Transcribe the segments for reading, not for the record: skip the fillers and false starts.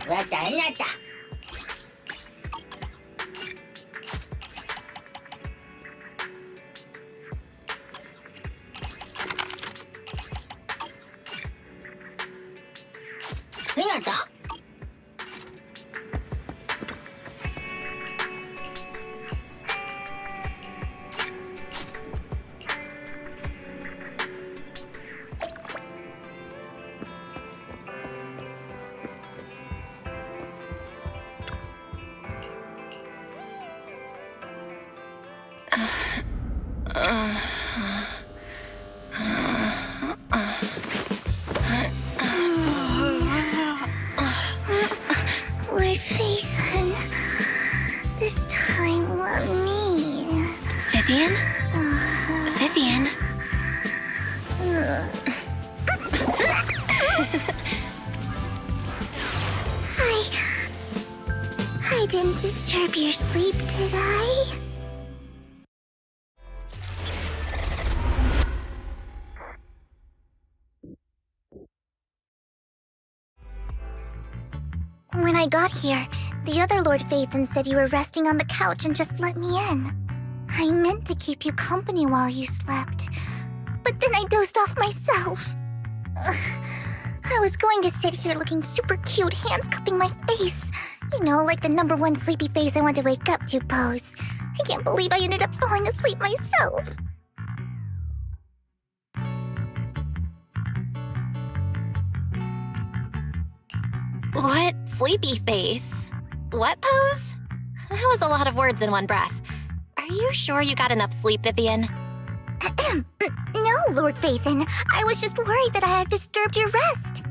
왔다 안 났다. 해놨다. Lord Phaethon, this time let me. Vivian? Vivian? I didn't disturb your sleep, did I? When I got here, the other Lord Phaethon said you were resting on the couch and just let me in. I meant to keep you company while you slept, but then I dozed off myself. Ugh. I was going to sit here looking super cute, hands cupping my face. You know, like the #1 sleepy face I want to wake up to pose. I can't believe I ended up falling asleep myself. What sleepy face? What pose? That was a lot of words in one breath. Are you sure you got enough sleep, Vivian? No, Lord Phaethon. I was just worried that I had disturbed your rest.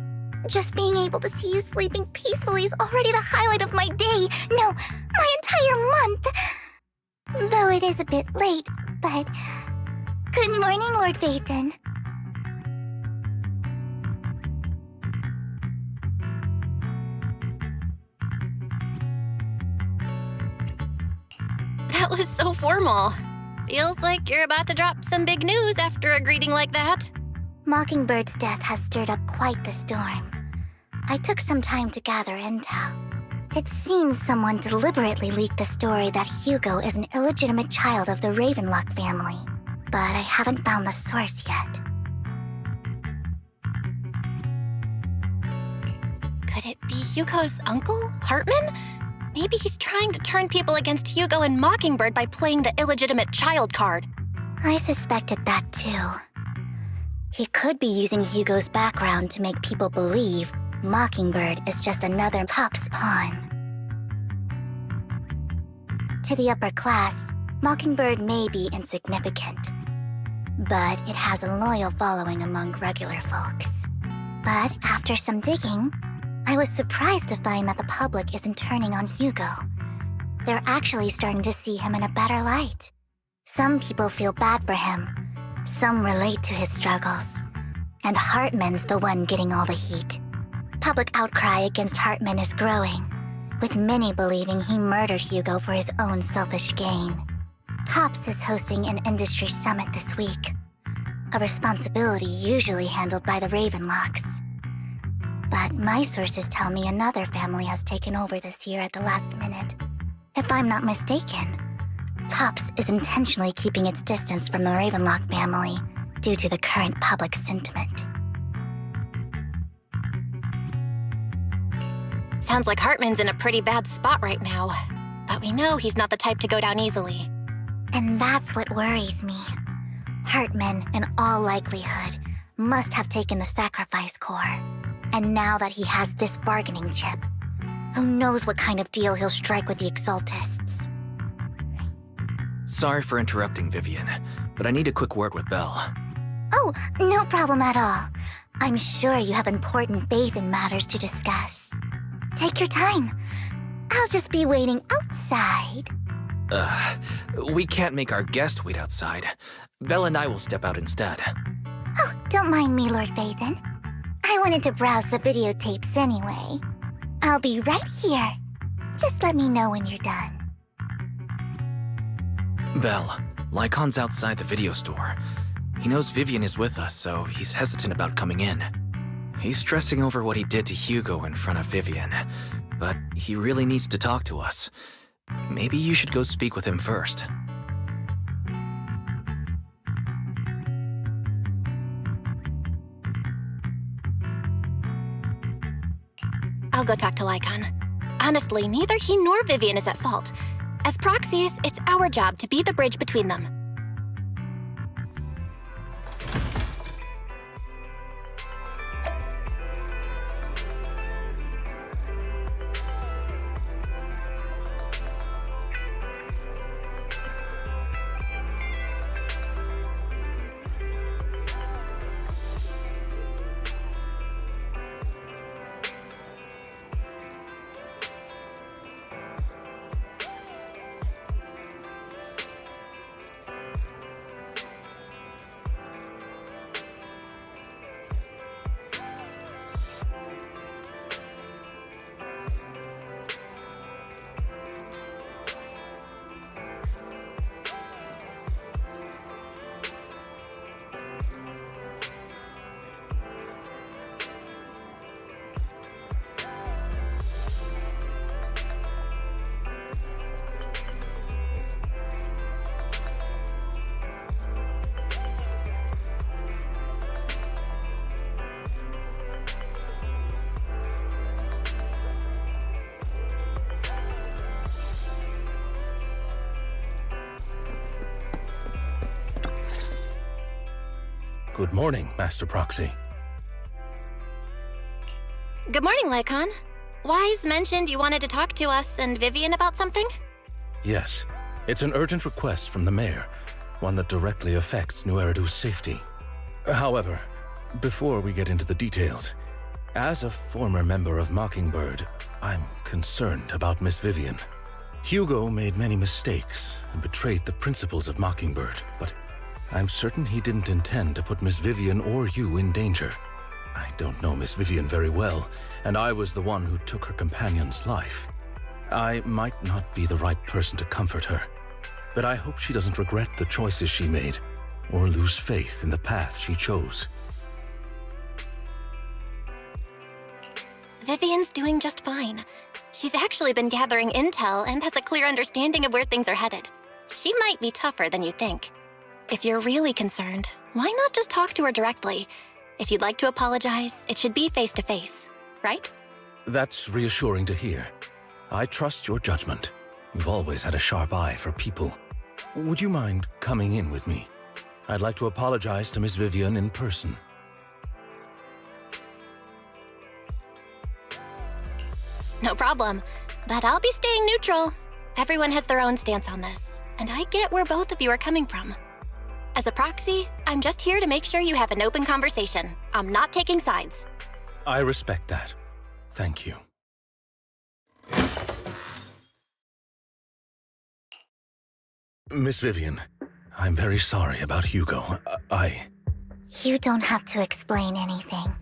Just being able to see you sleeping peacefully is already the highlight of my day. No, my entire month. Though it is a bit late, but... Good morning, Lord Phaethon. That was so formal. Feels like you're about to drop some big news after a greeting like that. Mockingbird's death has stirred up quite the storm. I took some time to gather intel. It seems someone deliberately leaked the story that Hugo is an illegitimate child of the Ravenlock family, but I haven't found the source yet. Could it be Hugo's uncle, Hartman? Maybe he's trying to turn people against Hugo and Mockingbird by playing the illegitimate child card. I suspected that too. He could be using Hugo's background to make people believe Mockingbird is just another Top's pawn. To the upper class, Mockingbird may be insignificant, but it has a loyal following among regular folks. But after some digging, I was surprised to find that the public isn't turning on Hugo. They're actually starting to see him in a better light. Some people feel bad for him. Some relate to his struggles. And Hartman's the one getting all the heat. Public outcry against Hartman is growing, with many believing he murdered Hugo for his own selfish gain. Tops is hosting an industry summit this week, a responsibility usually handled by the Ravenlocks. But my sources tell me another family has taken over this year at the last minute. If I'm not mistaken, Tops is intentionally keeping its distance from the Ravenlock family due to the current public sentiment. Sounds like Hartman's in a pretty bad spot right now. But we know he's not the type to go down easily. And that's what worries me. Hartman, in all likelihood, must have taken the sacrifice core. And now that he has this bargaining chip, who knows what kind of deal he'll strike with the Exaltists. Sorry for interrupting, Vivian, but I need a quick word with Belle. Oh, no problem at all. I'm sure you have important faith in matters to discuss. Take your time. I'll just be waiting outside. We can't make our guest wait outside. Belle and I will step out instead. Oh, don't mind me, Lord Phaethon. I wanted to browse the videotapes anyway. I'll be right here. Just let me know when you're done. Belle, Lycon's outside the video store. He knows Vivian is with us, so he's hesitant about coming in. He's stressing over what he did to Hugo in front of Vivian. but he really needs to talk to us. Maybe you should go speak with him first. I'll go talk to Lycon. Honestly, neither he nor Vivian is at fault. As proxies, it's our job to be the bridge between them. Good morning, Master Proxy. Good morning, Lycon. Wise mentioned you wanted to talk to us and Vivian about something? Yes, it's an urgent request from the mayor, one that directly affects New Eridu's safety. However, before we get into the details, as a former member of Mockingbird, I'm concerned about Miss Vivian. Hugo made many mistakes and betrayed the principles of Mockingbird, but I'm certain he didn't intend to put Miss Vivian or you in danger. I don't know Miss Vivian very well, and I was the one who took her companion's life. I might not be the right person to comfort her, but I hope she doesn't regret the choices she made or lose faith in the path she chose. Vivian's doing just fine. She's actually been gathering intel and has a clear understanding of where things are headed. She might be tougher than you think. If you're really concerned, why not just talk to her directly? If you'd like to apologize, it should be face-to-face, right? That's reassuring to hear. I trust your judgment. You've always had a sharp eye for people. Would you mind coming in with me? I'd like to apologize to Miss Vivian in person. No problem, but I'll be staying neutral. Everyone has their own stance on this, and I get where both of you are coming from. As a proxy, I'm just here to make sure you have an open conversation. I'm not taking sides. I respect that. Thank you. Miss Vivian, I'm very sorry about Hugo. You don't have to explain anything.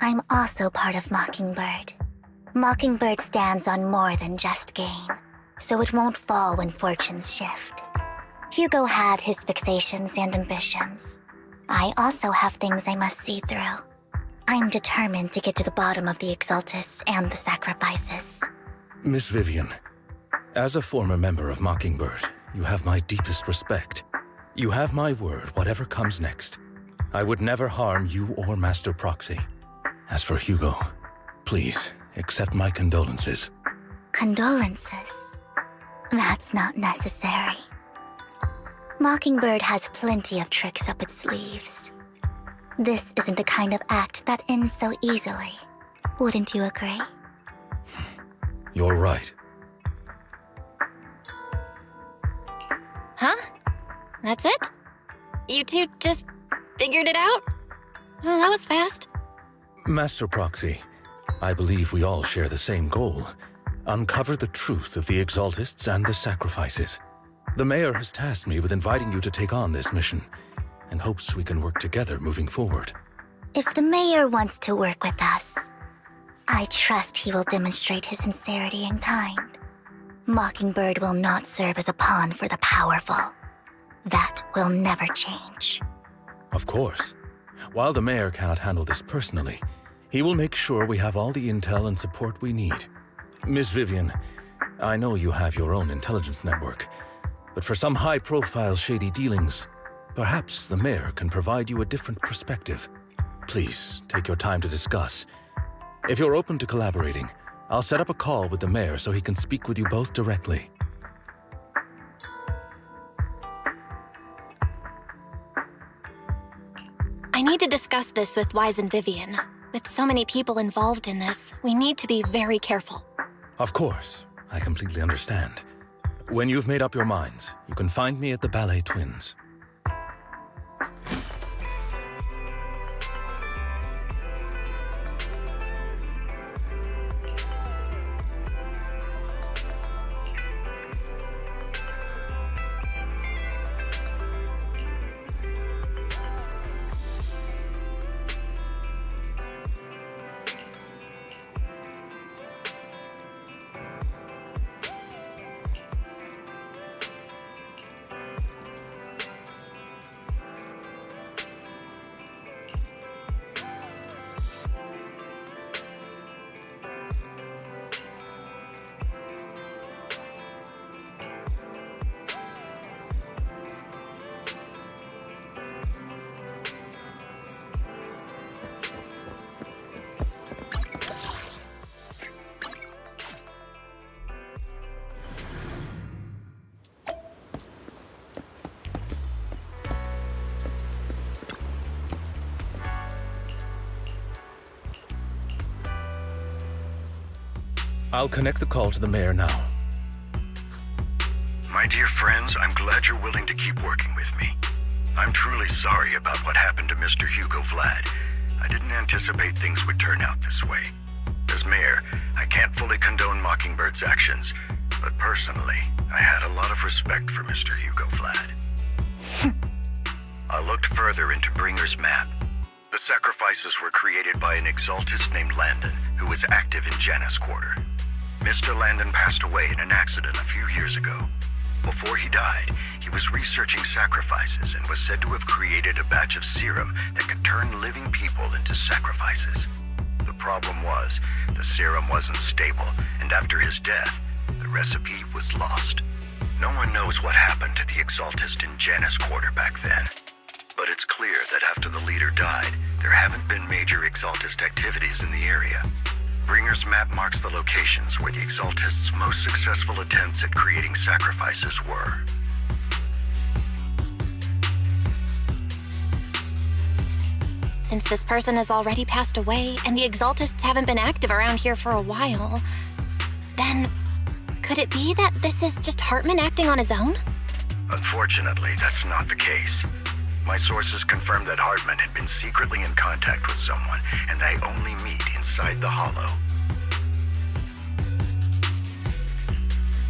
I'm also part of Mockingbird. Mockingbird stands on more than just gain, so it won't fall when fortunes shift. Hugo had his fixations and ambitions. I also have things I must see through. I'm determined to get to the bottom of the Exaltists and the sacrifices. Miss Vivian, as a former member of Mockingbird, you have my deepest respect. You have my word, whatever comes next. I would never harm you or Master Proxy. As for Hugo, please accept my condolences. Condolences? That's not necessary. Mockingbird has plenty of tricks up its sleeves. This isn't the kind of act that ends so easily. Wouldn't you agree? You're right. Huh? That's it? You two just figured it out? Well, that was fast. Master Proxy, I believe we all share the same goal. Uncover the truth of the Exaltists and the sacrifices. The mayor has tasked me with inviting you to take on this mission, and hopes we can work together moving forward. If the mayor wants to work with us, I trust he will demonstrate his sincerity and kind. Mockingbird will not serve as a pawn for the powerful. That will never change. Of course. While the mayor cannot handle this personally, he will make sure we have all the intel and support we need. Miss Vivian, I know you have your own intelligence network, but for some high-profile shady dealings, perhaps the mayor can provide you a different perspective. Please, take your time to discuss. If you're open to collaborating, I'll set up a call with the mayor so he can speak with you both directly. I need to discuss this with Wise and Vivian. With so many people involved in this, we need to be very careful. Of course, I completely understand. When you've made up your minds, you can find me at the Ballet Twins. I'll connect the call to the mayor now. My dear friends, I'm glad you're willing to keep working with me. I'm truly sorry about what happened to Mr. Hugo Vlad. I didn't anticipate things would turn out this way. As mayor, I can't fully condone Mockingbird's actions, but personally, I had a lot of respect for Mr. Hugo Vlad. I looked further into Bringer's map. The sacrifices were created by an exaltist named Landon, who was active in Janus Quarter. Mr. Landon passed away in an accident a few years ago. Before he died, he was researching sacrifices and was said to have created a batch of serum that could turn living people into sacrifices. The problem was, the serum wasn't stable, and after his death, the recipe was lost. No one knows what happened to the exaltist in Janus Quarter back then. But it's clear that after the leader died, there haven't been major exaltist activities in the area. Bringer's map marks the locations where the exaltists' most successful attempts at creating sacrifices were. Since this person has already passed away and the exaltists haven't been active around here for a while, then could it be that this is just Hartman acting on his own? Unfortunately, that's not the case. My sources confirmed that Hartman had been secretly in contact with someone, and they only meet inside the Hollow.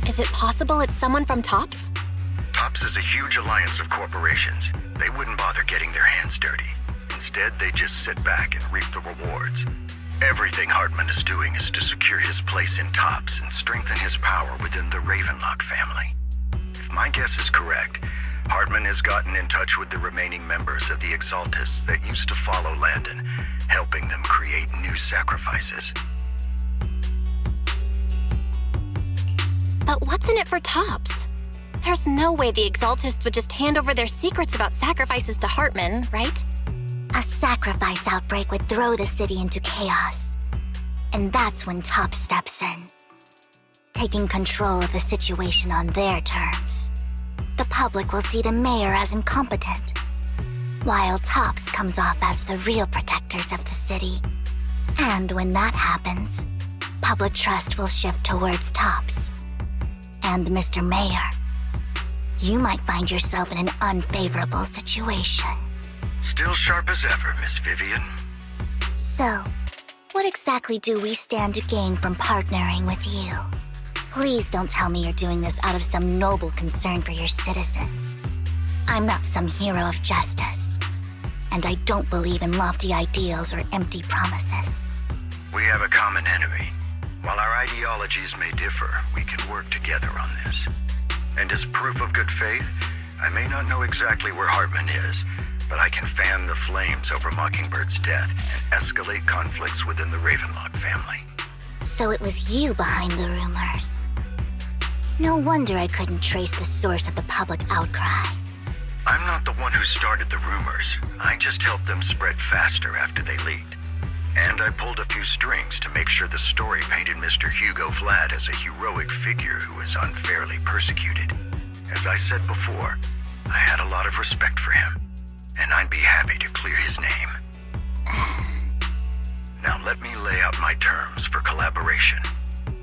Is it possible it's someone from TOPS? TOPS is a huge alliance of corporations. They wouldn't bother getting their hands dirty. Instead, they just sit back and reap the rewards. Everything Hartman is doing is to secure his place in TOPS and strengthen his power within the Ravenlock family. If my guess is correct, Hartman has gotten in touch with the remaining members of the exaltists that used to follow Landon, helping them create new sacrifices. But what's in it for TOPS? There's no way the exaltists would just hand over their secrets about sacrifices to Hartman, right? A sacrifice outbreak would throw the city into chaos. And that's when TOPS steps in, taking control of the situation on their terms. The public will see the mayor as incompetent, while TOPS comes off as the real protectors of the city. And when that happens, public trust will shift towards TOPS. And Mr. Mayor, you might find yourself in an unfavorable situation. Still sharp as ever, Miss Vivian. So, what exactly do we stand to gain from partnering with you? Please don't tell me you're doing this out of some noble concern for your citizens. I'm not some hero of justice, and I don't believe in lofty ideals or empty promises. We have a common enemy. While our ideologies may differ, we can work together on this. And as proof of good faith, I may not know exactly where Hartman is, but I can fan the flames over Mockingbird's death and escalate conflicts within the Ravenlock family. So it was you behind the rumors. No wonder I couldn't trace the source of the public outcry. I'm not the one who started the rumors. I just helped them spread faster after they leaked. And I pulled a few strings to make sure the story painted Mr. Hugo Vlad as a heroic figure who was unfairly persecuted. As I said before, I had a lot of respect for him, and I'd be happy to clear his name. Now let me lay out my terms for collaboration.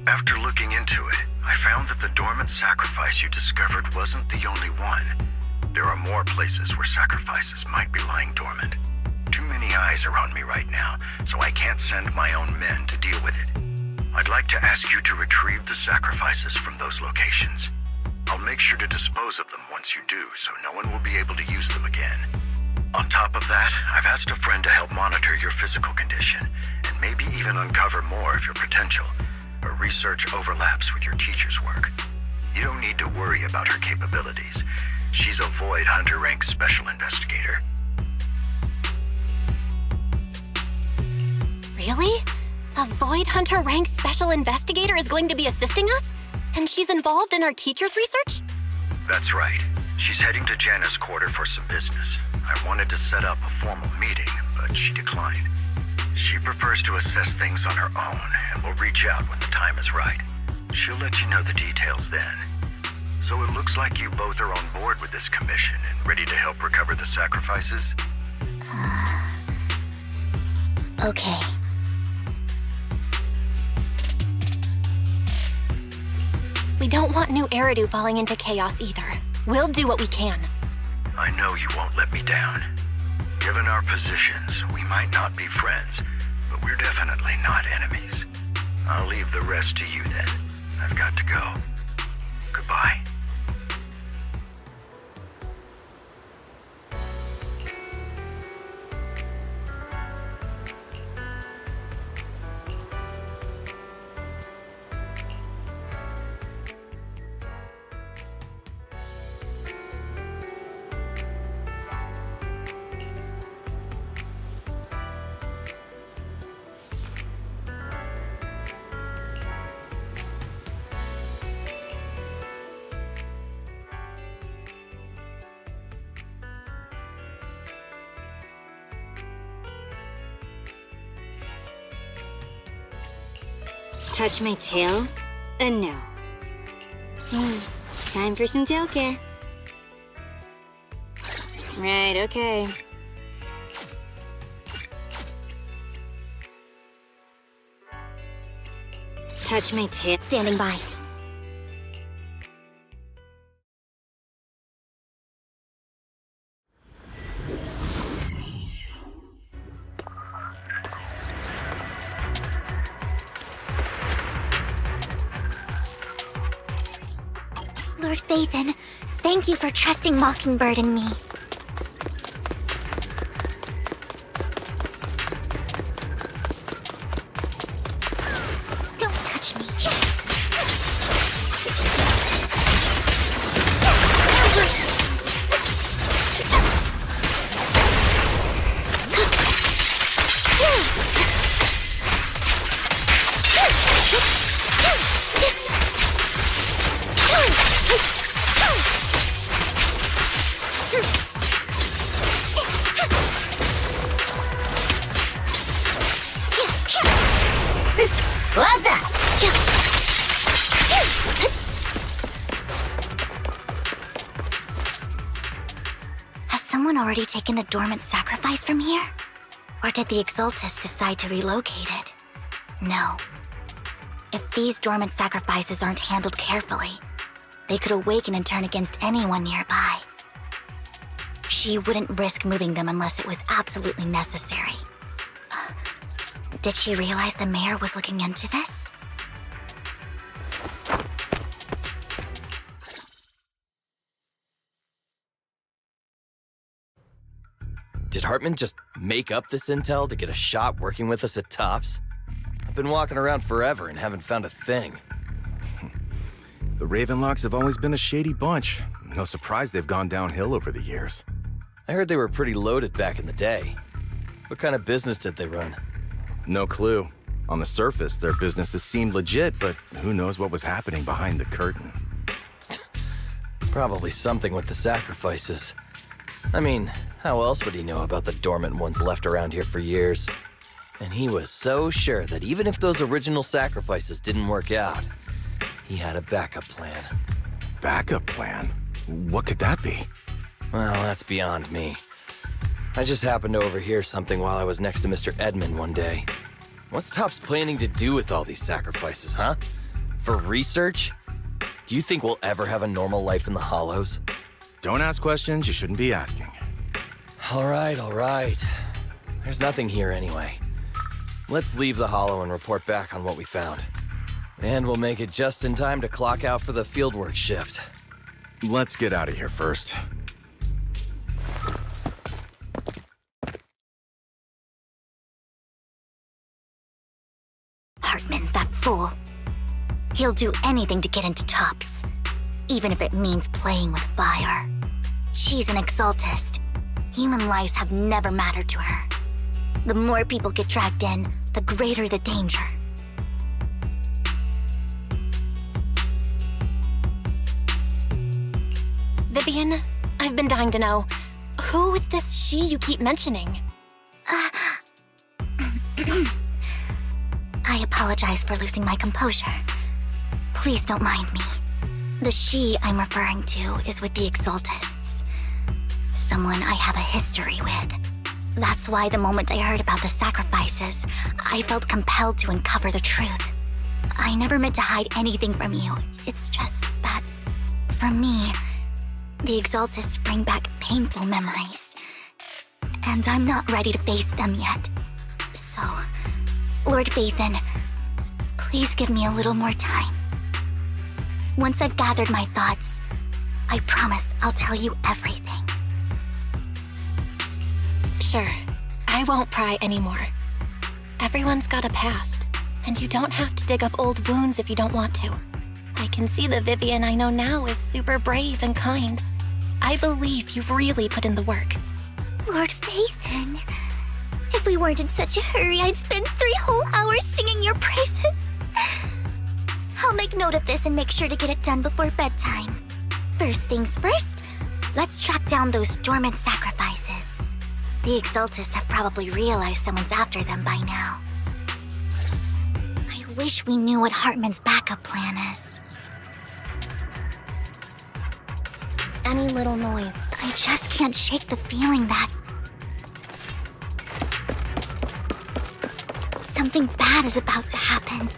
After looking into it, I found that the dormant sacrifice you discovered wasn't the only one. There are more places where sacrifices might be lying dormant. Too many eyes are on me right now, so I can't send my own men to deal with it. I'd like to ask you to retrieve the sacrifices from those locations. I'll make sure to dispose of them once you do, so no one will be able to use them again. On top of that, I've asked a friend to help monitor your physical condition, and maybe even uncover more of your potential. Her research overlaps with your teacher's work. You don't need to worry about her capabilities. She's a Void Hunter rank special investigator. Really? A Void Hunter ranked special investigator is going to be assisting us? And she's involved in our teacher's research? That's right. She's heading to Janna's quarter for some business. I wanted to set up a formal meeting, but she declined. She prefers to assess things on her own and will reach out when the time is right. She'll let you know the details then. So it looks like you both are on board with this commission and ready to help recover the sacrifices? Okay. We don't want new Eridu falling into chaos either. We'll do what we can. I know you won't let me down. Given our positions, we might not be friends, but we're definitely not enemies. I'll leave the rest to you then. I've got to go. Goodbye. Touch my tail? No. Time for some tail care. Right, okay. Touch my tail. Standing by. Lord Phaethon, thank you for trusting Mockingbird and me. Don't touch me. Ambush! Has someone already taken the dormant sacrifice from here? Or did the Exaltus decide to relocate it? No. If these dormant sacrifices aren't handled carefully, they could awaken and turn against anyone nearby. She wouldn't risk moving them unless it was absolutely necessary. Did she realize the mayor was looking into this? Did Hartman just make up this intel to get a shot working with us at Tops? I've been walking around forever and haven't found a thing. The Ravenlocks have always been a shady bunch. No surprise they've gone downhill over the years. I heard they were pretty loaded back in the day. What kind of business did they run? No clue. On the surface, their businesses seemed legit, but who knows what was happening behind the curtain. Probably something with the sacrifices. I mean, how else would he know about the dormant ones left around here for years? And he was so sure that even if those original sacrifices didn't work out, he had a backup plan. Backup plan? What could that be? Well, that's beyond me. I just happened to overhear something while I was next to Mr. Edmund one day. What's Topps planning to do with all these sacrifices, huh? For research? Do you think we'll ever have a normal life in the Hollows? Don't ask questions you shouldn't be asking. All right. There's nothing here anyway. Let's leave the Hollow and report back on what we found. And we'll make it just in time to clock out for the fieldwork shift. Let's get out of here first. Hartman, that fool. He'll do anything to get into Topps, even if it means playing with fire. She's an exaltist. Human lives have never mattered to her. The more people get dragged in, the greater the danger. Vivian, I've been dying to know, who is this she you keep mentioning? I apologize for losing my composure. Please don't mind me. The she I'm referring to is with the Exaltists. Someone I have a history with. That's why the moment I heard about the sacrifices, I felt compelled to uncover the truth. I never meant to hide anything from you. It's just that, for me, the Exaltists bring back painful memories. And I'm not ready to face them yet. So, Lord Vathan, please give me a little more time. Once I've gathered my thoughts, I promise I'll tell you everything. Sure, I won't pry anymore. Everyone's got a past, and you don't have to dig up old wounds if you don't want to. I can see the Vivian I know now is super brave and kind. I believe you've really put in the work. Lord Vathan, if we weren't in such a hurry, I'd spend 3 whole hours singing your praises. I'll make note of this and make sure to get it done before bedtime. First things first, let's track down those dormant sacrifices. The Exaltists have probably realized someone's after them by now. I wish we knew what Hartman's backup plan is. Any little noise, I just can't shake the feeling that something bad is about to happen.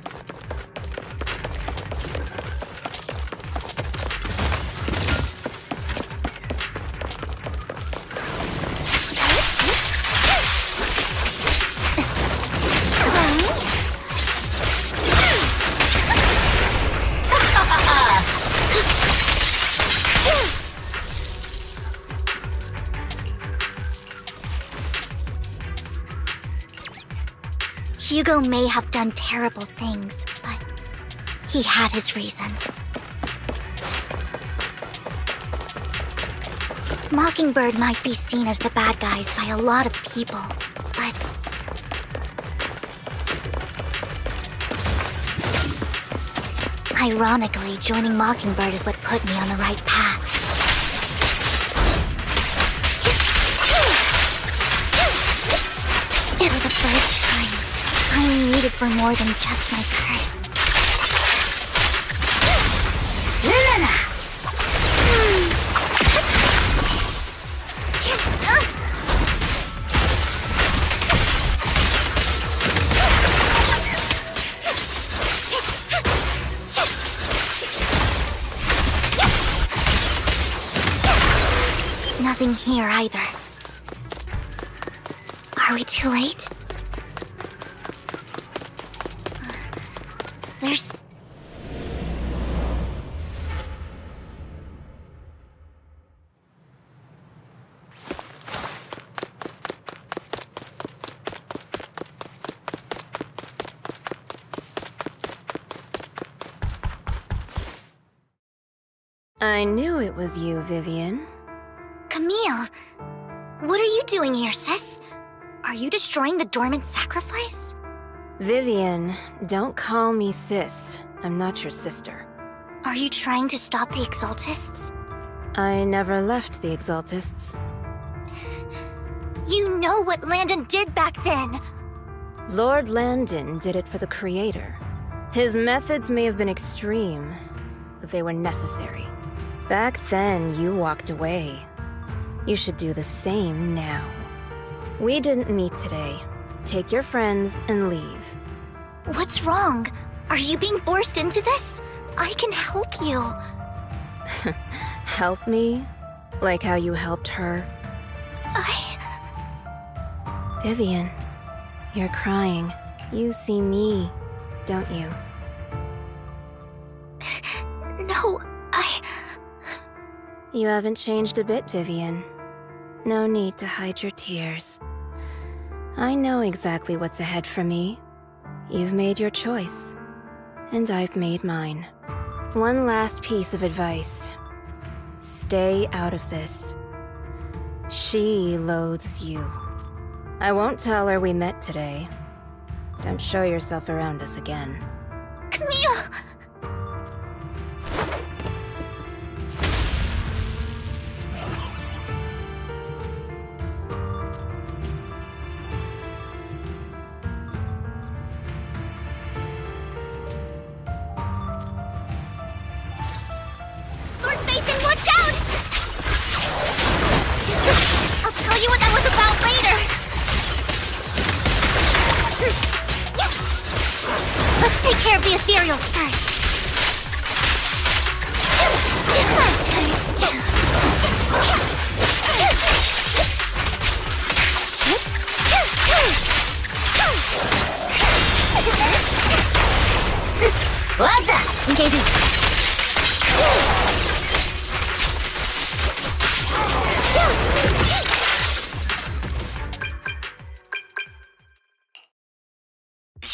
Hugo may have done terrible things, but he had his reasons. Mockingbird might be seen as the bad guys by a lot of people, but ironically, joining Mockingbird is what put me on the right path. For the first time, I'm needed for more than just my curse. Nothing here either. Are we too late? There's... I knew it was you, Vivian. Camille! What are you doing here, sis? Are you destroying the dormant sacrifice? Vivian, don't call me sis. I'm not your sister. Are you trying to stop the Exaltists? I never left the Exaltists. You know what Landon did back then! Lord Landon did it for the Creator. His methods may have been extreme, but they were necessary. Back then, you walked away. You should do the same now. We didn't meet today. Take your friends and leave. What's wrong? Are you being forced into this? I can help you. Help me? Like how you helped her? Vivian, you're crying. You see me, don't you? No, You haven't changed a bit, Vivian. No need to hide your tears. I know exactly what's ahead for me. You've made your choice, and I've made mine. One last piece of advice. Stay out of this. She loathes you. I won't tell her we met today. Don't show yourself around us again. Camille! Lord Nathan, watch out! I'll tell you what that was about later. Let's take care of the ethereals first. What's up? Engaging.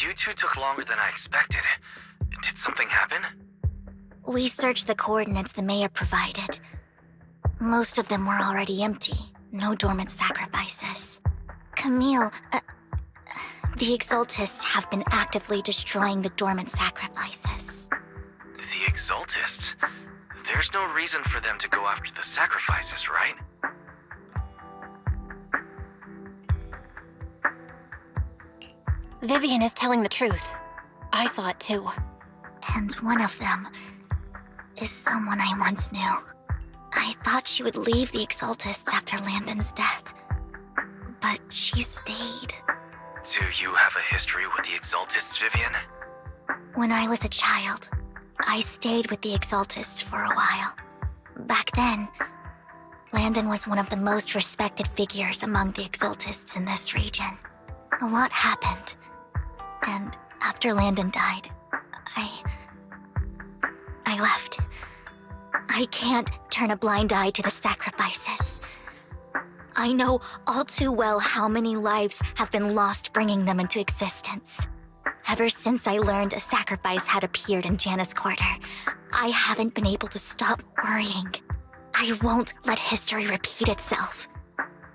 You two took longer than I expected. Did something happen? We searched the coordinates the mayor provided. Most of them were already empty. No dormant sacrifices. Camille, the Exaltists have been actively destroying the dormant sacrifices. The Exaltists? There's no reason for them to go after the sacrifices, right? Vivian is telling the truth. I saw it too. And one of them is someone I once knew. I thought she would leave the Exaltists after Landon's death, but she stayed. Do you have a history with the Exaltists, Vivian? When I was a child, I stayed with the Exaltists for a while. Back then, Landon was one of the most respected figures among the Exaltists in this region. A lot happened, and after Landon died, I left. I can't turn a blind eye to the sacrifices. I know all too well how many lives have been lost bringing them into existence. Ever since I learned a sacrifice had appeared in Janus Quarter, I haven't been able to stop worrying. I won't let history repeat itself.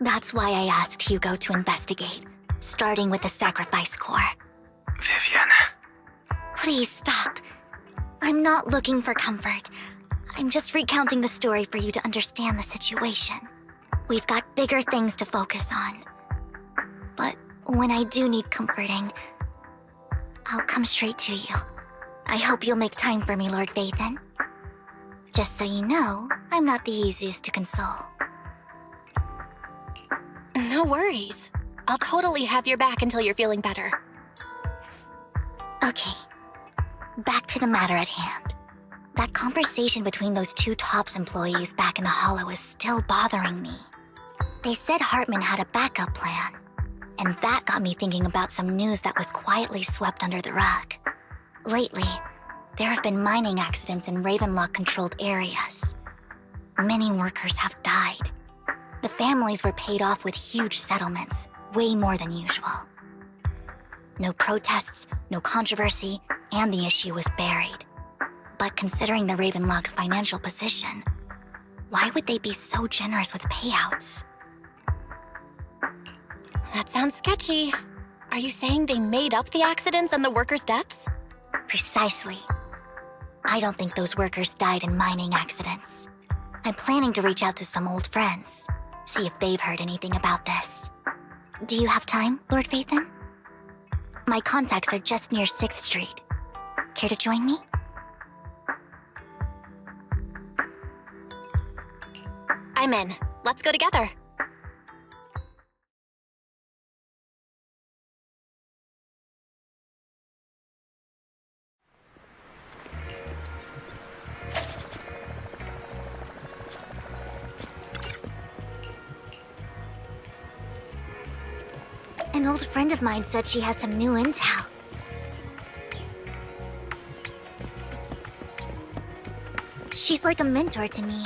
That's why I asked Hugo to investigate, starting with the Sacrifice Corps. Vivian. Please stop. I'm not looking for comfort. I'm just recounting the story for you to understand the situation. We've got bigger things to focus on. But when I do need comforting, I'll come straight to you. I hope you'll make time for me, Lord Vathan. Just so you know, I'm not the easiest to console. No worries. I'll totally have your back until you're feeling better. Okay, back to the matter at hand. That conversation between those two TOPS employees back in the Hollow is still bothering me. They said Hartman had a backup plan, and that got me thinking about some news that was quietly swept under the rug. Lately, there have been mining accidents in Ravenlock-controlled areas. Many workers have died. The families were paid off with huge settlements, way more than usual. No protests, no controversy, and the issue was buried. But considering the Ravenlock's financial position, why would they be so generous with payouts? That sounds sketchy. Are you saying they made up the accidents and the workers' deaths? Precisely. I don't think those workers died in mining accidents. I'm planning to reach out to some old friends, see if they've heard anything about this. Do you have time, Lord Phaethon? My contacts are just near 6th Street. Care to join me? I'm in. Let's go together. An old friend of mine said she has some new intel. She's like a mentor to me.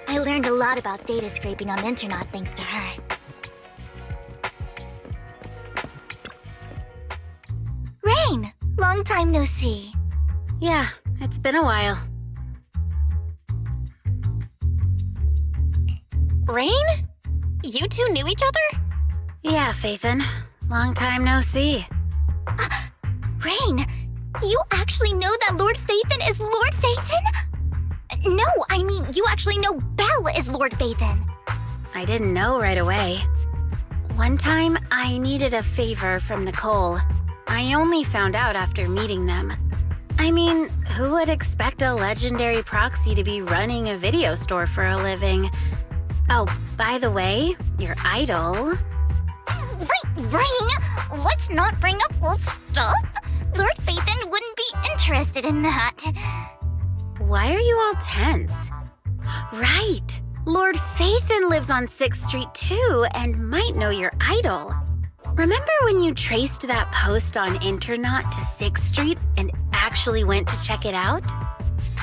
I learned a lot about data scraping on Internet thanks to her. Rain! Long time no see. Yeah, it's been a while. Rain? You two knew each other? Yeah, Phaethon. Long time no see. Rain! You actually know that Lord Phaethon is Lord Phaethon? No, I mean, you actually know Belle is Lord Phaethon. I didn't know right away. One time, I needed a favor from Nicole. I only found out after meeting them. I mean, who would expect a legendary proxy to be running a video store for a living? Oh, by the way, your idol... Rain, let's not bring up old stuff. Lord Phaethon wouldn't be interested in that. Why are you all tense? Right! Lord Phaethon lives on 6th Street too, and might know your idol. Remember when you traced that post on Internet to 6th Street and actually went to check it out?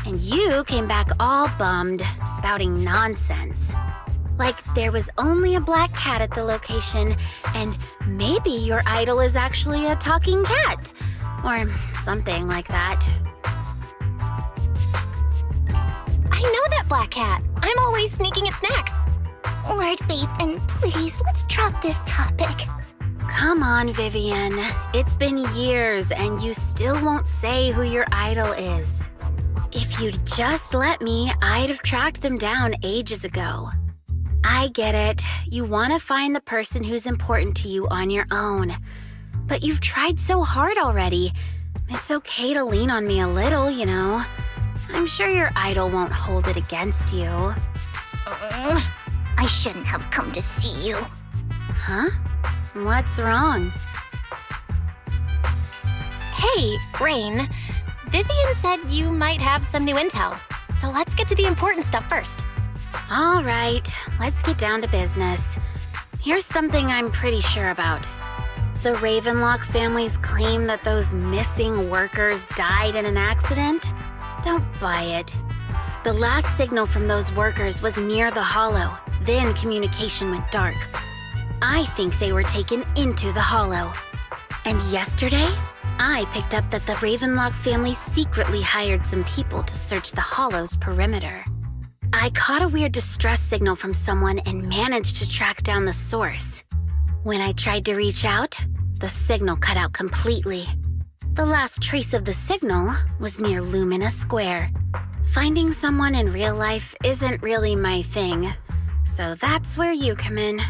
And you came back all bummed, spouting nonsense. Like there was only a black cat at the location, and maybe your idol is actually a talking cat. Or something like that. I know that black cat. I'm always sneaking at snacks. Lord Phaethon, please, let's drop this topic. Come on, Vivian. It's been years, and you still won't say who your idol is. If you'd just let me, I'd have tracked them down ages ago. I get it. You want to find the person who's important to you on your own. But you've tried so hard already. It's okay to lean on me a little, you know. I'm sure your idol won't hold it against you. I shouldn't have come to see you. Huh? What's wrong? Hey, Rain. Vivian said you might have some new intel. So let's get to the important stuff first. All right, let's get down to business. Here's something I'm pretty sure about. The Ravenlock family's claim that those missing workers died in an accident? Don't buy it. The last signal from those workers was near the hollow. Then communication went dark. I think they were taken into the hollow. And yesterday, I picked up that the Ravenlock family secretly hired some people to search the hollow's perimeter. I caught a weird distress signal from someone and managed to track down the source. When I tried to reach out, the signal cut out completely. The last trace of the signal was near Lumina Square. Finding someone in real life isn't really my thing, so that's where you come in.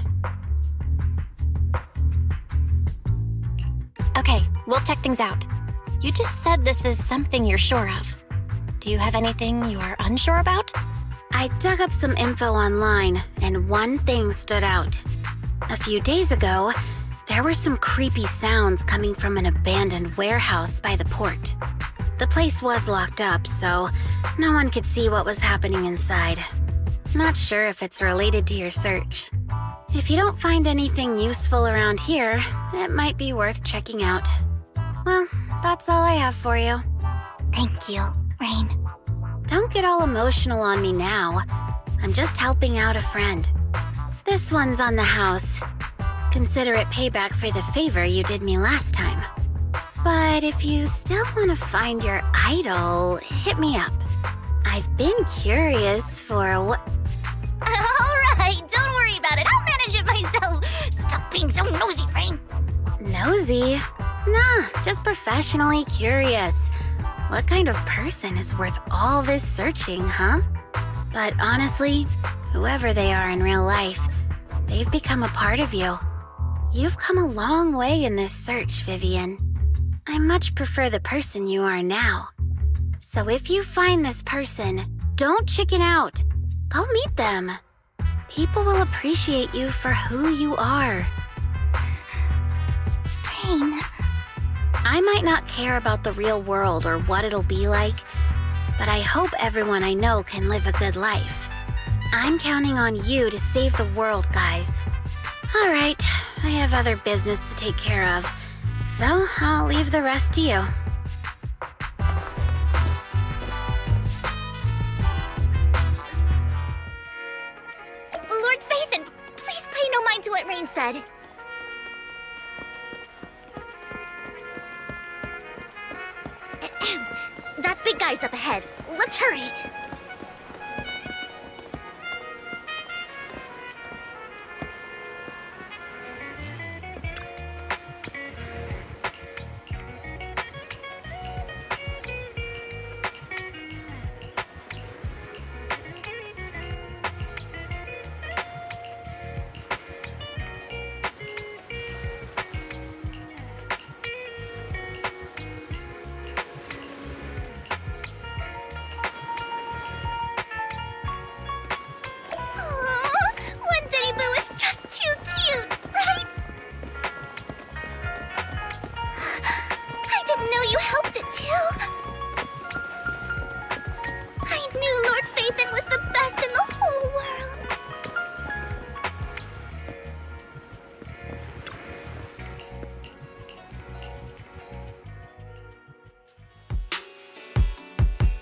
Okay, we'll check things out. You just said this is something you're sure of. Do you have anything you are unsure about? I dug up some info online, and one thing stood out. A few days ago, there were some creepy sounds coming from an abandoned warehouse by the port. The place was locked up, so no one could see what was happening inside. Not sure if it's related to your search. If you don't find anything useful around here, it might be worth checking out. Well, that's all I have for you. Thank you, Rain. Don't get all emotional on me now. I'm just helping out a friend. This one's on the house. Consider it payback for the favor you did me last time. But if you still want to find your idol, hit me up. I've been curious for what... All right, don't worry about it. I'll manage it myself. being so nosy, Rain. Nosy? Nah, just professionally curious. What kind of person is worth all this searching, huh? But honestly, whoever they are in real life, they've become a part of you. You've come a long way in this search, Vivian. I much prefer the person you are now. So if you find this person, don't chicken out. Go meet them. People will appreciate you for who you are. Rain. I might not care about the real world or what it'll be like, but I hope everyone I know can live a good life. I'm counting on you to save the world, guys. All right, I have other business to take care of, so I'll leave the rest to you. Lord Phaethon, please pay no mind to what Rain said. That big guy's up ahead. Let's hurry. One Denny Boo is just too cute, right? I didn't know you helped it too. I knew Lord Phaethon was the best in the whole world.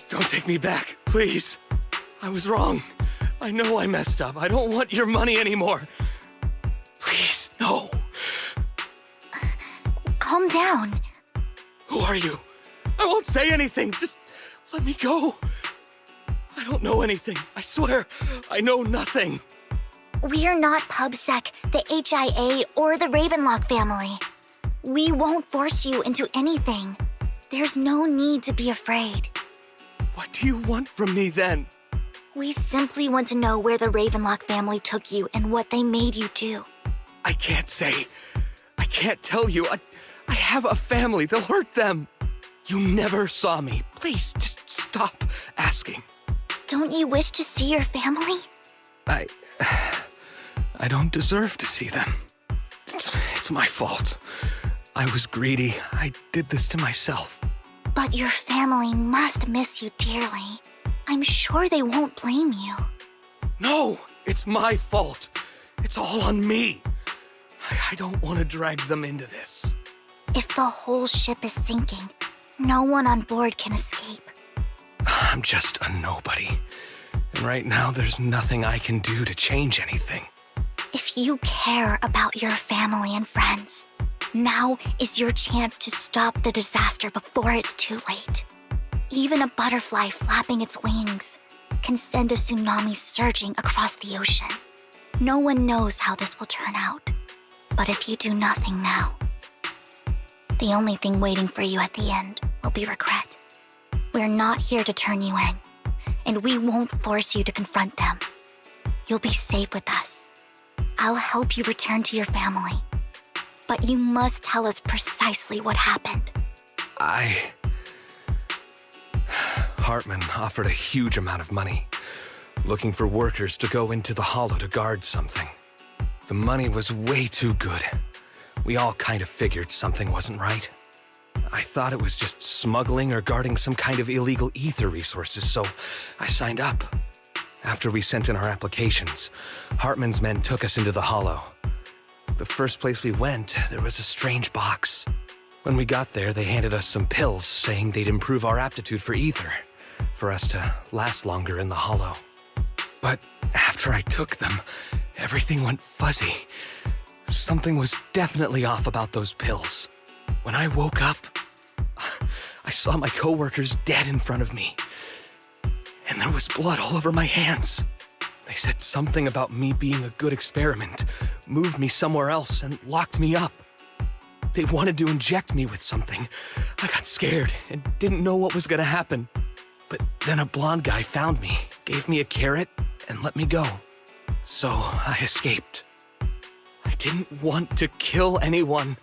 Don't take me back, please. I was wrong. I know I messed up. I don't want your money anymore. Please, no. Calm down. Who are you? I won't say anything. Just let me go. I don't know anything. I swear, I know nothing. We're not PubSec, the HIA, or the Ravenlock family. We won't force you into anything. There's no need to be afraid. What do you want from me then? We simply want to know where the Ravenlock family took you and what they made you do. I can't say. I can't tell you. I have a family. They'll hurt them. You never saw me. Please, just stop asking. Don't you wish to see your family? I don't deserve to see them. It's my fault. I was greedy. I did this to myself. But your family must miss you dearly. I'm sure they won't blame you. No, it's my fault. It's all on me. I don't want to drag them into this. If the whole ship is sinking, no one on board can escape. I'm just a nobody. And right now, there's nothing I can do to change anything. If you care about your family and friends, now is your chance to stop the disaster before it's too late. Even a butterfly flapping its wings can send a tsunami surging across the ocean. No one knows how this will turn out. But if you do nothing now, the only thing waiting for you at the end will be regret. We're not here to turn you in, and we won't force you to confront them. You'll be safe with us. I'll help you return to your family. But you must tell us precisely what happened. Hartman offered a huge amount of money, looking for workers to go into the hollow to guard something. The money was way too good. We all kind of figured something wasn't right. I thought it was just smuggling or guarding some kind of illegal ether resources, so I signed up. After we sent in our applications, Hartman's men took us into the hollow. The first place we went, there was a strange box. When we got there, they handed us some pills saying they'd improve our aptitude for ether, for us to last longer in the hollow. But after I took them, everything went fuzzy. Something was definitely off about those pills. When I woke up, I saw my coworkers dead in front of me. And there was blood all over my hands. They said something about me being a good experiment, moved me somewhere else and locked me up. They wanted to inject me with something. I got scared and didn't know what was gonna happen. But then a blonde guy found me, gave me a carrot, and let me go. So I escaped. I didn't want to kill anyone.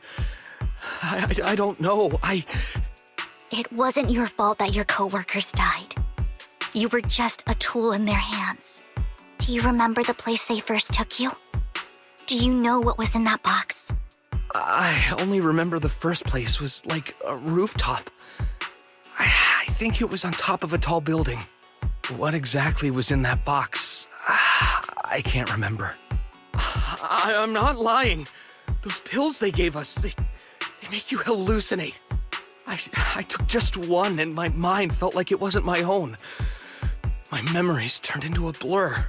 I don't know. It wasn't your fault that your coworkers died. You were just a tool in their hands. Do you remember the place they first took you? Do you know what was in that box? I only remember the first place was like a rooftop. I think it was on top of a tall building. What exactly was in that box? I can't remember. I'm not lying. Those pills they gave us, they make you hallucinate. I took just one and my mind felt like it wasn't my own. My memories turned into a blur.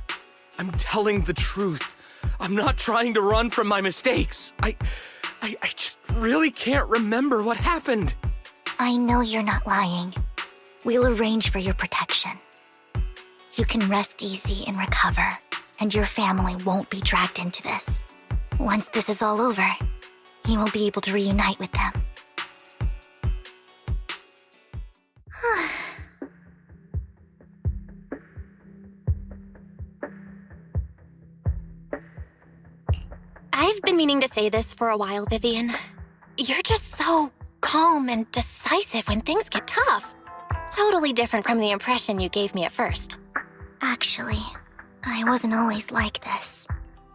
I'm telling the truth. I'm not trying to run from my mistakes. I just really can't remember what happened. I know you're not lying. We'll arrange for your protection. You can rest easy and recover, and your family won't be dragged into this. Once this is all over, you will be able to reunite with them. I've been meaning to say this for a while, Vivian. You're just so calm and decisive when things get tough. Totally different from the impression you gave me at first. Actually, I wasn't always like this.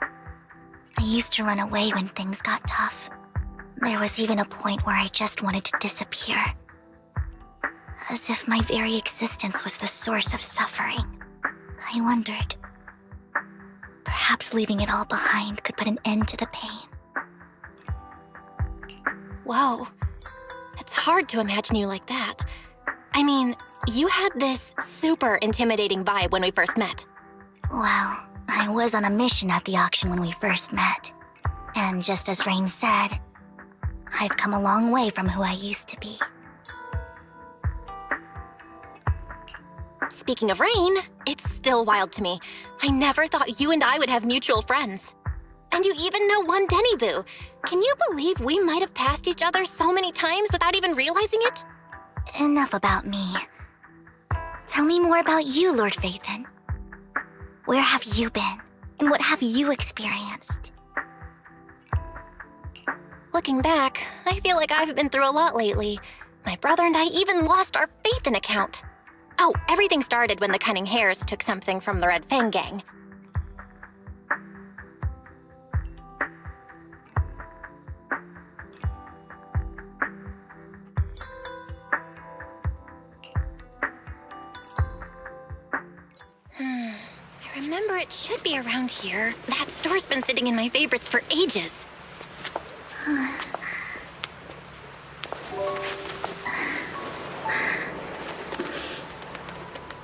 I used to run away when things got tough. There was even a point where I just wanted to disappear. As if my very existence was the source of suffering. I wondered. Perhaps leaving it all behind could put an end to the pain. Whoa. It's hard to imagine you like that. I mean, you had this super intimidating vibe when we first met. Well, I was on a mission at the auction when we first met. And just as Rain said, I've come a long way from who I used to be. Speaking of Rain, it's still wild to me. I never thought you and I would have mutual friends. And you even know one Denny Boo. Can you believe we might have passed each other so many times without even realizing it? Enough about me. Tell me more about you, Lord Phaethon. Where have you been? And what have you experienced? Looking back, I feel like I've been through a lot lately. My brother and I even lost our Phaethon account. Oh, everything started when the Cunning Hares took something from the Red Fang gang. I remember it should be around here. That store's been sitting in my favorites for ages.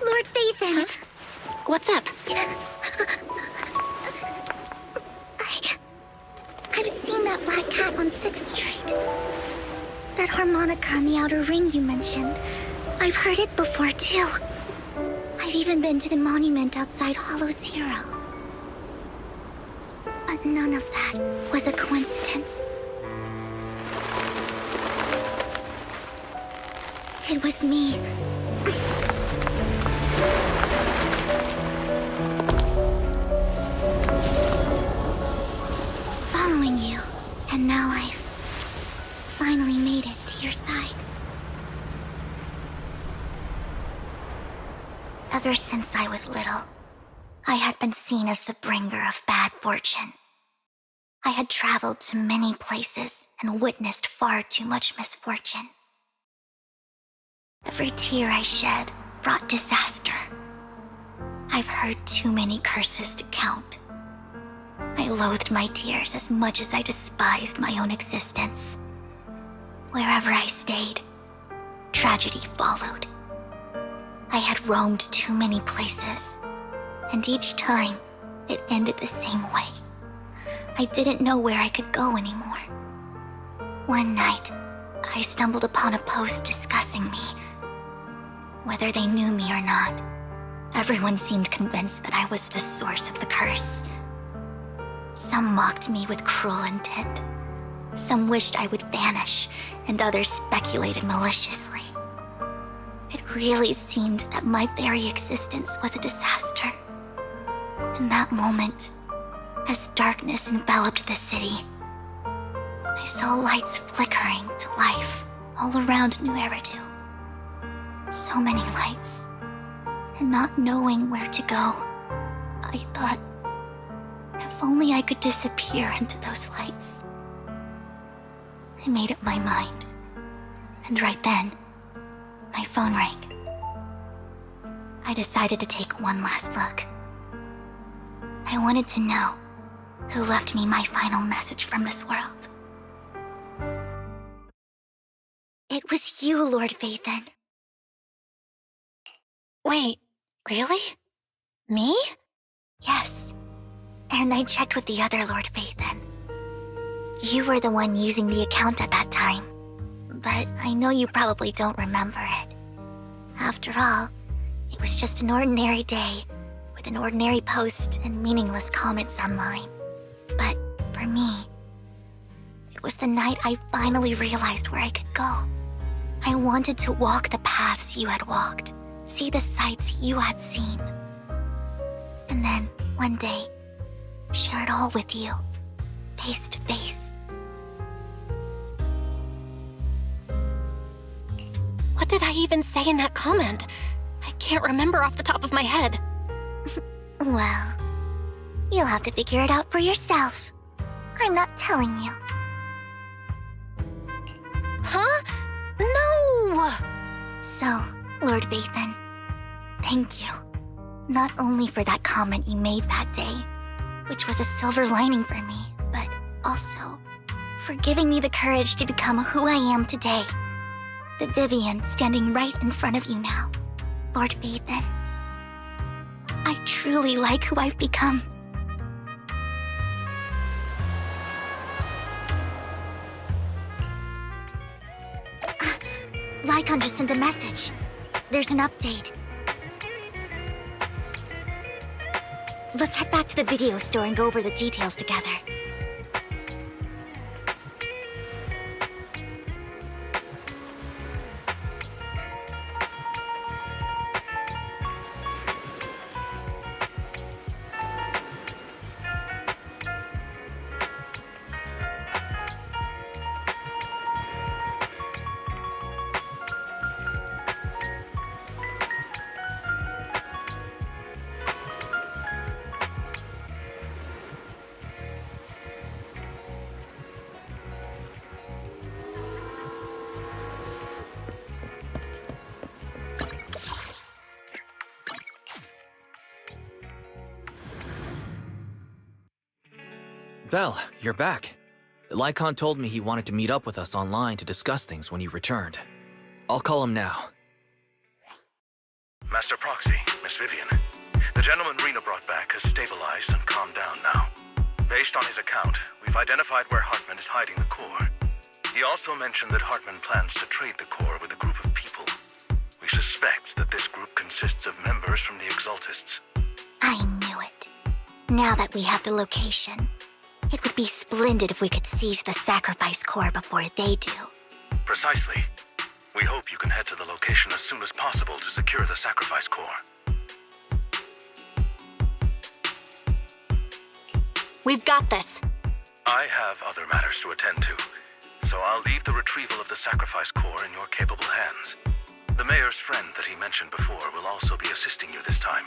Lord Phaethon! What's up? I've seen that black cat on 6th Street. That harmonica in the outer ring you mentioned. I've heard it before, too. I've even been to the monument outside Hollow Zero. But none of that was a coincidence. It was me. Following you, and now I've finally made it to your side. Ever since I was little, I had been seen as the bringer of bad fortune. I had traveled to many places and witnessed far too much misfortune. Every tear I shed brought disaster. I've heard too many curses to count. I loathed my tears as much as I despised my own existence. Wherever I stayed, tragedy followed. I had roamed too many places, and each time, it ended the same way. I didn't know where I could go anymore. One night, I stumbled upon a post discussing me. Whether they knew me or not, everyone seemed convinced that I was the source of the curse. Some mocked me with cruel intent. Some wished I would vanish, and others speculated maliciously. It really seemed that my very existence was a disaster. In that moment, as darkness enveloped the city, I saw lights flickering to life all around New Eridu. So many lights, and not knowing where to go, I thought, if only I could disappear into those lights. I made up my mind, and right then, my phone rang. I decided to take one last look. I wanted to know who left me my final message from this world. It was you, Lord Vathan. Wait, really? Me? Yes. And I checked with the other Lord Vathan. You were the one using the account at that time, but I know you probably don't remember it. After all, it was just an ordinary day, with an ordinary post and meaningless comments online. But for me, it was the night I finally realized where I could go. I wanted to walk the paths you had walked, see the sights you had seen. And then, one day, share it all with you, face to face. What did I even say in that comment? I can't remember off the top of my head. Well, you'll have to figure it out for yourself. I'm not telling you. Huh? No! So, Lord Vathan, thank you. Not only for that comment you made that day, which was a silver lining for me, but also for giving me the courage to become who I am today. The Vivian standing right in front of you now, Lord Vathan. I truly like who I've become. Lycon just sent a message. There's an update. Let's head back to the video store and go over the details together. Belle, you're back. Lycon told me he wanted to meet up with us online to discuss things when you returned. I'll call him now. Master Proxy, Miss Vivian. The gentleman Rena brought back has stabilized and calmed down now. Based on his account, we've identified where Hartman is hiding the core. He also mentioned that Hartman plans to trade the core with a group of people. We suspect that this group consists of members from the Exaltists. I knew it. Now that we have the location, it would be splendid if we could seize the sacrifice core before they do. Precisely. We hope you can head to the location as soon as possible to secure the sacrifice core. We've got this. I have other matters to attend to, so I'll leave the retrieval of the sacrifice core in your capable hands. The mayor's friend that he mentioned before will also be assisting you this time.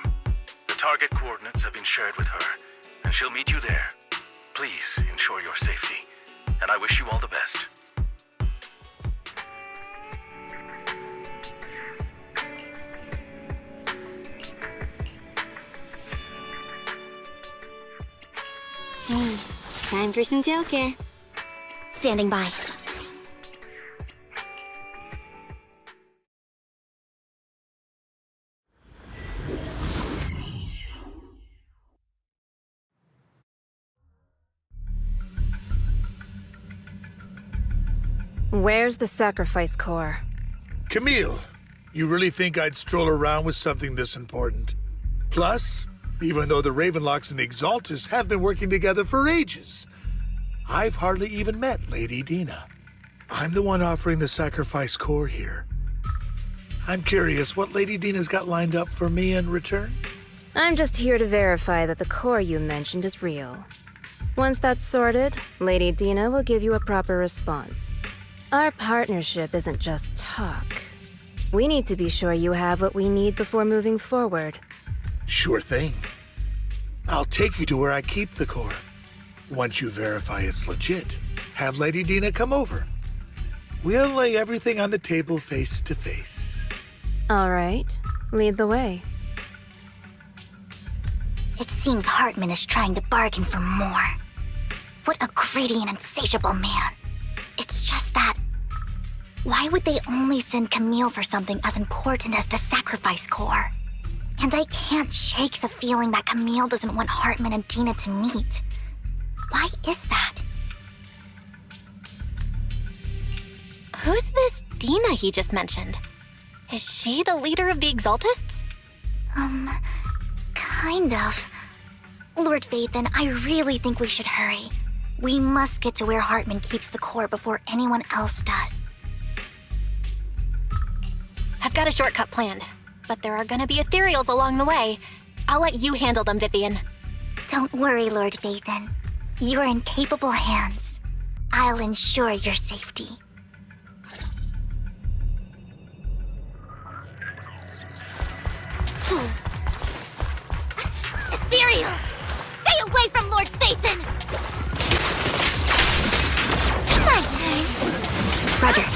The target coordinates have been shared with her, and she'll meet you there. Please ensure your safety, and I wish you all the best. Time for some tail care. Standing by. Where's the sacrifice core? Camille, you really think I'd stroll around with something this important? Plus, even though the Ravenlocks and the Exaltists have been working together for ages. I've hardly even met Lady Dina. I'm the one offering the sacrifice core here. I'm curious what Lady Dina's got lined up for me in return? I'm just here to verify that the core you mentioned is real. Once that's sorted, Lady Dina will give you a proper response. Our partnership isn't just talk. We need to be sure you have what we need before moving forward. Sure thing. I'll take you to where I keep the core. Once you verify it's legit, have Lady Dina come over. We'll lay everything on the table face to face. All right, lead the way. It seems Hartman is trying to bargain for more. What a greedy and insatiable man. It's just that... why would they only send Camille for something as important as the sacrifice core? And I can't shake the feeling that Camille doesn't want Hartman and Dina to meet. Why is that? Who's this Dina he just mentioned? Is she the leader of the Exaltists? Kind of. Lord Vathan, I really think we should hurry. We must get to where Hartman keeps the core before anyone else does. I've got a shortcut planned, but there are gonna be ethereals along the way. I'll let you handle them, Vivian. Don't worry, Lord Vathan. You're in capable hands. I'll ensure your safety. Ethereals! Stay away from Lord Vathan! My turn. Roger.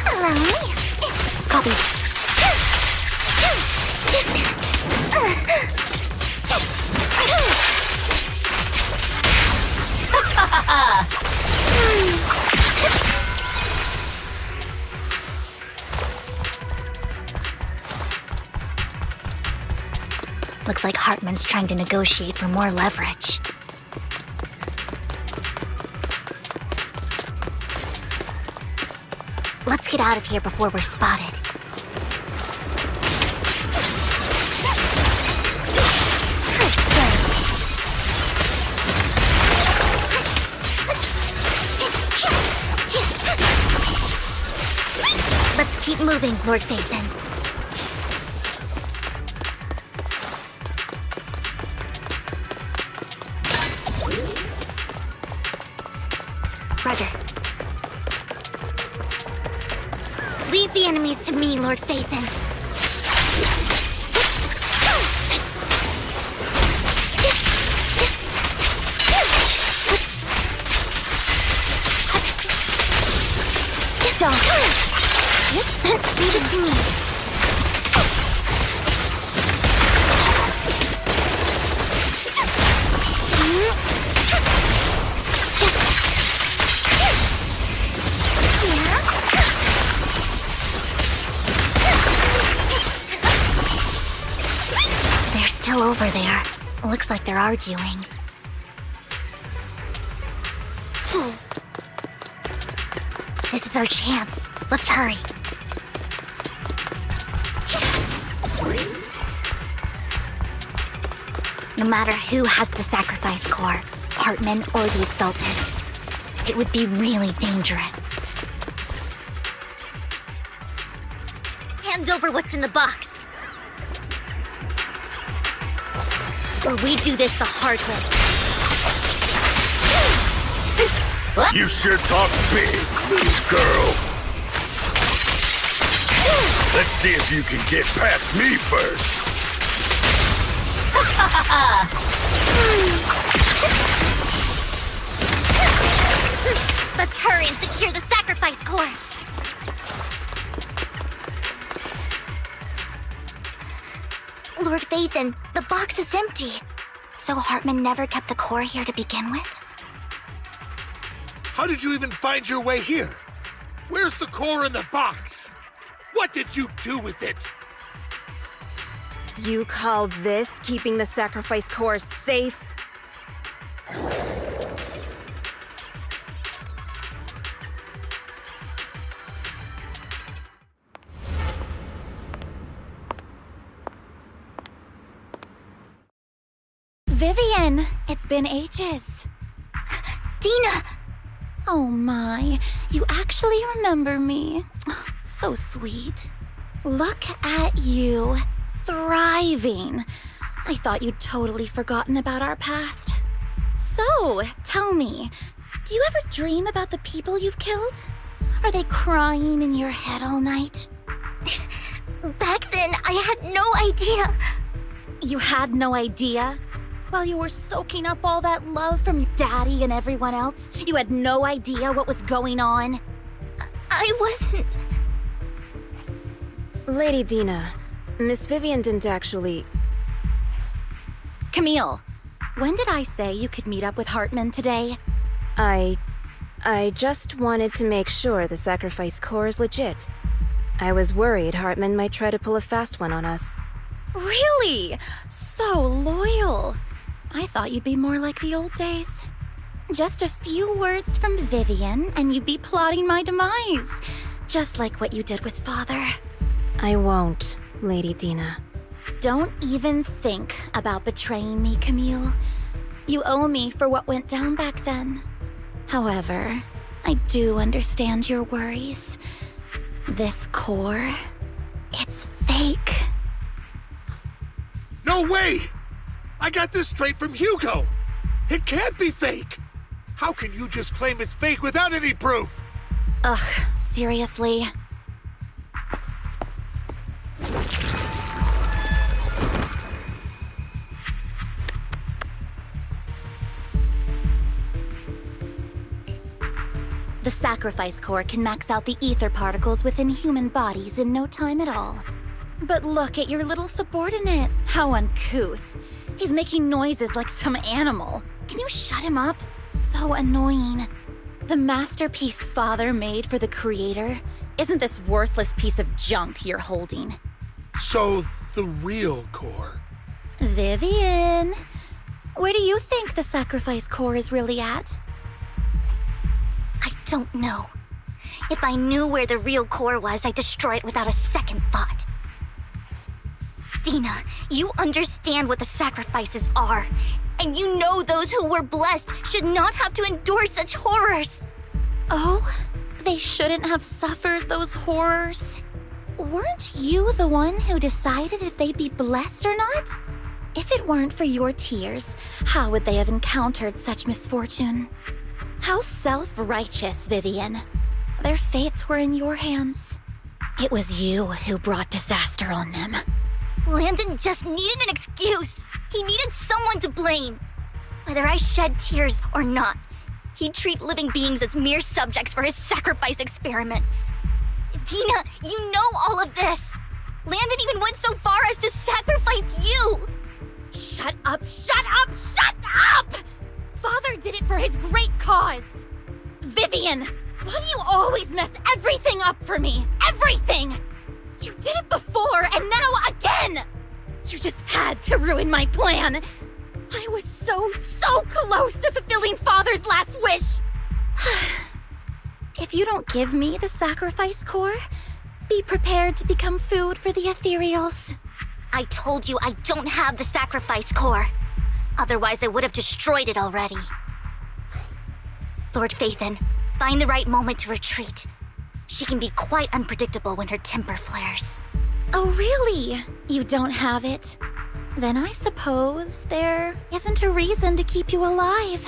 Allow me. Copy. Looks like Hartman's trying to negotiate for more leverage. Let's get out of here before we're spotted. Let's keep moving, Lord Vathan. Roger. Leave the enemies to me, Lord Vathan. Don't. Leave it to me. They're still over there. Looks like they're arguing. This is our chance. Let's hurry. No matter who has the sacrifice core, Hartman or the Exaltists, it would be really dangerous. Hand over what's in the box. Or we do this the hard way. You sure talk big, little girl. Let's see if you can get past me first. Let's hurry and secure the sacrifice core. Lord Vathan, the box is empty. So Hartman never kept the core here to begin with? How did you even find your way here? Where's the core in the box? What did you do with it? You call this keeping the sacrifice core safe? Vivian, it's been ages. Dina! Oh my, you actually remember me. So sweet. Look at you, thriving. I thought you'd totally forgotten about our past. So, tell me, do you ever dream about the people you've killed? Are they crying in your head all night? Back then, I had no idea. You had no idea? While you were soaking up all that love from your daddy and everyone else, you had no idea what was going on? I wasn't... Lady Dina, Miss Vivian didn't actually... Camille, when did I say you could meet up with Hartman today? I just wanted to make sure the sacrifice core is legit. I was worried Hartman might try to pull a fast one on us. Really? So loyal. I thought you'd be more like the old days. Just a few words from Vivian and you'd be plotting my demise. Just like what you did with Father. I won't, Lady Dina. Don't even think about betraying me, Camille. You owe me for what went down back then. However, I do understand your worries. This core, it's fake. No way! I got this straight from Hugo! It can't be fake! How can you just claim it's fake without any proof? Ugh, seriously? The sacrifice core can max out the ether particles within human bodies in no time at all. But look at your little subordinate. How uncouth. He's making noises like some animal. Can you shut him up? So annoying. The masterpiece Father made for the Creator isn't this worthless piece of junk you're holding. So, the real core. Vivian, where do you think the sacrifice core is really at? I don't know. If I knew where the real core was, I'd destroy it without a second thought. Dina, you understand what the sacrifices are. And you know those who were blessed should not have to endure such horrors. Oh, they shouldn't have suffered those horrors. Weren't you the one who decided if they'd be blessed or not? If it weren't for your tears, how would they have encountered such misfortune? How self-righteous, Vivian. Their fates were in your hands. It was you who brought disaster on them. Landon just needed an excuse. He needed someone to blame. Whether I shed tears or not, he'd treat living beings as mere subjects for his sacrifice experiments. Dina, you know all of this. Landon even went so far as to sacrifice you. Shut up, shut up, shut up! Father did it for his great cause. Vivian, why do you always mess everything up for me? Everything! You did it before, and now again! You just had to ruin my plan. I was so close to fulfilling Father's last wish. If you don't give me the sacrifice core, be prepared to become food for the ethereals. I told you I don't have the sacrifice core. Otherwise, I would have destroyed it already. Lord Phaethon, find the right moment to retreat. She can be quite unpredictable when her temper flares. Oh, really? You don't have it? Then I suppose there isn't a reason to keep you alive.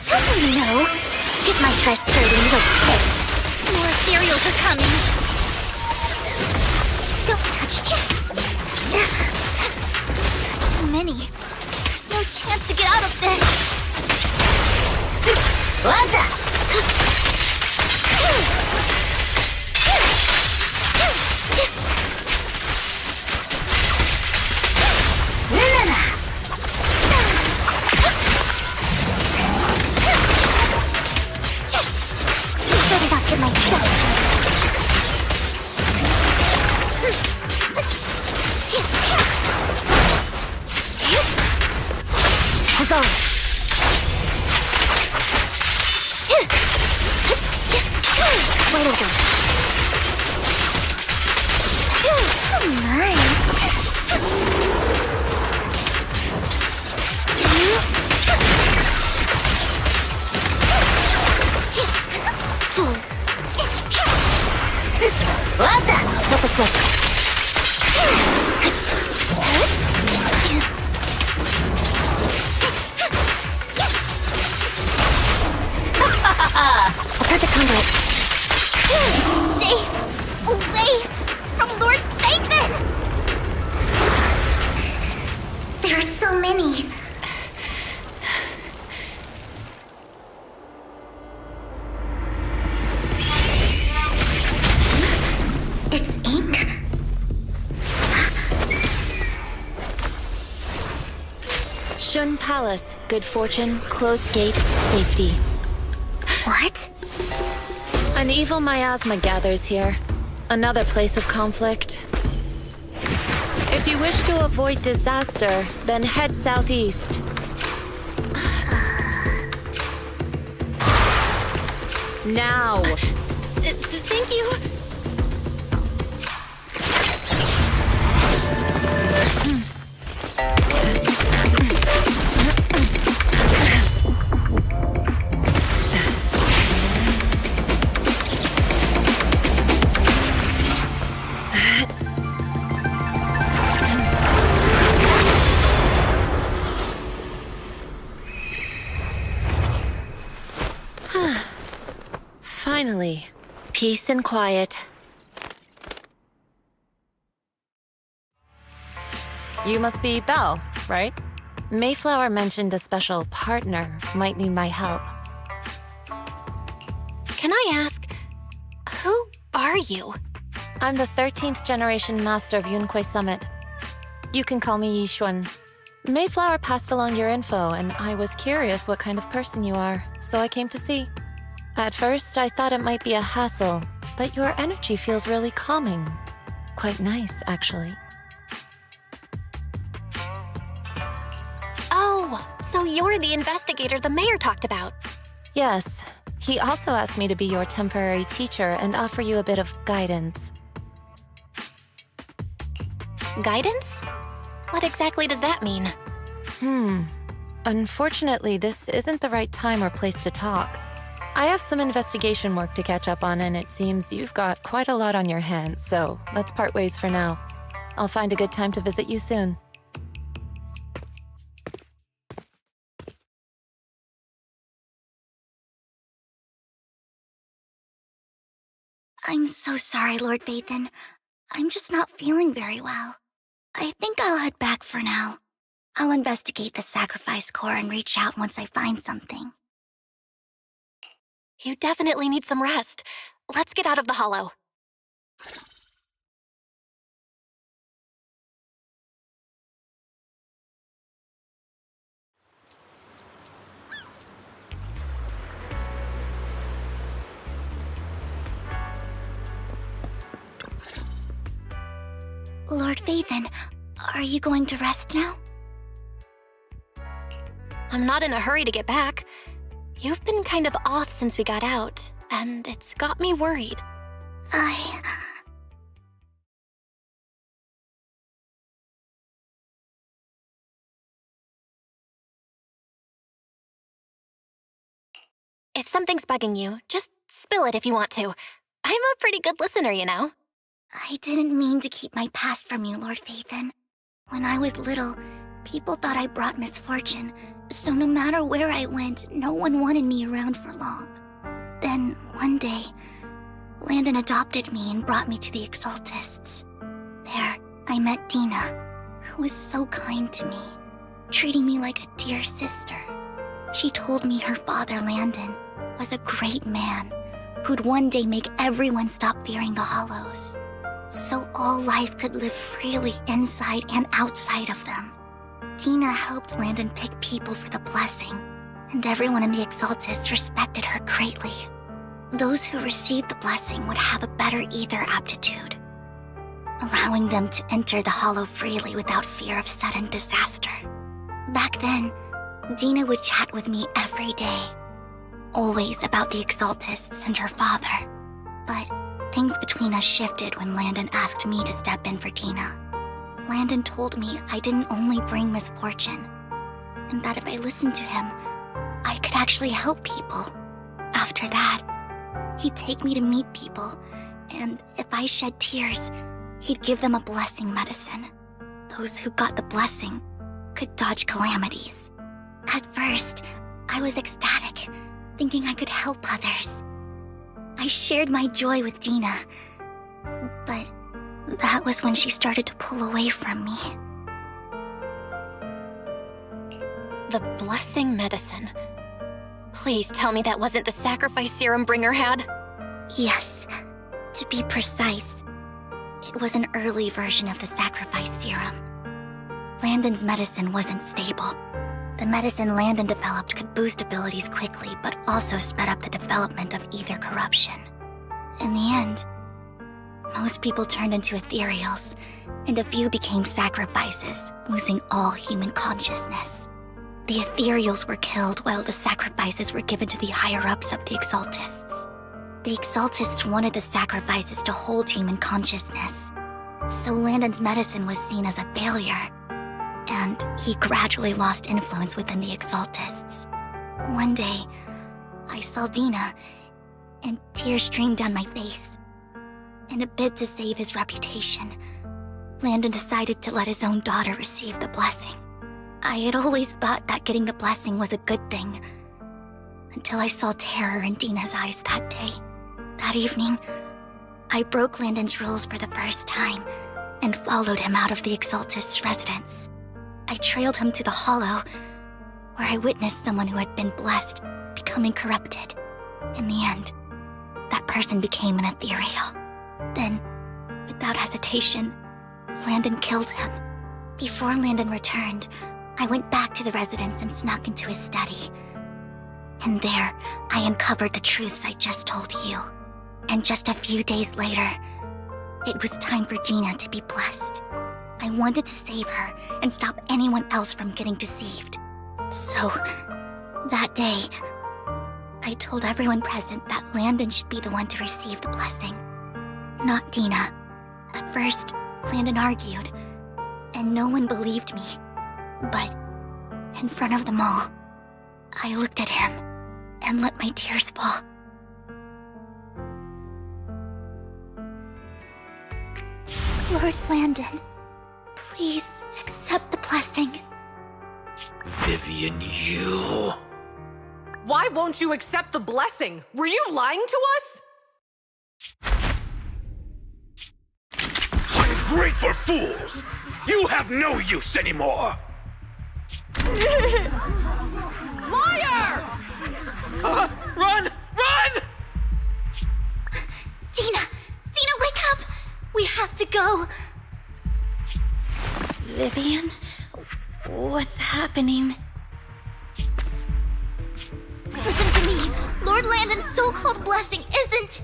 Don't you know? Get my dress dirty, little pig. More ethereals are coming. Don't touch me. Too many. There's no chance to get out of this. What's up? go. Wait over. Flip a switch. A perfect combo. Stay away from Lord Nathan! There are so many. It's ink. Shun Palace, good fortune, closed gate, safety. What? An evil miasma gathers here. Another place of conflict. If you wish to avoid disaster, then head southeast. Now! Thank you. Finally, peace and quiet. You must be Belle, right? Mayflower mentioned a special partner might need my help. Can I ask, who are you? I'm the 13th generation master of Yunque Summit. You can call me Yixuan. Mayflower passed along your info, and I was curious what kind of person you are, so I came to see. At first, I thought it might be a hassle, but your energy feels really calming. Quite nice, actually. Oh, so you're the investigator the mayor talked about. Yes. He also asked me to be your temporary teacher and offer you a bit of guidance. Guidance? What exactly does that mean? Unfortunately, this isn't the right time or place to talk. I have some investigation work to catch up on, and it seems you've got quite a lot on your hands, so let's part ways for now. I'll find a good time to visit you soon. I'm so sorry, Lord Vathan. I'm just not feeling very well. I think I'll head back for now. I'll investigate the sacrifice core and reach out once I find something. You definitely need some rest. Let's get out of the hollow. Lord Vathan, are you going to rest now? I'm not in a hurry to get back. You've been kind of off since we got out, and it's got me worried. If something's bugging you, just spill it if you want to. I'm a pretty good listener, you know. I didn't mean to keep my past from you, Lord Vathan. When I was little, people thought I brought misfortune, so no matter where I went, no one wanted me around for long. Then, one day, Landon adopted me and brought me to the Exaltists. There, I met Dina, who was so kind to me, treating me like a dear sister. She told me her father, Landon, was a great man who'd one day make everyone stop fearing the Hollows, so all life could live freely inside and outside of them. Tina helped Landon pick people for the blessing, and everyone in the Exaltists respected her greatly. Those who received the blessing would have a better ether aptitude, allowing them to enter the Hollow freely without fear of sudden disaster. Back then, Dina would chat with me every day, always about the Exaltists and her father. But things between us shifted when Landon asked me to step in for Dina. Landon told me I didn't only bring misfortune, and that if I listened to him, I could actually help people. After that, he'd take me to meet people, and if I shed tears, he'd give them a blessing medicine. Those who got the blessing could dodge calamities. At first, I was ecstatic, thinking I could help others. I shared my joy with Dina, but that was when she started to pull away from me. The blessing medicine. Please tell me that wasn't the sacrifice serum Bringer had. Yes, to be precise, it was an early version of the sacrifice serum. Landon's medicine wasn't stable. The medicine Landon developed could boost abilities quickly, but also sped up the development of ether corruption. In the end, most people turned into ethereals, and a few became sacrifices, losing all human consciousness. The ethereals were killed while the sacrifices were given to the higher-ups of the Exaltists. The Exaltists wanted the sacrifices to hold human consciousness, so Landon's medicine was seen as a failure, and he gradually lost influence within the Exaltists. One day, I saw Dina, and tears streamed down my face. In a bid to save his reputation, Landon decided to let his own daughter receive the blessing. I had always thought that getting the blessing was a good thing, until I saw terror in Dina's eyes that day. That evening, I broke Landon's rules for the first time and followed him out of the Exaltist's residence. I trailed him to the Hollow, where I witnessed someone who had been blessed becoming corrupted. In the end, that person became an ethereal. Then, without hesitation, Landon killed him. Before Landon returned, I went back to the residence and snuck into his study. And there, I uncovered the truths I just told you. And just a few days later, it was time for Dina to be blessed. I wanted to save her and stop anyone else from getting deceived. So, that day, I told everyone present that Landon should be the one to receive the blessing, not Dina. At first, Landon argued, and no one believed me. But, in front of them all, I looked at him and let my tears fall. Lord Landon, please accept the blessing. Vivian, you... Why won't you accept the blessing? Were you lying to us? Ungrateful fools! You have no use anymore! Liar! Run! Run! Dina! Dina, wake up! We have to go! Vivian? What's happening? Listen to me! Lord Landon's so-called blessing isn't...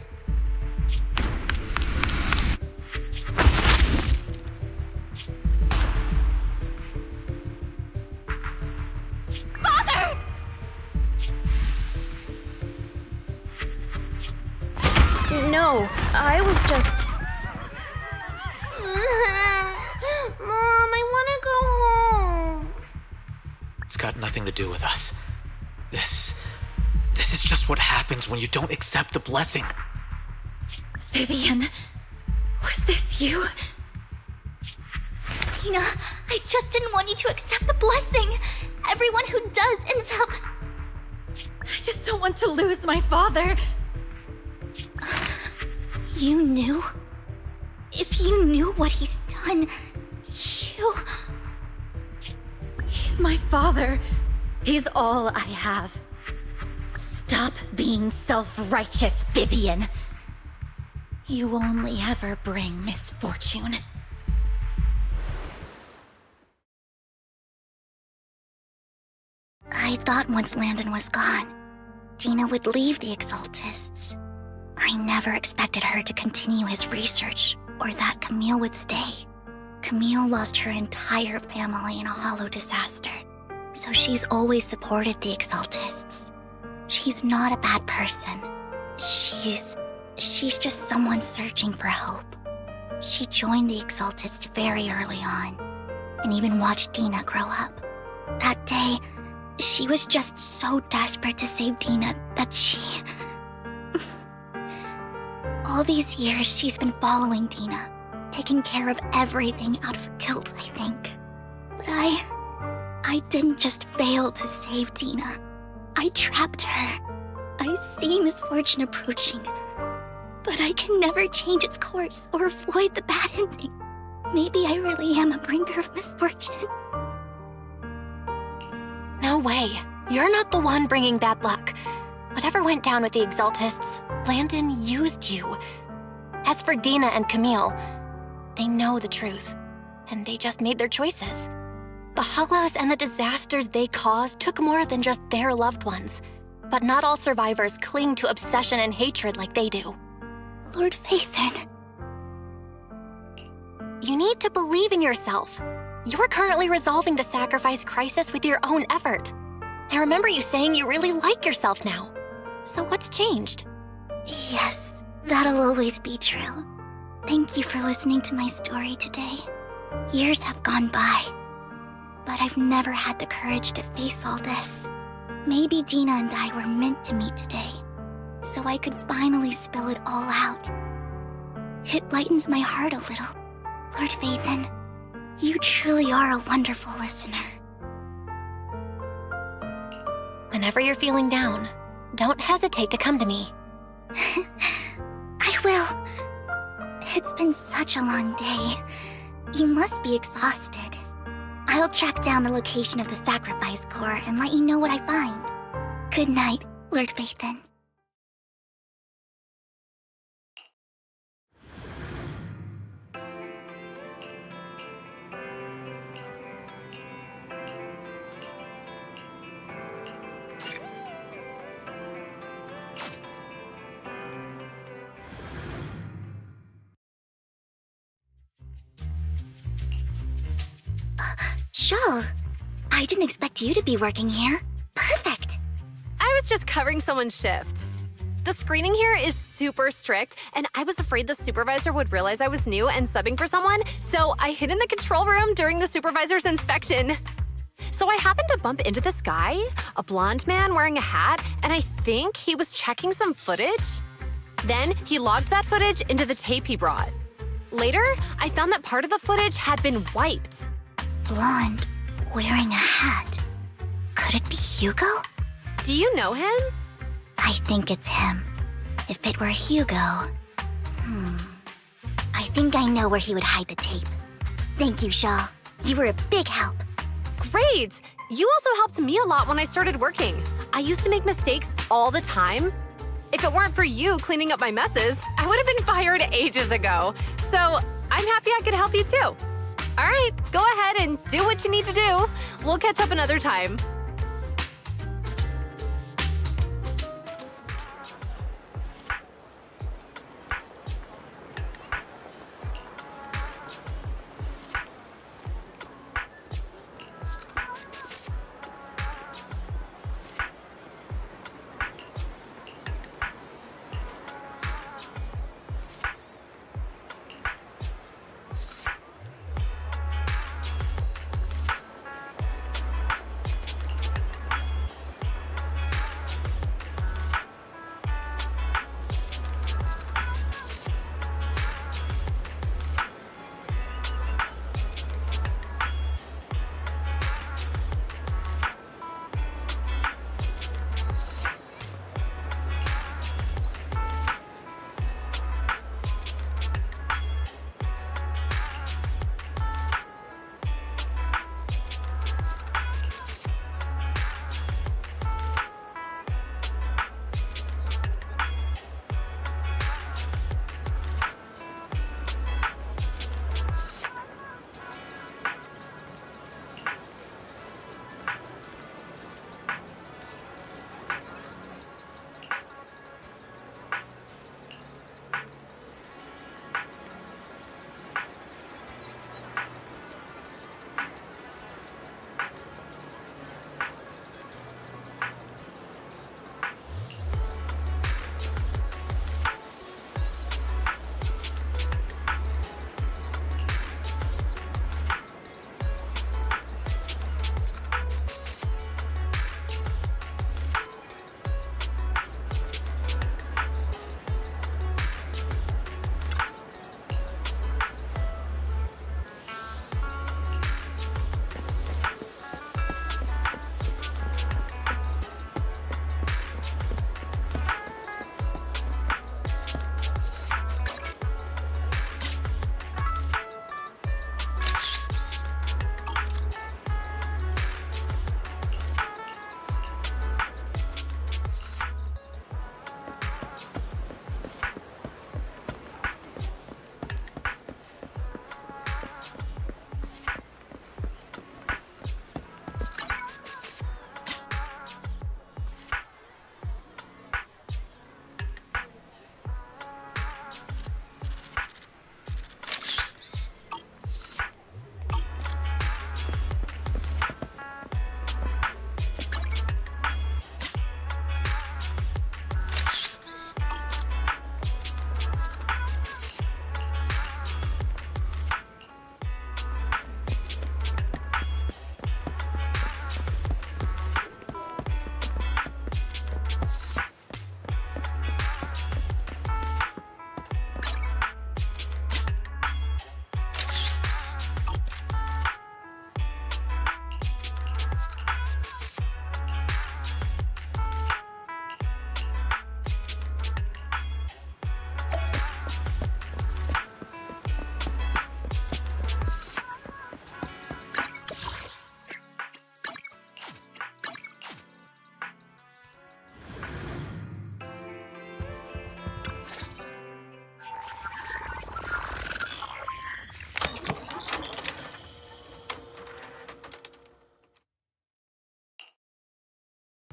Father! No, I was just... Mom, I want to go home. It's got nothing to do with us. This is just what happens when you don't accept the blessing. Vivian, was this you? Dina, I just didn't want you to accept the blessing. Everyone who does ends up... I just don't want to lose my father. You knew? If you knew what he's done, you... He's my father. He's all I have. Stop being self-righteous, Vivian. You only ever bring misfortune. I thought once Landon was gone, Dina would leave the Exaltists. I never expected her to continue his research, or that Camille would stay. Camille lost her entire family in a hollow disaster. so she's always supported the Exaltists. She's not a bad person. She's just someone searching for hope. She joined the Exaltists very early on, and even watched Dina grow up. That day, she was just so desperate to save Dina that she... All these years, she's been following Dina, taking care of everything out of guilt, I think. But I didn't just fail to save Dina. I trapped her. I see misfortune approaching, but I can never change its course or avoid the bad ending. Maybe I really am a bringer of misfortune. No way. You're not the one bringing bad luck. Whatever went down with the Exaltists, Landon used you. As for Dina and Camille, they know the truth, and they just made their choices. The Hollows and the disasters they caused took more than just their loved ones. But not all survivors cling to obsession and hatred like they do. Lord Phaethon. You need to believe in yourself. You're currently resolving the sacrifice crisis with your own effort. I remember you saying you really like yourself now. So what's changed? Yes, that'll always be true. Thank you for listening to my story today. Years have gone by, but I've never had the courage to face all this. Maybe Dina and I were meant to meet today, so I could finally spill it all out. It lightens my heart a little. Lord Phaethon, you truly are a wonderful listener. Whenever you're feeling down, don't hesitate to come to me. I will. It's been such a long day. You must be exhausted. I'll track down the location of the sacrifice core and let you know what I find. Good night, Lord Phaethon. Shaw, I didn't expect you to be working here. Perfect. I was just covering someone's shift. The screening here is super strict, and I was afraid the supervisor would realize I was new and subbing for someone, so I hid in the control room during the supervisor's inspection. So I happened to bump into this guy, a blonde man wearing a hat, and I think he was checking some footage. Then he logged that footage into the tape he brought. Later, I found that part of the footage had been wiped. Blonde, wearing a hat. Could it be Hugo? Do you know him? I think it's him. If it were Hugo... I think I know where he would hide the tape. Thank you, Shaw. You were a big help. Great! You also helped me a lot when I started working. I used to make mistakes all the time. If it weren't for you cleaning up my messes, I would have been fired ages ago. So I'm happy I could help you too. All right, go ahead and do what you need to do. We'll catch up another time.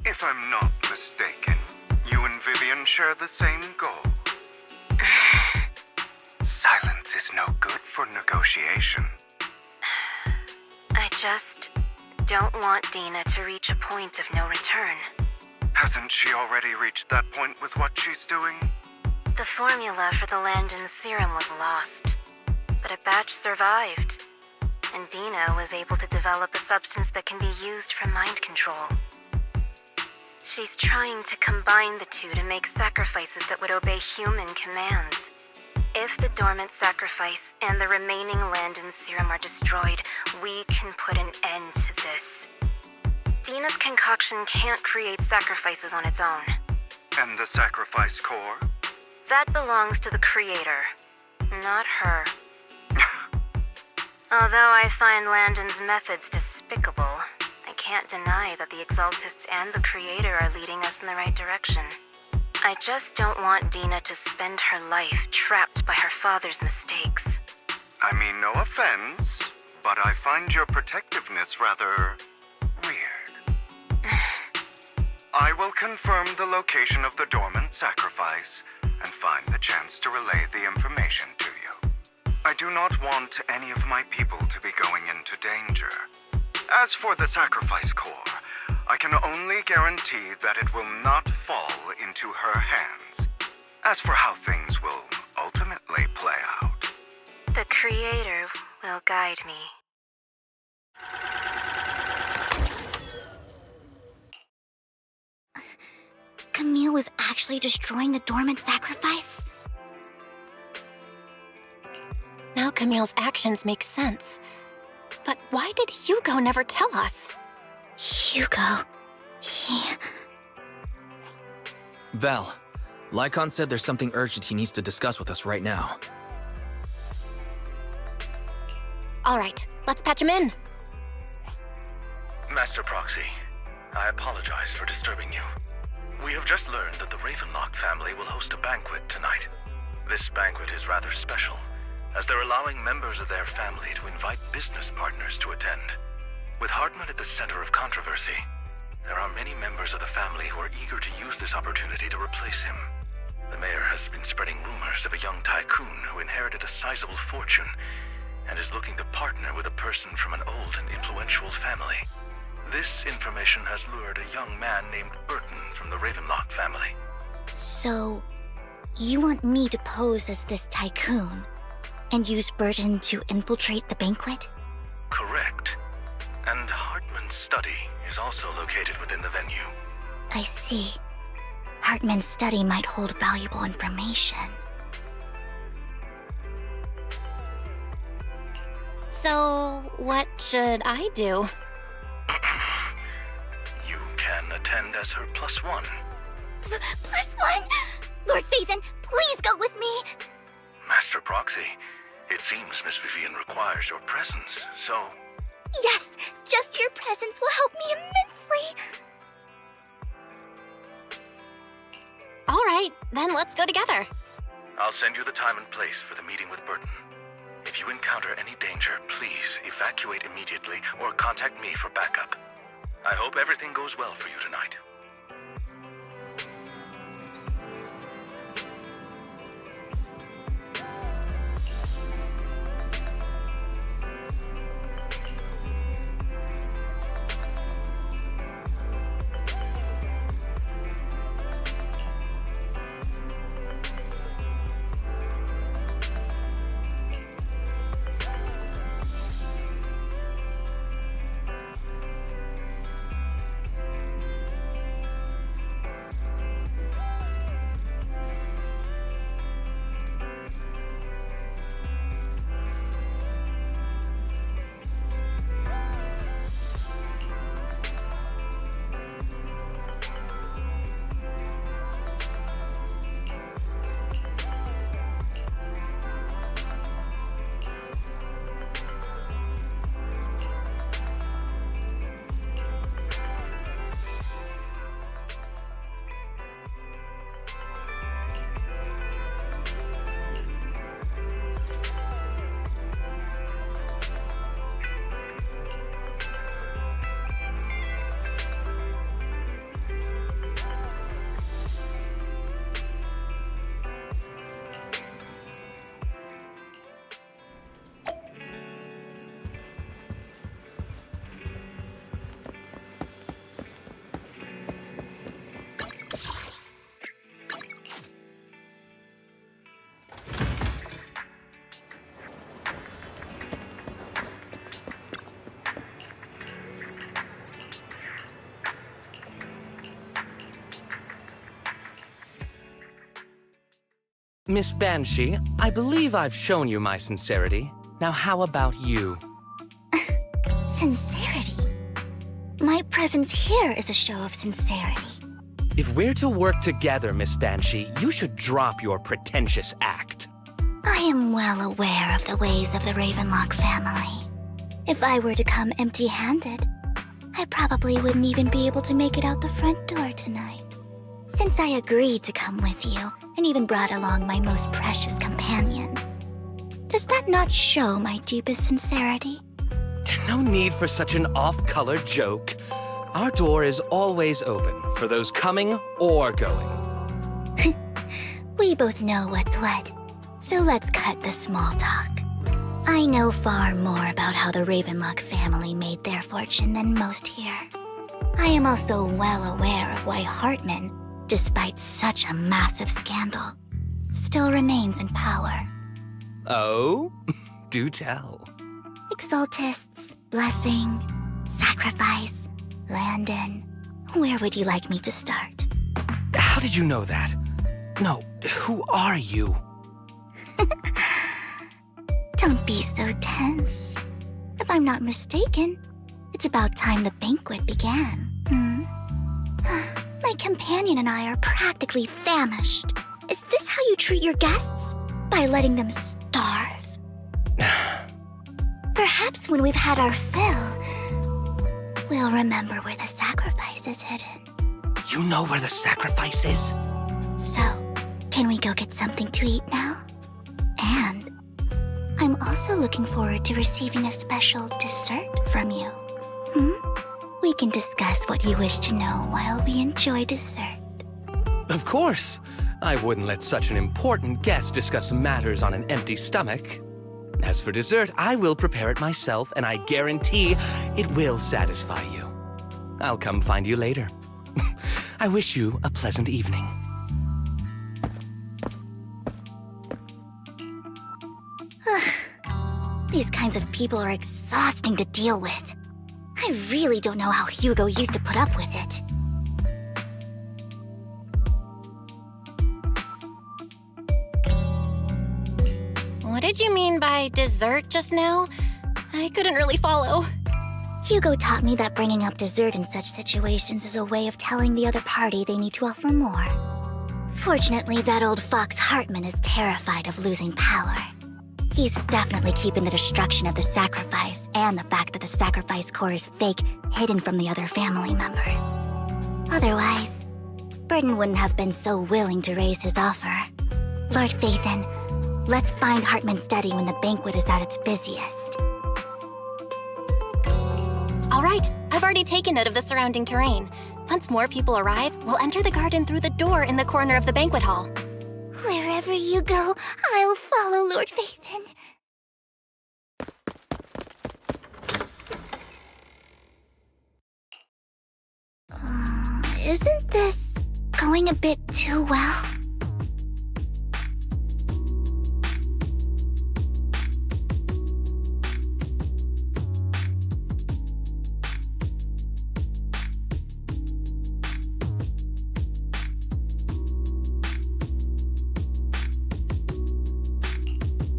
If I'm not mistaken, you and Vivian share the same goal. Silence is no good for negotiation. I just don't want Dina to reach a point of no return. Hasn't she already reached that point with what she's doing? The formula for the Landon serum was lost, but a batch survived, and Dina was able to develop a substance that can be used for mind control. She's trying to combine the two to make sacrifices that would obey human commands. If the dormant sacrifice and the remaining Landon serum are destroyed, we can put an end to this. Dina's concoction can't create sacrifices on its own. And the sacrifice core? That belongs to the creator, not her. Although I find Landon's methods despicable, I can't deny that the Exaltists and the creator are leading us in the right direction. I just don't want Dina to spend her life trapped by her father's mistakes. I mean, no offense, but I find your protectiveness rather weird. I will confirm the location of the dormant sacrifice and find the chance to relay the information to you. I do not want any of my people to be going into danger. As for the sacrifice core, I can only guarantee that it will not fall into her hands. As for how things will ultimately play out, the creator will guide me. Camille was actually destroying the dormant sacrifice? Now Camille's actions make sense. But why did Hugo never tell us? Hugo... Val, Lycon said there's something urgent he needs to discuss with us right now. All right, let's patch him in. Master Proxy, I apologize for disturbing you. We have just learned that the Ravenlock family will host a banquet tonight. This banquet is rather special, as they're allowing members of their family to invite business partners to attend. With Hartman at the center of controversy, there are many members of the family who are eager to use this opportunity to replace him. The mayor has been spreading rumors of a young tycoon who inherited a sizable fortune and is looking to partner with a person from an old and influential family. This information has lured a young man named Burton from the Ravenlock family. So, you want me to pose as this tycoon and use Burton to infiltrate the banquet? Correct. And Hartman's study is also located within the venue. I see. Hartman's study might hold valuable information. So, what should I do? You can attend as her +1. +1? Lord Phaethon, please go with me! Master Proxy, it seems Miss Vivian requires your presence, so... Yes, just your presence will help me immensely! All right, then let's go together. I'll send you the time and place for the meeting with Burton. If you encounter any danger, please evacuate immediately or contact me for backup. I hope everything goes well for you tonight. Miss Banshee, I believe I've shown you my sincerity. Now how about you? Sincerity? My presence here is a show of sincerity. If we're to work together, Miss Banshee, you should drop your pretentious act. I am well aware of the ways of the Ravenlock family. If I were to come empty-handed, I probably wouldn't even be able to make it out the front door tonight. Since I agreed to come with you, and even brought along my most precious companion, does that not show my deepest sincerity? No need for such an off-color joke. Our door is always open for those coming or going. We both know what's what, so let's cut the small talk. I know far more about how the Ravenlock family made their fortune than most here. I am also well aware of why Hartman, despite such a massive scandal, still remains in power. Oh? Do tell. Exaltists, blessing, sacrifice, Landon. Where would you like me to start? How did you know that? No, who are you? Don't be so tense. If I'm not mistaken, it's about time the banquet began. My companion and I are practically famished. Is this how you treat your guests? By letting them starve? Perhaps when we've had our fill, we'll remember where the sacrifice is hidden. You know where the sacrifice is? So, can we go get something to eat now? And I'm also looking forward to receiving a special dessert from you. We can discuss what you wish to know while we enjoy dessert. Of course. I wouldn't let such an important guest discuss matters on an empty stomach. As for dessert, I will prepare it myself, and I guarantee it will satisfy you. I'll come find you later. I wish you a pleasant evening. These kinds of people are exhausting to deal with. I really don't know how Hugo used to put up with it. What did you mean by dessert just now? I couldn't really follow. Hugo taught me that bringing up dessert in such situations is a way of telling the other party they need to offer more. Fortunately, that old fox Hartman is terrified of losing power. He's definitely keeping the destruction of the sacrifice and the fact that the sacrifice core is fake hidden from the other family members. Otherwise, Burden wouldn't have been so willing to raise his offer. Lord Phaethon, let's find Hartman's study when the banquet is at its busiest. All right, I've already taken note of the surrounding terrain. Once more people arrive, we'll enter the garden through the door in the corner of the banquet hall. Wherever you go, I'll follow, Lord Phaethon. Isn't this going a bit too well?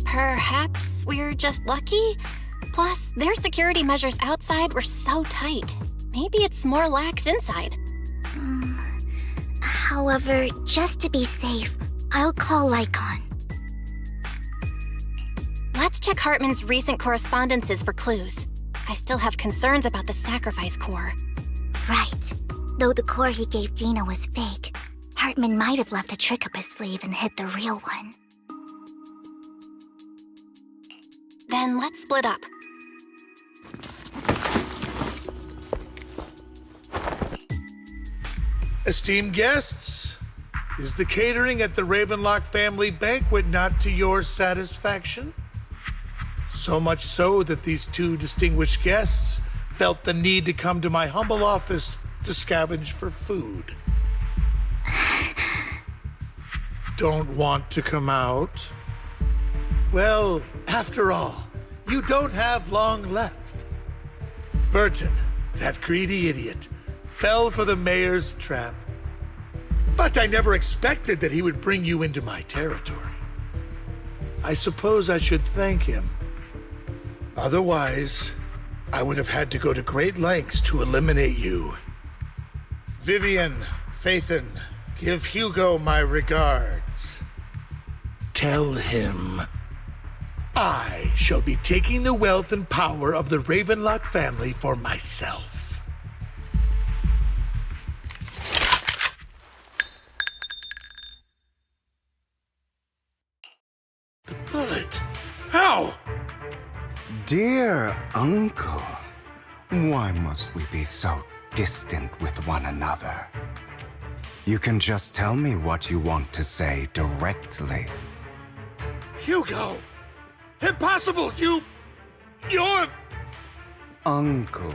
Perhaps we're just lucky? Plus, their security measures outside were so tight. Maybe it's more lax inside. However, just to be safe, I'll call Lycon. Let's check Hartman's recent correspondences for clues. I still have concerns about the sacrifice core. Right. Though the core he gave Dina was fake, Hartman might have left a trick up his sleeve and hid the real one. Then let's split up. Esteemed guests, is the catering at the Ravenlock family banquet not to your satisfaction? So much so that these two distinguished guests felt the need to come to my humble office to scavenge for food. Don't want to come out? Well, after all, you don't have long left. Burton, that greedy idiot, fell for the mayor's trap. But I never expected that he would bring you into my territory. I suppose I should thank him. Otherwise, I would have had to go to great lengths to eliminate you. Vivian, Phaethon, give Hugo my regards. Tell him I shall be taking the wealth and power of the Ravenlock family for myself. The bullet? How? Dear Uncle, why must we be so distant with one another? You can just tell me what you want to say directly. Hugo! Impossible! You're... Uncle,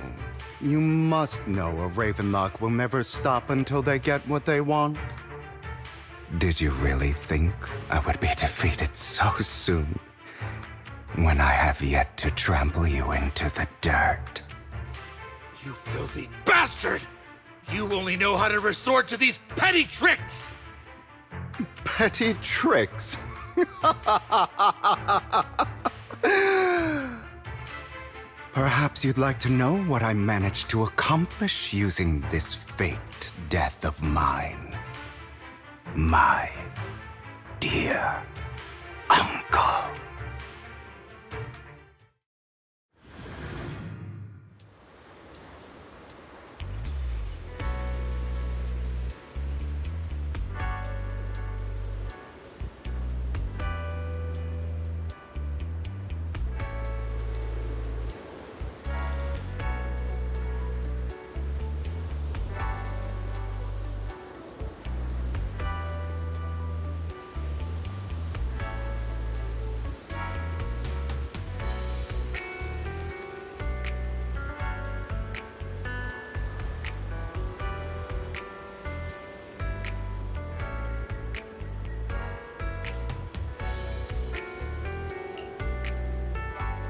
you must know a Ravenlock will never stop until they get what they want. Did you really think I would be defeated so soon, when I have yet to trample you into the dirt? You filthy bastard! You only know how to resort to these petty tricks! Petty tricks? Perhaps you'd like to know what I managed to accomplish using this faked death of mine. My dear Uncle.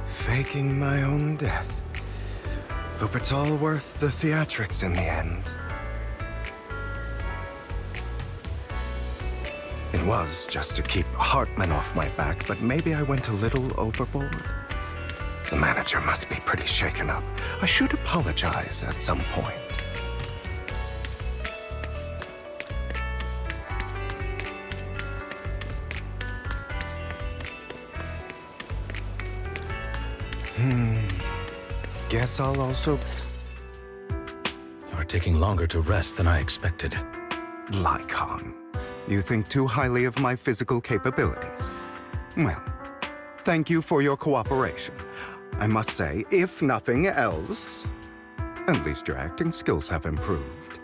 Faking my own death. Hope it's all worth the theatrics in the end. It was just to keep Hartman off my back, but maybe I went a little overboard. The manager must be pretty shaken up. I should apologize at some point. Guess I'll also... You're taking longer to rest than I expected. Lycon, you think too highly of my physical capabilities. Well, thank you for your cooperation. I must say, if nothing else, at least your acting skills have improved.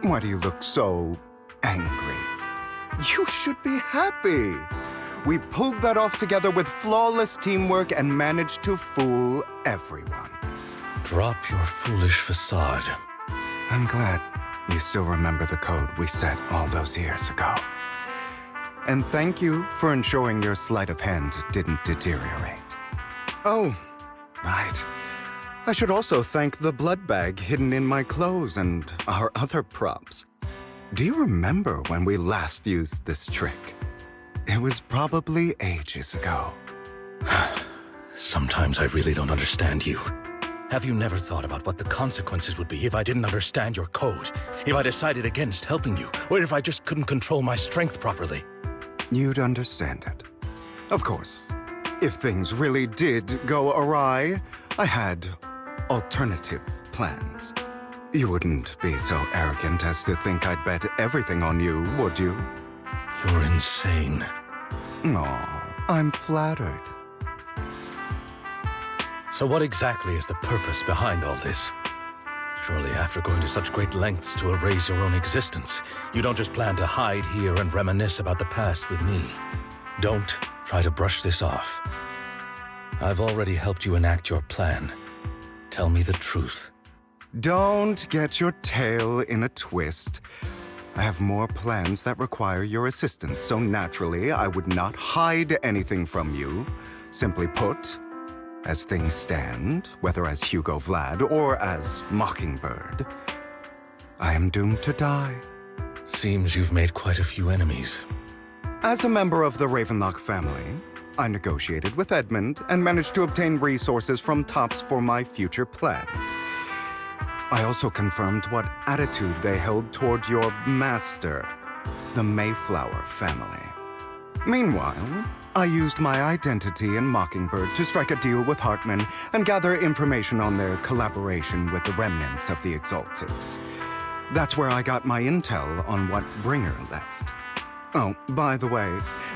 Why do you look so angry? You should be happy. We pulled that off together with flawless teamwork and managed to fool everyone. Drop your foolish facade. I'm glad you still remember the code we set all those years ago. And thank you for ensuring your sleight of hand didn't deteriorate. Oh, right. I should also thank the blood bag hidden in my clothes and our other props. Do you remember when we last used this trick? It was probably ages ago. Sometimes I really don't understand you. Have you never thought about what the consequences would be if I didn't understand your code? If I decided against helping you? Or if I just couldn't control my strength properly? You'd understand it. Of course, if things really did go awry, I had alternative plans. You wouldn't be so arrogant as to think I'd bet everything on you, would you? You're insane. Aw, I'm flattered. So what exactly is the purpose behind all this? Surely after going to such great lengths to erase your own existence, you don't just plan to hide here and reminisce about the past with me. Don't try to brush this off. I've already helped you enact your plan. Tell me the truth. Don't get your tail in a twist. I have more plans that require your assistance, so naturally I would not hide anything from you. Simply put, as things stand, whether as Hugo Vlad or as Mockingbird, I am doomed to die. Seems you've made quite a few enemies. As a member of the Ravenlock family, I negotiated with Edmund and managed to obtain resources from Tops for my future plans. I also confirmed what attitude they held toward your master, the Mayflower family. Meanwhile, I used my identity in Mockingbird to strike a deal with Hartman and gather information on their collaboration with the remnants of the Exaltists. That's where I got my intel on what Bringer left. Oh, by the way,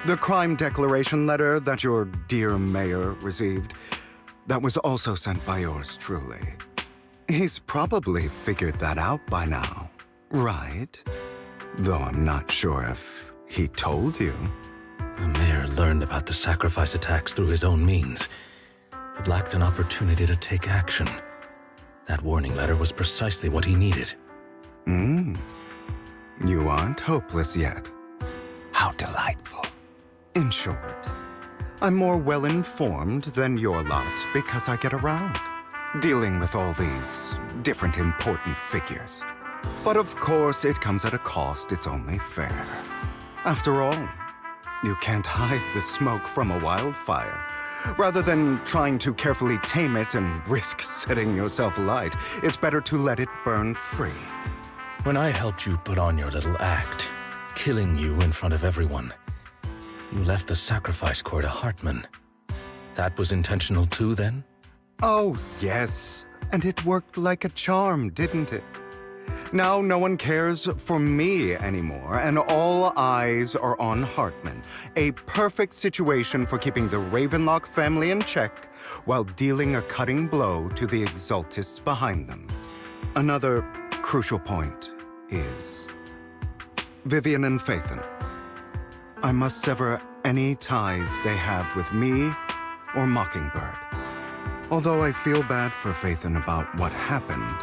the crime declaration letter that your dear mayor received, that was also sent by yours truly. He's probably figured that out by now, right? Though I'm not sure if he told you. The mayor learned about the sacrifice attacks through his own means, but lacked an opportunity to take action. That warning letter was precisely what he needed. You aren't hopeless yet. How delightful. In short, I'm more well-informed than your lot because I get around, dealing with all these different important figures. But of course, it comes at a cost, it's only fair. After all, you can't hide the smoke from a wildfire. Rather than trying to carefully tame it and risk setting yourself alight, it's better to let it burn free. When I helped you put on your little act, killing you in front of everyone, you left the sacrifice core to Hartman. That was intentional too, then? Oh, yes. And it worked like a charm, didn't it? Now no one cares for me anymore, and all eyes are on Hartman. A perfect situation for keeping the Ravenlock family in check while dealing a cutting blow to the Exaltists behind them. Another crucial point is Vivian and Phaethon. I must sever any ties they have with me or Mockingbird. Although I feel bad for Phaethon about what happened,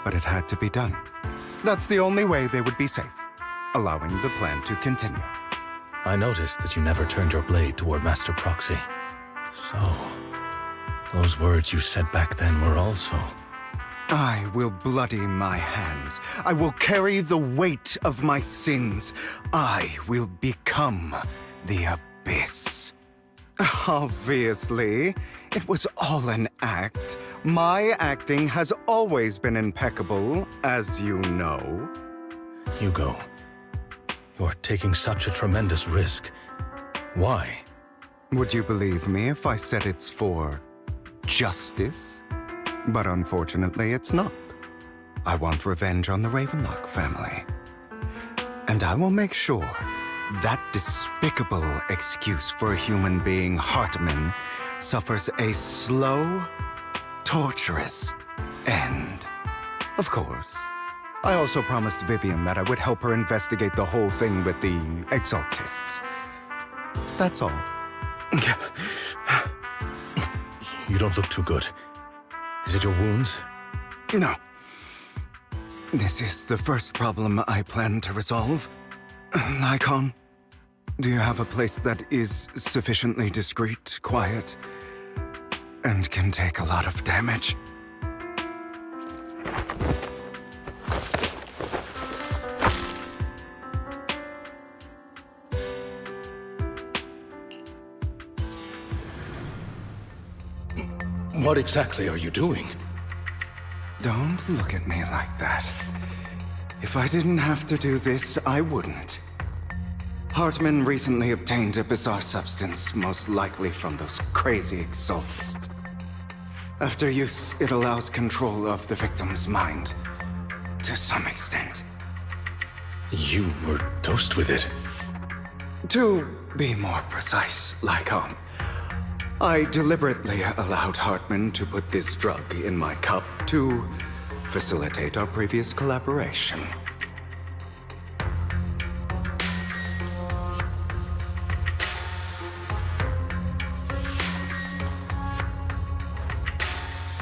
but it had to be done. That's the only way they would be safe, allowing the plan to continue. I noticed that you never turned your blade toward Master Proxy. So, those words you said back then were also... I will bloody my hands. I will carry the weight of my sins. I will become the Abyss. Obviously, it was all an act. My acting has always been impeccable, as you know. Hugo, you're taking such a tremendous risk. Why? Would you believe me if I said it's for justice? But unfortunately, it's not. I want revenge on the Ravenlock family. And I will make sure that despicable excuse for a human being, Hartman, suffers a slow, torturous end. Of course, I also promised Vivian that I would help her investigate the whole thing with the Exaltists. That's all. You don't look too good. Is it your wounds? No. This is the first problem I plan to resolve. Lycon, do you have a place that is sufficiently discreet, quiet, and can take a lot of damage? What exactly are you doing? Don't look at me like that. If I didn't have to do this, I wouldn't. Hartman recently obtained a bizarre substance, most likely from those crazy Exaltists. After use, it allows control of the victim's mind, to some extent. You were dosed with it? To be more precise, Lycon, I deliberately allowed Hartman to put this drug in my cup to facilitate our previous collaboration.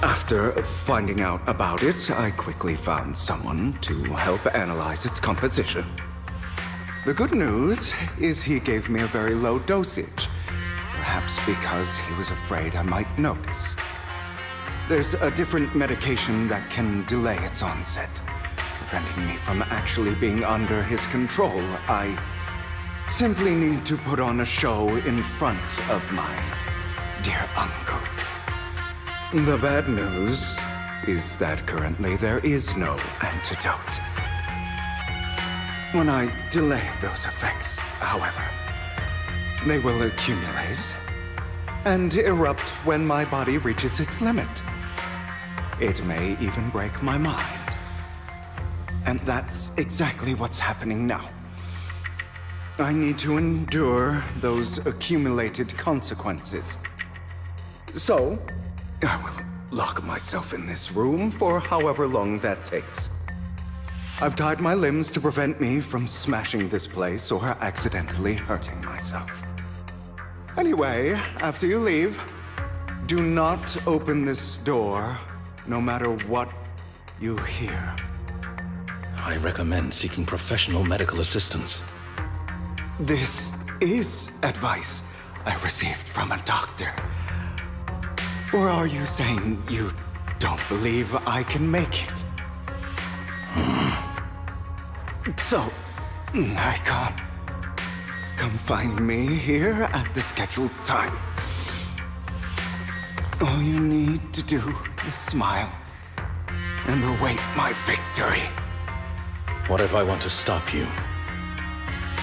After finding out about it, I quickly found someone to help analyze its composition. The good news is he gave me a very low dosage, perhaps because he was afraid I might notice. There's a different medication that can delay its onset, preventing me from actually being under his control. I simply need to put on a show in front of my dear uncle. The bad news is that currently there is no antidote. When I delay those effects, however, they will accumulate and erupt when my body reaches its limit. It may even break my mind. And that's exactly what's happening now. I need to endure those accumulated consequences. So, I will lock myself in this room for however long that takes. I've tied my limbs to prevent me from smashing this place or accidentally hurting myself. Anyway, after you leave, do not open this door, no matter what you hear. I recommend seeking professional medical assistance. This is advice I received from a doctor. Or are you saying you don't believe I can make it? So, I can't. Come find me here at the scheduled time. All you need to do is smile and await my victory. What if I want to stop you?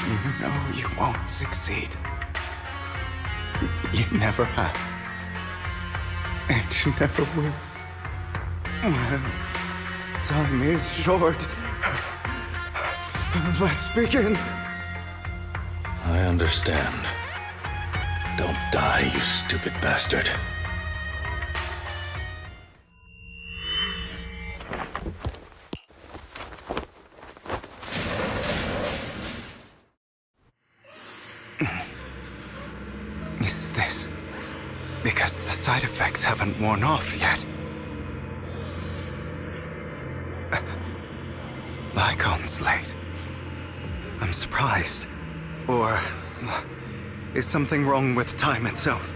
You know you won't succeed. You never have. And you never will. Well, time is short. Let's begin. I understand. Don't die, you stupid bastard. Is this because the side effects haven't worn off yet? Lycon's late. I'm surprised. Or is something wrong with time itself?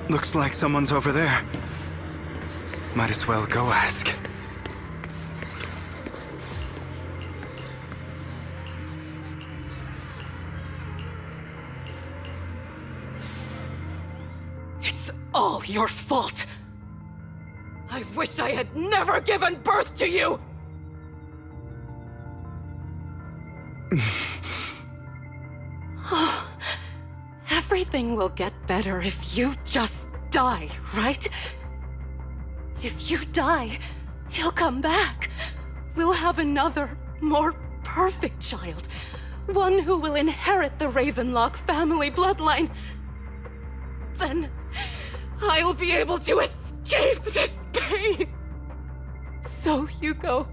Looks like someone's over there. Might as well go ask. It's all your fault. I wish I had never given birth to you! Everything will get better if you just die, right? If you die, he'll come back. We'll have another, more perfect child. One who will inherit the Ravenlock family bloodline. Then I'll be able to escape this pain. So, Hugo,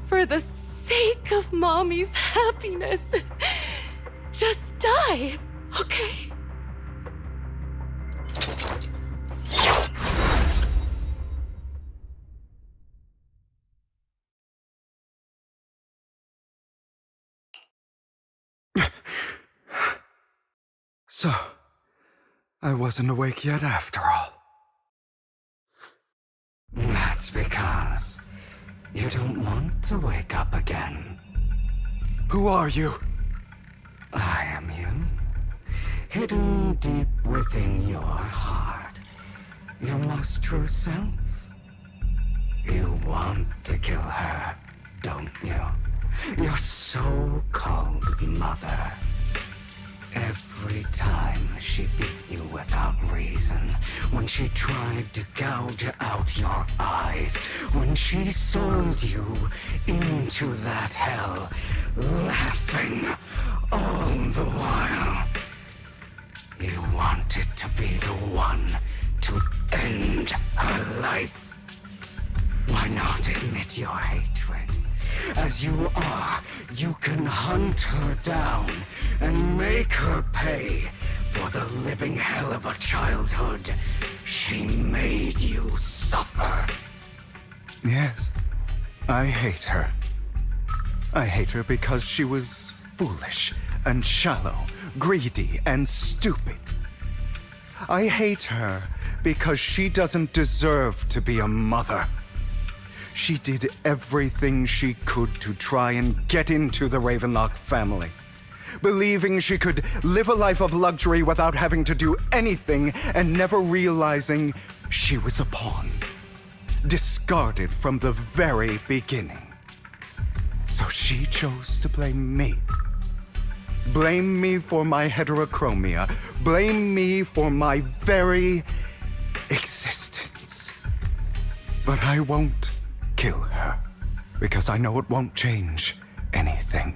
for the sake of Mommy's happiness, just die, okay? So, I wasn't awake yet after all. That's because you don't want to wake up again. Who are you? I am you. Hidden deep within your heart. Your most true self. You want to kill her, don't you? Your so-called mother. Every time she beat you without reason, when she tried to gouge out your eyes, when she sold you into that hell, laughing all the while. You wanted to be the one to end her life. Why not admit your hatred? As you are, you can hunt her down and make her pay for the living hell of a childhood she made you suffer. Yes, I hate her. I hate her because she was foolish and shallow, greedy and stupid. I hate her because she doesn't deserve to be a mother. she did everything she could to try and get into the Ravenlock family, believing she could live a life of luxury without having to do anything and never realizing she was a pawn, discarded from the very beginning. So she chose to blame me. Blame me for my heterochromia. Blame me for my very existence. But I won't kill her, because I know it won't change anything.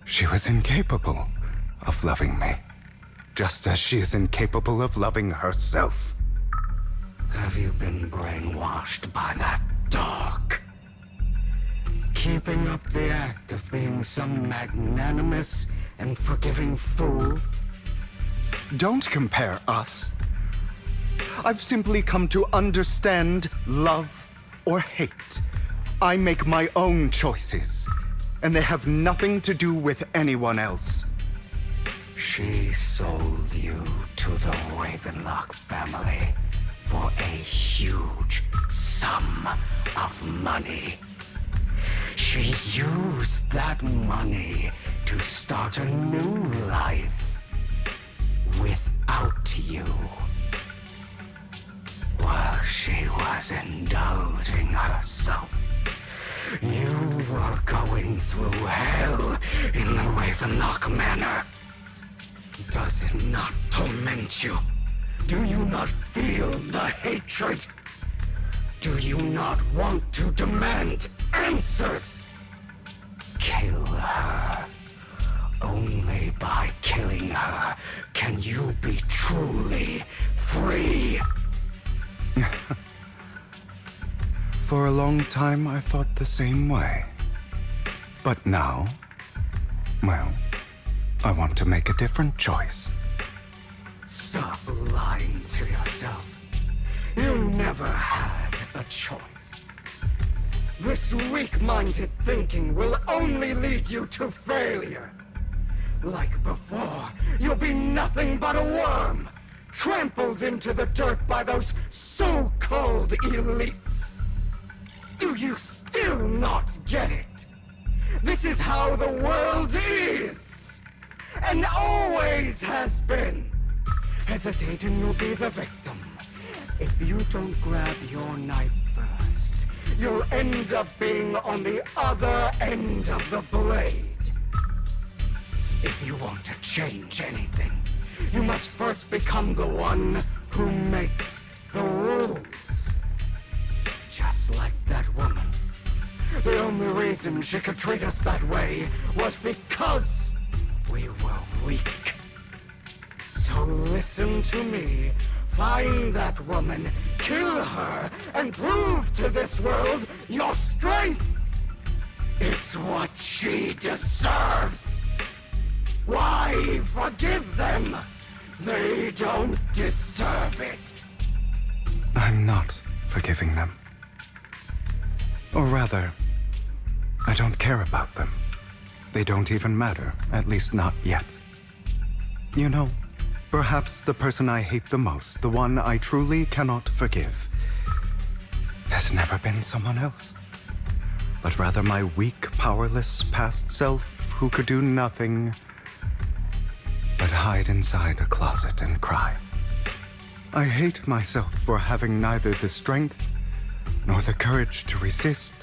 She was incapable of loving me, just as she is incapable of loving herself. Have you been brainwashed by that dog? Keeping up the act of being some magnanimous and forgiving fool? Don't compare us. I've simply come to understand love or hate. I make my own choices, and they have nothing to do with anyone else. She sold you to the Ravenlock family for a huge sum of money. She used that money to start a new life without you. While she was indulging herself, you were going through hell in the Ravenlock Manor. Does it not torment you? Do you not feel the hatred? Do you not want to demand answers? Kill her. Only by killing her can you be truly free. For a long time, I thought the same way. But now, well, I want to make a different choice. Stop lying to yourself. You never had a choice. This weak-minded thinking will only lead you to failure. Like before, you'll be nothing but a worm, trampled into the dirt by those so-called elites. Do you still not get it? This is how the world is, and always has been. Hesitate and you'll be the victim. If you don't grab your knife first, you'll end up being on the other end of the blade. If you want to change anything, you must first become the one who makes the rules. Just like that woman. The only reason she could treat us that way was because we were weak. So listen to me. Find that woman, kill her, and prove to this world your strength. It's what she deserves. Why forgive them? They don't deserve it. I'm not forgiving them. Or rather, I don't care about them. They don't even matter, at least not yet. You know, perhaps the person I hate the most, the one I truly cannot forgive, has never been someone else, but rather my weak, powerless past self who could do nothing but hide inside a closet and cry. I hate myself for having neither the strength nor the courage to resist.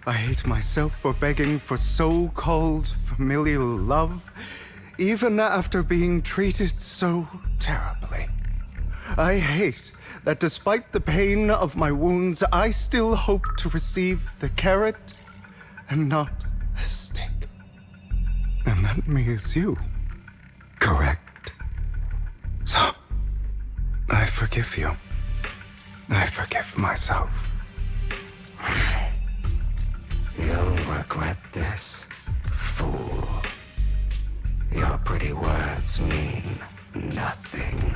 I hate myself for begging for so-called familial love, even after being treated so terribly. I hate that despite the pain of my wounds, I still hope to receive the carrot and not the stick. And that me is you, correct? So, I forgive you. I forgive myself. You'll regret this, fool. Your pretty words mean nothing.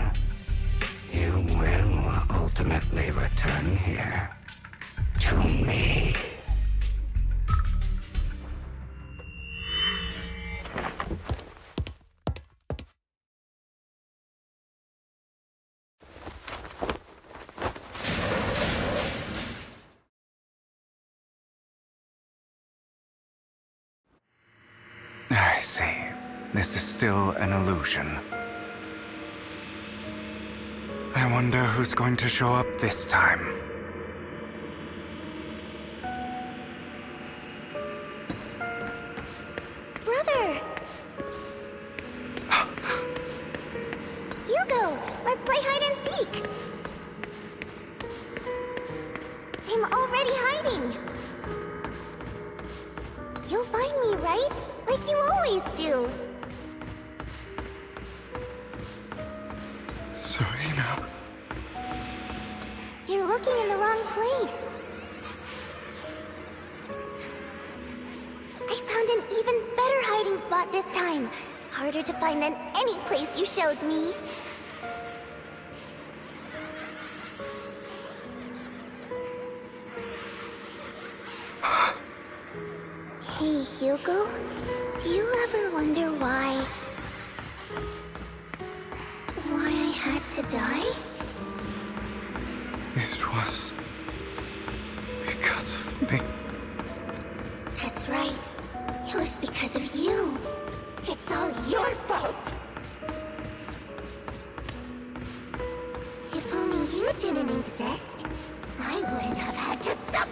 You will ultimately return here to me. see. This is still an illusion. I wonder who's going to show up this time. Brother! Hugo, let's play hide and seek! I'm already hiding! You'll find me, right? Like you always do! Serena. You're looking in the wrong place. I found an even better hiding spot this time. Harder to find than any place you showed me. Hey, Hugo. Do you ever wonder why I had to die? It was because of me. That's right. It was because of you. It's all your fault. If only you didn't exist, I wouldn't have had to suffer.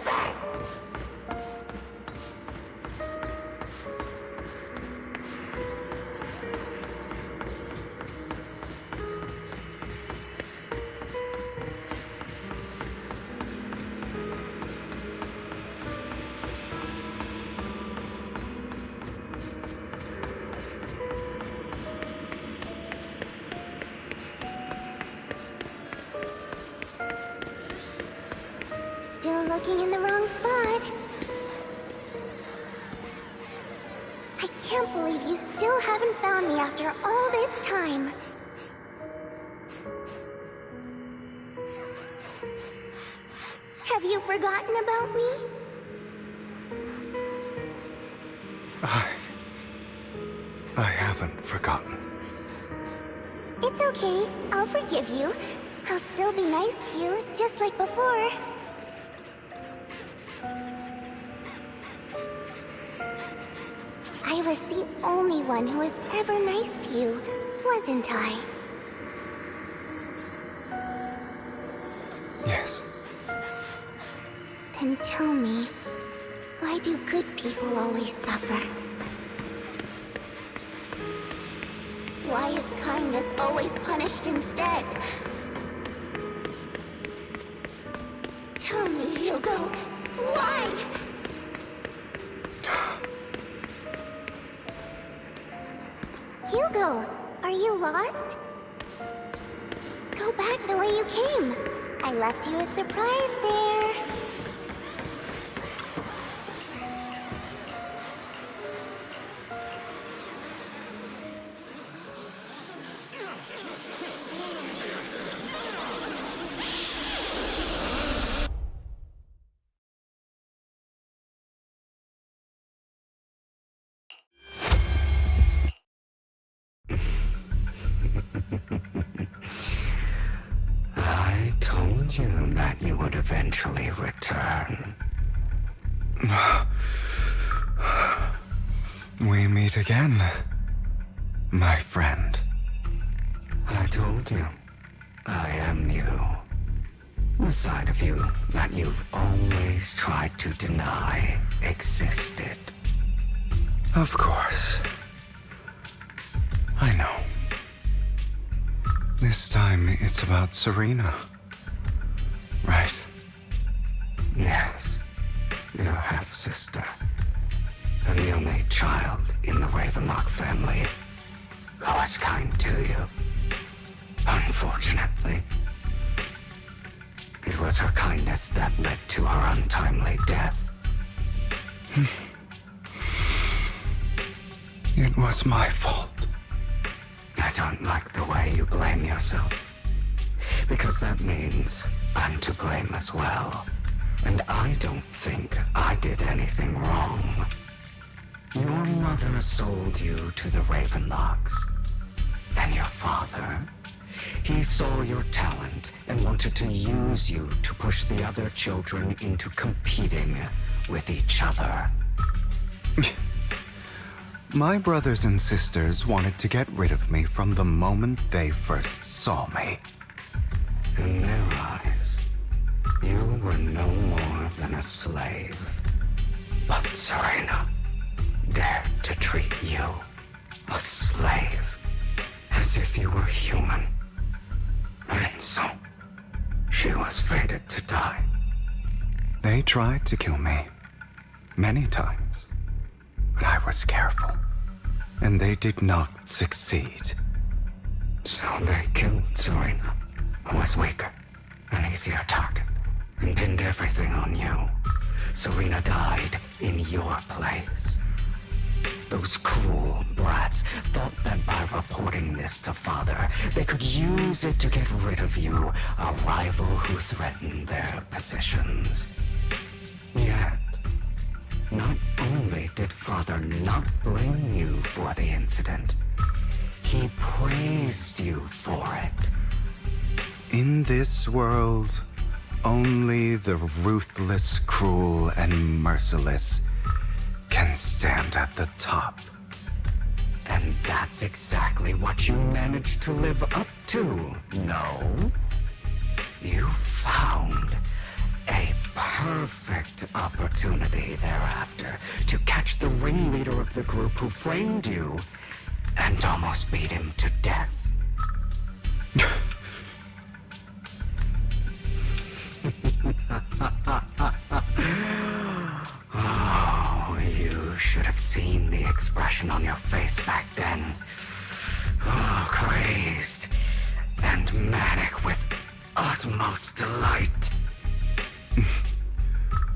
Still looking in the wrong spot. I can't believe you still haven't found me after all this time. Have you forgotten about me? I haven't forgotten. It's okay. I'll forgive you. I'll still be nice to you, just like before. I was the only one who was ever nice to you, wasn't I? Yes. Then tell me, why do good people always suffer? Why is kindness always punished instead? Tell me, Hugo, why? Hugo, are you lost? Go back the way you came. I left you a surprise there. I told you that you would eventually return. We meet again, my friend. I told you, I am you. The side of you that you've always tried to deny existed. Of course. I know. This time it's about Serena. Right? Yes. Your half-sister. And the only child in the Ravenlock family who was kind to you. Unfortunately, it was her kindness that led to her untimely death. It was my fault. I don't like the way you blame yourself. Because that means I'm to blame as well. And I don't think I did anything wrong. Your mother sold you to the Ravenlocks. And your father, he saw your talent and wanted to use you to push the other children into competing with each other. My brothers and sisters wanted to get rid of me from the moment they first saw me. In their eyes, you were no more than a slave. But Serena dared to treat you, a slave, as if you were human. And so, she was fated to die. They tried to kill me many times, but I was careful, and they did not succeed. So they killed Serena, who was weaker, an easier target, and pinned everything on you. Serena died in your place. Those cruel brats thought that by reporting this to Father, they could use it to get rid of you, a rival who threatened their positions. Yet, not only did Father not blame you for the incident, he praised you for it. In this world, only the ruthless, cruel, and merciless can stand at the top. And that's exactly what you managed to live up to, no? You found a perfect opportunity thereafter to catch the ringleader of the group who framed you and almost beat him to death. Oh, you should have seen the expression on your face back then. Oh, crazed and manic with utmost delight.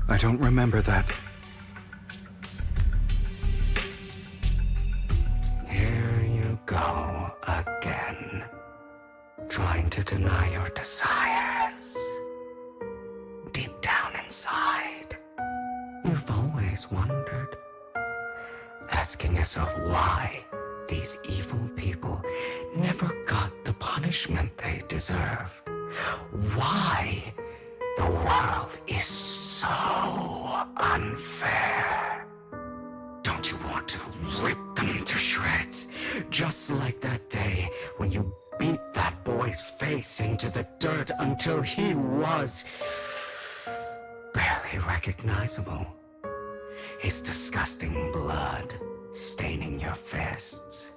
I don't remember that. Here you go again, trying to deny your desires. Deep down inside, you've always wondered, asking yourself why these evil people never got the punishment they deserve. Why the world is so unfair. Don't you want to rip them to shreds? Just like that day when you beat that boy's face into the dirt until he was barely recognizable. His disgusting blood staining your fists.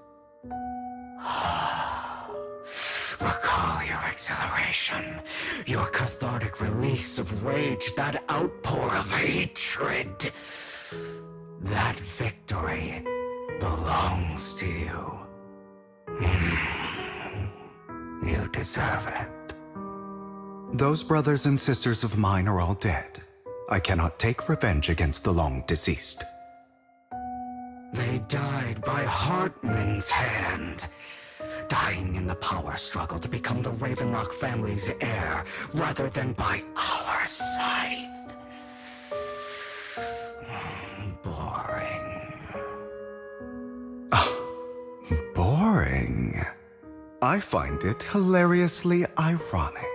Recall your exhilaration, your cathartic release of rage, that outpour of hatred. That victory belongs to you. You deserve it. Those brothers and sisters of mine are all dead. I cannot take revenge against the long deceased. They died by Hartman's hand, dying in the power struggle to become the Ravenlock family's heir, rather than by our scythe. Boring. Boring. I find it hilariously ironic.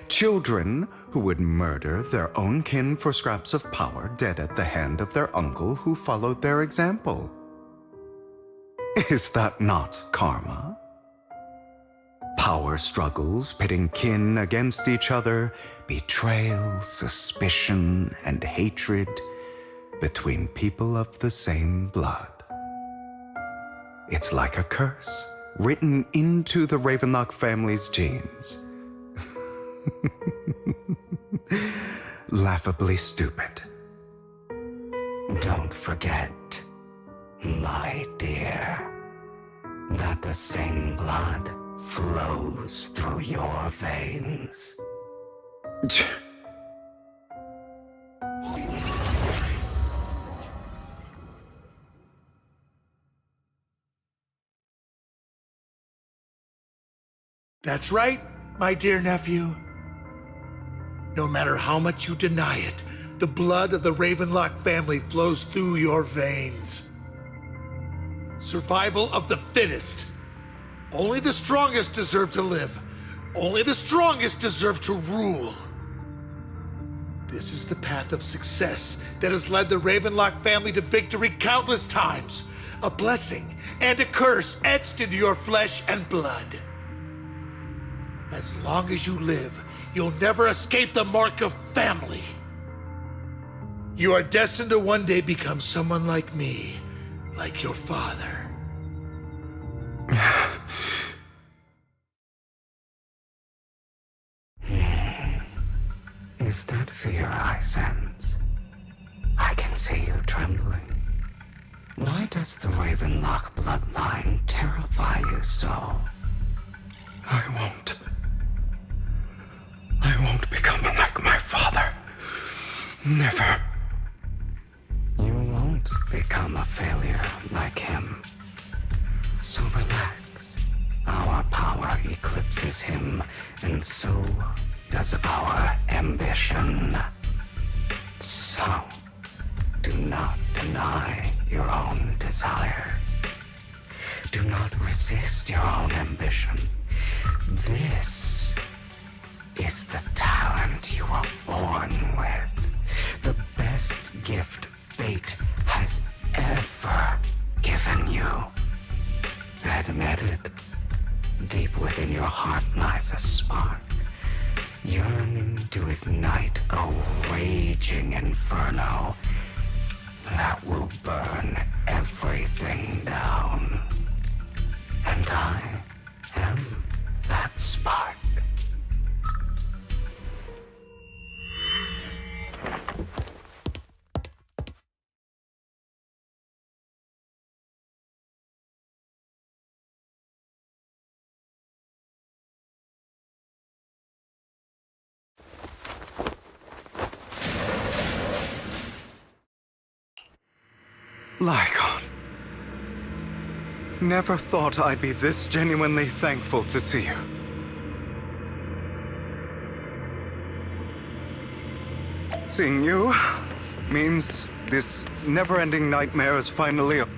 Children who would murder their own kin for scraps of power dead at the hand of their uncle who followed their example. Is that not karma? Power struggles pitting kin against each other, betrayal, suspicion, and hatred between people of the same blood. It's like a curse written into the Ravenlock family's genes. Laughably stupid. Don't forget, my dear, that the same blood flows through your veins. That's right, my dear nephew. No matter how much you deny it, the blood of the Ravenlock family flows through your veins. Survival of the fittest. Only the strongest deserve to live. Only the strongest deserve to rule. This is the path of success that has led the Ravenlock family to victory countless times. a blessing and a curse etched into your flesh and blood. As long as you live, you'll never escape the mark of family. You are destined to one day become someone like me, like your father. Is that fear I sense? I can see you trembling. Why does the Ravenlock bloodline terrify you so? I won't become like my father. Never. You won't become a failure like him. So relax. Our power eclipses him, and so does our ambition. So, do not deny your own desires. Do not resist your own ambition. This is the talent you were born with. The best gift fate has ever given you. Admit it. Deep within your heart lies a spark, yearning to ignite a raging inferno that will burn everything down. And I am that spark. Lycon. Never thought I'd be this genuinely thankful to see you. Seeing you means this never-ending nightmare is finally up.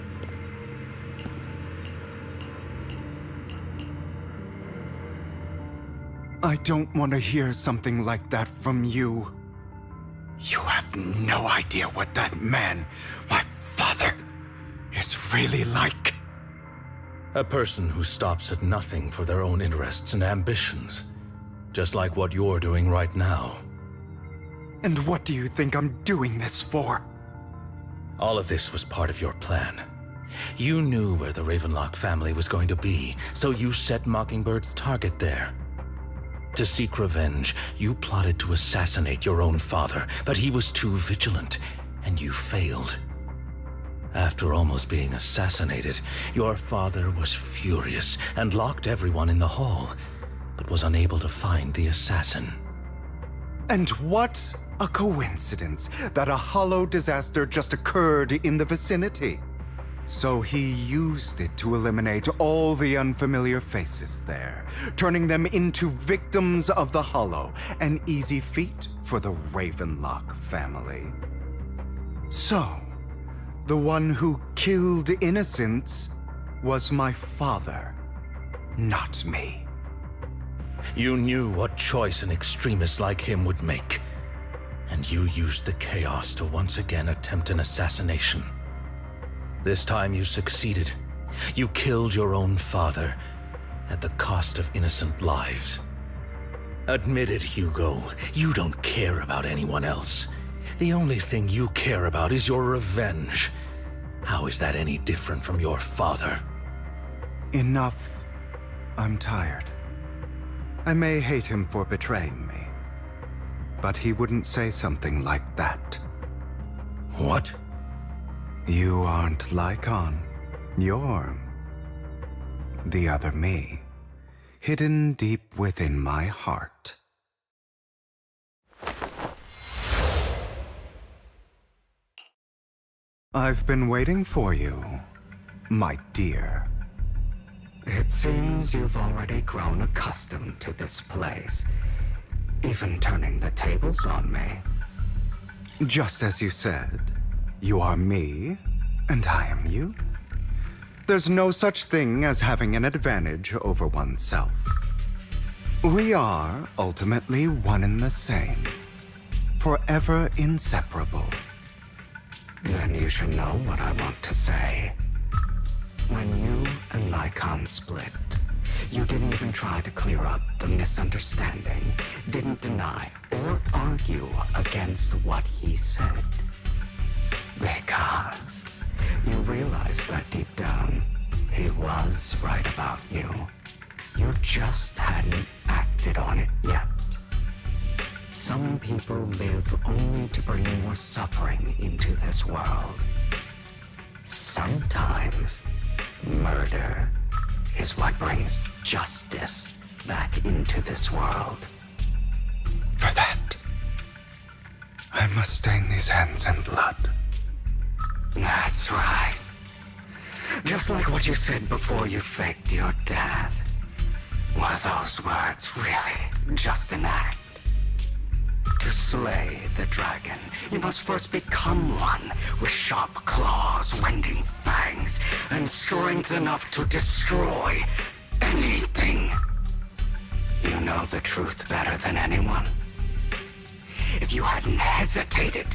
I don't want to hear something like that from you. You have no idea what that man, my father, is really like. A person who stops at nothing for their own interests and ambitions. Just like what you're doing right now. And what do you think I'm doing this for? All of this was part of your plan. You knew where the Ravenlock family was going to be, so you set Mockingbird's target there. To seek revenge, you plotted to assassinate your own father, but he was too vigilant, and you failed. After almost being assassinated, your father was furious and locked everyone in the hall, but was unable to find the assassin. And what a coincidence that a hollow disaster just occurred in the vicinity. So he used it to eliminate all the unfamiliar faces there, turning them into victims of the hollow, an easy feat for the Ravenlock family. So, the one who killed innocents was my father, not me. You knew what choice an extremist like him would make, and you used the chaos to once again attempt an assassination. This time you succeeded. You killed your own father at the cost of innocent lives. Admit it, Hugo. You don't care about anyone else. The only thing you care about is your revenge. How is that any different from your father? Enough. I'm tired. I may hate him for betraying me, but he wouldn't say something like that. What? You aren't Lycon. You're the other me, hidden deep within my heart. I've been waiting for you, my dear. It seems you've already grown accustomed to this place, even turning the tables on me. Just as you said, you are me, and I am you. There's no such thing as having an advantage over oneself. We are ultimately one and the same, forever inseparable. Then you should know what I want to say. when you and Lycon split, you didn't even try to clear up the misunderstanding, didn't deny or argue against what he said. Because you realized that deep down, he was right about you. You just hadn't acted on it yet. Some people live only to bring more suffering into this world. Sometimes, murder is what brings justice back into this world. For that, I must stain these hands in blood. That's right. Just like what you said before you faked your death. Were those words really just an act? To slay the dragon, you must first become one with sharp claws, rending fangs, and strength enough to destroy anything. You know the truth better than anyone. If you hadn't hesitated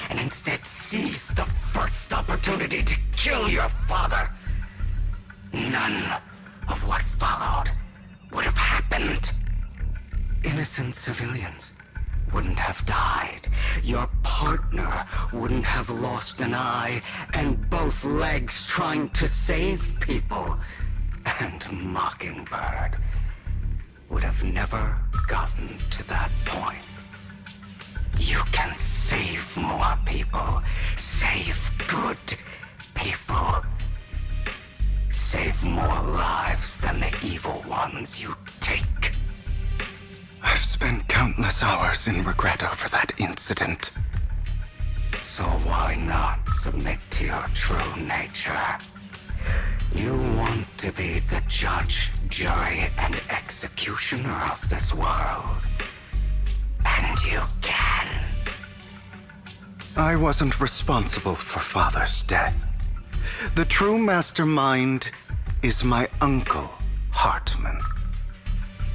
and instead seized the first opportunity to kill your father, none of what followed would have happened. Innocent civilians wouldn't have died. Your partner wouldn't have lost an eye and both legs trying to save people. And Mockingbird would have never gotten to that point. You can save more people. Save good people. Save more lives than the evil ones you take. I've spent countless hours in regret over that incident. So why not submit to your true nature? You want to be the judge, jury, and executioner of this world. And you can. I wasn't responsible for Father's death. The true mastermind is my uncle, Hartman.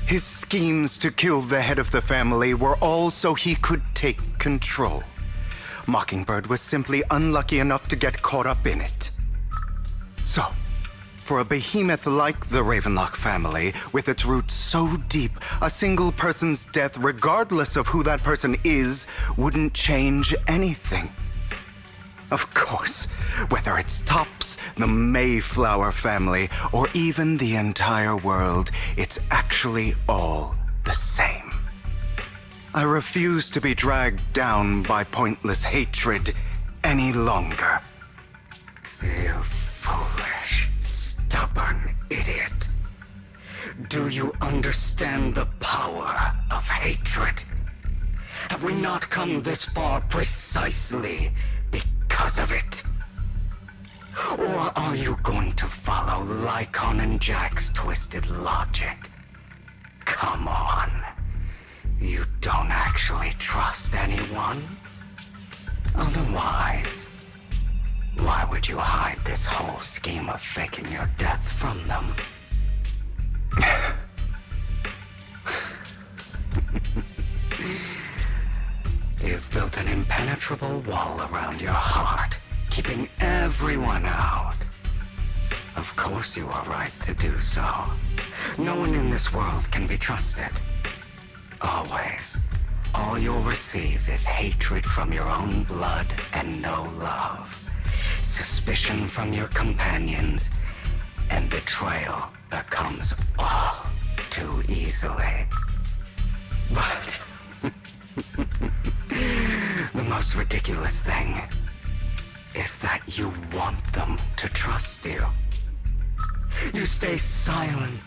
His schemes to kill the head of the family were all so he could take control. Mockingbird was simply unlucky enough to get caught up in it. So, for a behemoth like the Ravenlock family, with its roots so deep, a single person's death, regardless of who that person is, wouldn't change anything. Of course, whether it's Tops, the Mayflower family, or even the entire world, it's actually all the same. I refuse to be dragged down by pointless hatred any longer. You foolish, stubborn idiot. Do you understand the power of hatred? Have we not come this far precisely because of it? Or are you going to follow Lycon and Jack's twisted logic? Come on. You don't actually trust anyone? Otherwise, why would you hide this whole scheme of faking your death from them? You've built an impenetrable wall around your heart, keeping everyone out. Of course you are right to do so. No one in this world can be trusted. Always. All you'll receive is hatred from your own blood and no love. Suspicion from your companions, and betrayal that comes all too easily. But the most ridiculous thing is that you want them to trust you. You stay silent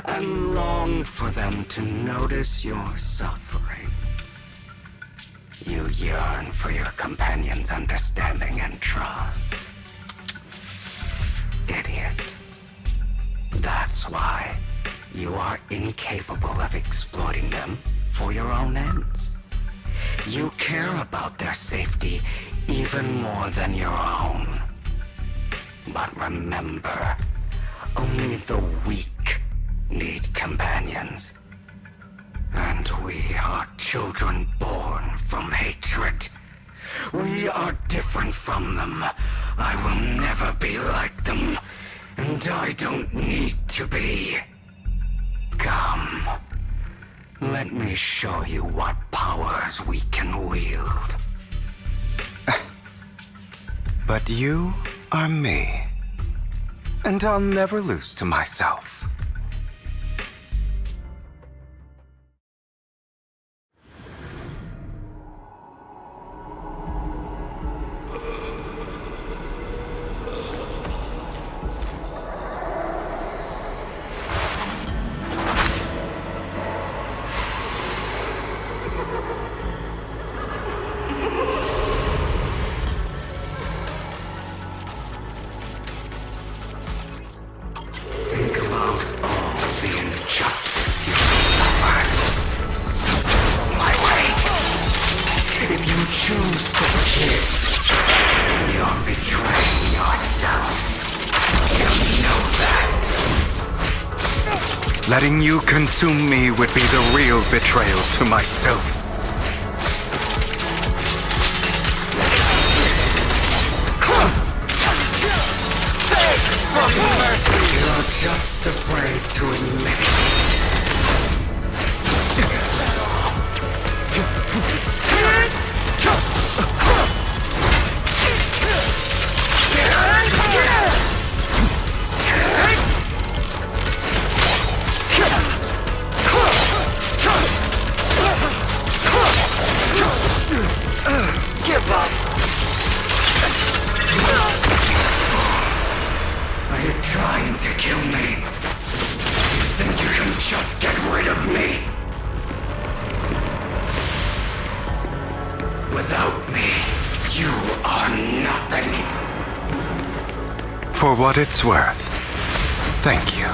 and long for them to notice your suffering. You yearn for your companion's understanding and trust. Idiot. That's why you are incapable of exploiting them for your own ends. You care about their safety even more than your own. But remember, only the weak need companions. And we are children born from hatred. We are different from them. I will never be like them. And I don't need to be. Come. Let me show you what powers we can wield. But you are me. And I'll never lose to myself. Think about all the injustice you suffered. My way. If you choose to forgive, you're betraying yourself. You know that. Letting you consume me would be the real betrayal to myself. You're just afraid to admit it. Give up. Are you trying to kill me? Think you can just get rid of me? Without me, you are nothing. For what it's worth, thank you.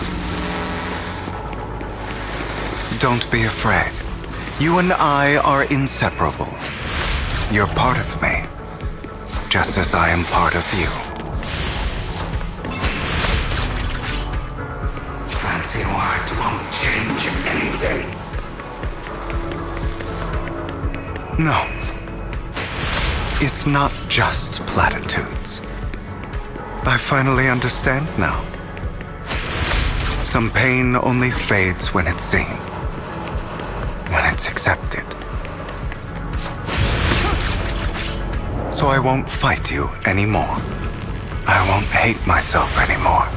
Don't be afraid. You and I are inseparable. You're part of me, just as I am part of you. Fancy words won't change anything. No. It's not just platitudes. I finally understand now. Some pain only fades when it's seen, when it's accepted. So I won't fight you anymore. I won't hate myself anymore.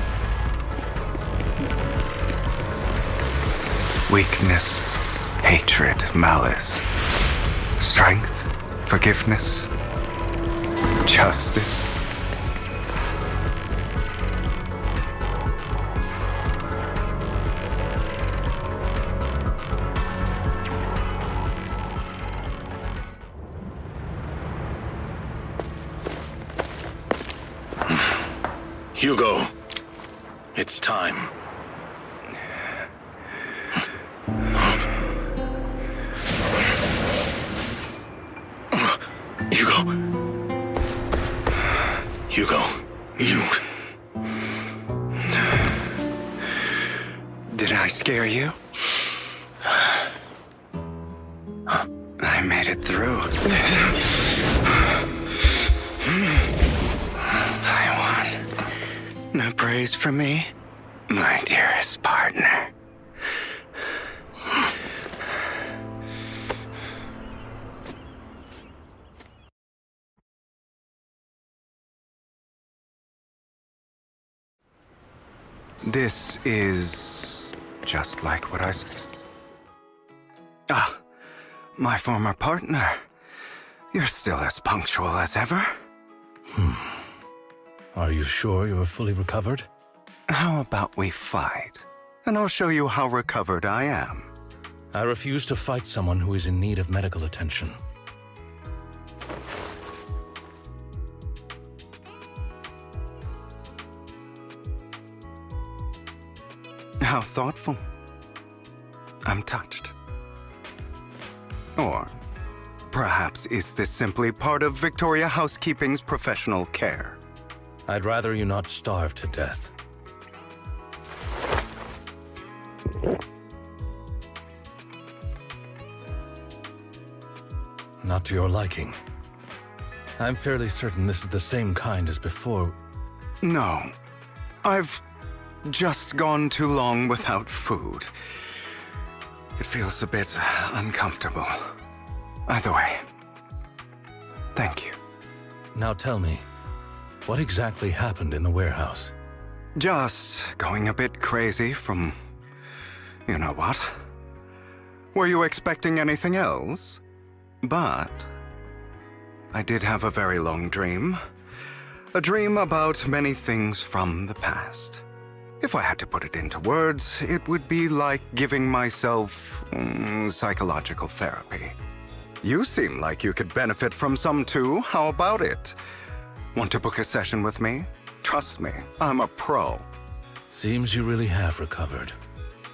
Weakness, hatred, malice, strength, forgiveness, justice. Hugo, it's time. Hugo, you... Did I scare you? I made it through. I won. No praise from me, my dearest partner. This is just like what I said. Ah, my former partner. You're still as punctual as ever. Are you sure you're fully recovered? How about we fight? And I'll show you how recovered I am. I refuse to fight someone who is in need of medical attention. How thoughtful. I'm touched. Or perhaps is this simply part of Victoria Housekeeping's professional care? I'd rather you not starve to death. Not to your liking. I'm fairly certain this is the same kind as before. No. I've just gone too long without food. It feels a bit uncomfortable. Either way, thank you. Now tell me, what exactly happened in the warehouse? Just going a bit crazy from... you know what? Were you expecting anything else? But I did have a very long dream. A dream about many things from the past. If I had to put it into words, it would be like giving myself psychological therapy. You seem like you could benefit from some too. How about it? Want to book a session with me? Trust me, I'm a pro. Seems you really have recovered.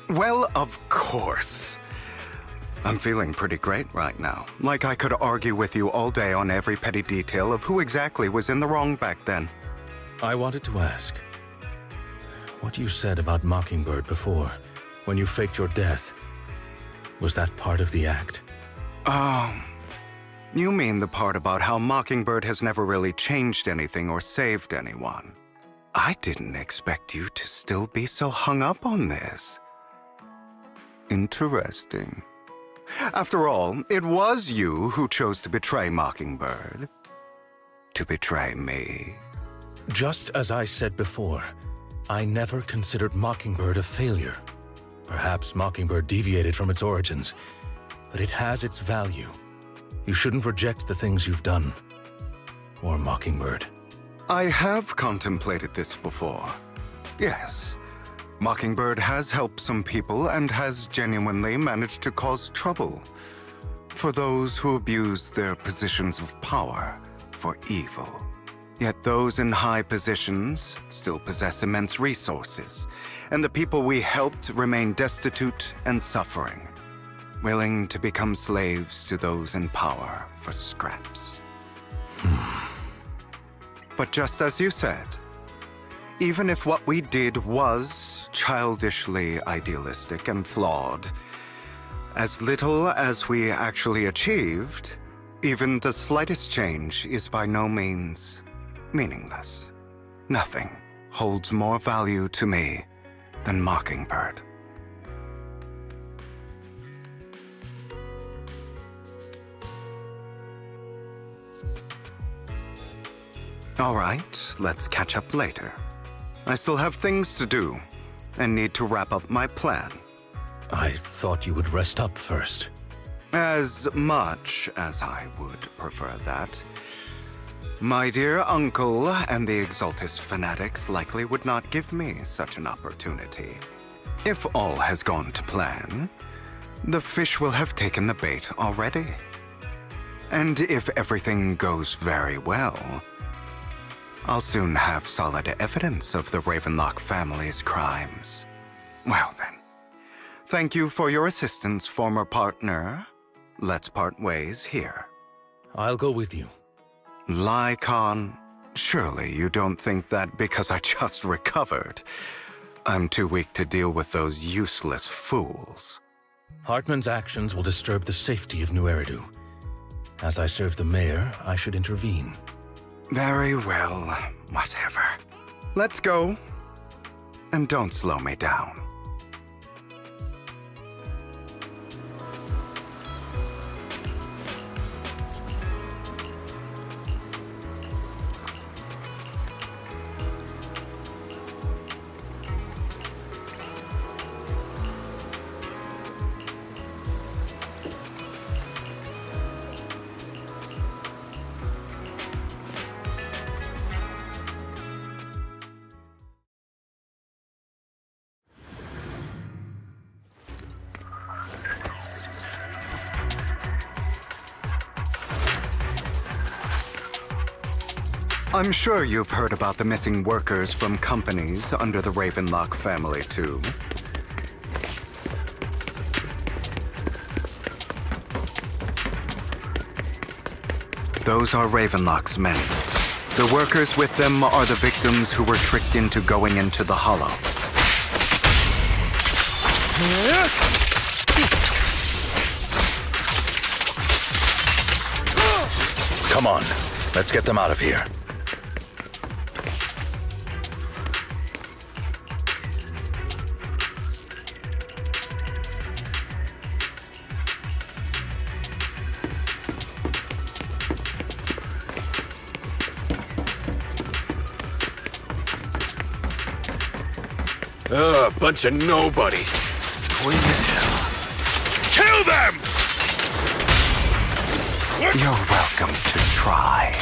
Well, of course. I'm feeling pretty great right now. Like I could argue with you all day on every petty detail of who exactly was in the wrong back then. I wanted to ask, what you said about Mockingbird before, when you faked your death, was that part of the act? You mean the part about how Mockingbird has never really changed anything or saved anyone. I didn't expect you to still be so hung up on this. Interesting. After all, it was you who chose to betray Mockingbird. To betray me. Just as I said before, I never considered Mockingbird a failure. Perhaps Mockingbird deviated from its origins, but it has its value. You shouldn't reject the things you've done. Or Mockingbird. I have contemplated this before. Yes. Mockingbird has helped some people and has genuinely managed to cause trouble for those who abuse their positions of power for evil. Yet those in high positions still possess immense resources, and the people we helped remain destitute and suffering, willing to become slaves to those in power for scraps. But just as you said, even if what we did was childishly idealistic and flawed, as little as we actually achieved, even the slightest change is by no means meaningless. Nothing holds more value to me than Mockingbird. All right, let's catch up later. I still have things to do, and need to wrap up my plan. I thought you would rest up first. As much as I would prefer that. My dear uncle and the Exaltist fanatics likely would not give me such an opportunity. If all has gone to plan, the fish will have taken the bait already. And if everything goes very well, I'll soon have solid evidence of the Ravenlock family's crimes. Well then, thank you for your assistance, former partner. Let's part ways here. I'll go with you. Lycon, surely you don't think that because I just recovered, I'm too weak to deal with those useless fools. Hartman's actions will disturb the safety of New Eridu. As I serve the mayor, I should intervene. Very well, whatever. Let's go. And don't slow me down. I'm sure you've heard about the missing workers from companies under the Ravenlock family, too. Those are Ravenlock's men. The workers with them are the victims who were tricked into going into the Hollow. Come on, let's get them out of here. Ugh, bunch of nobodies. Clean as hell. Kill them! You're welcome to try.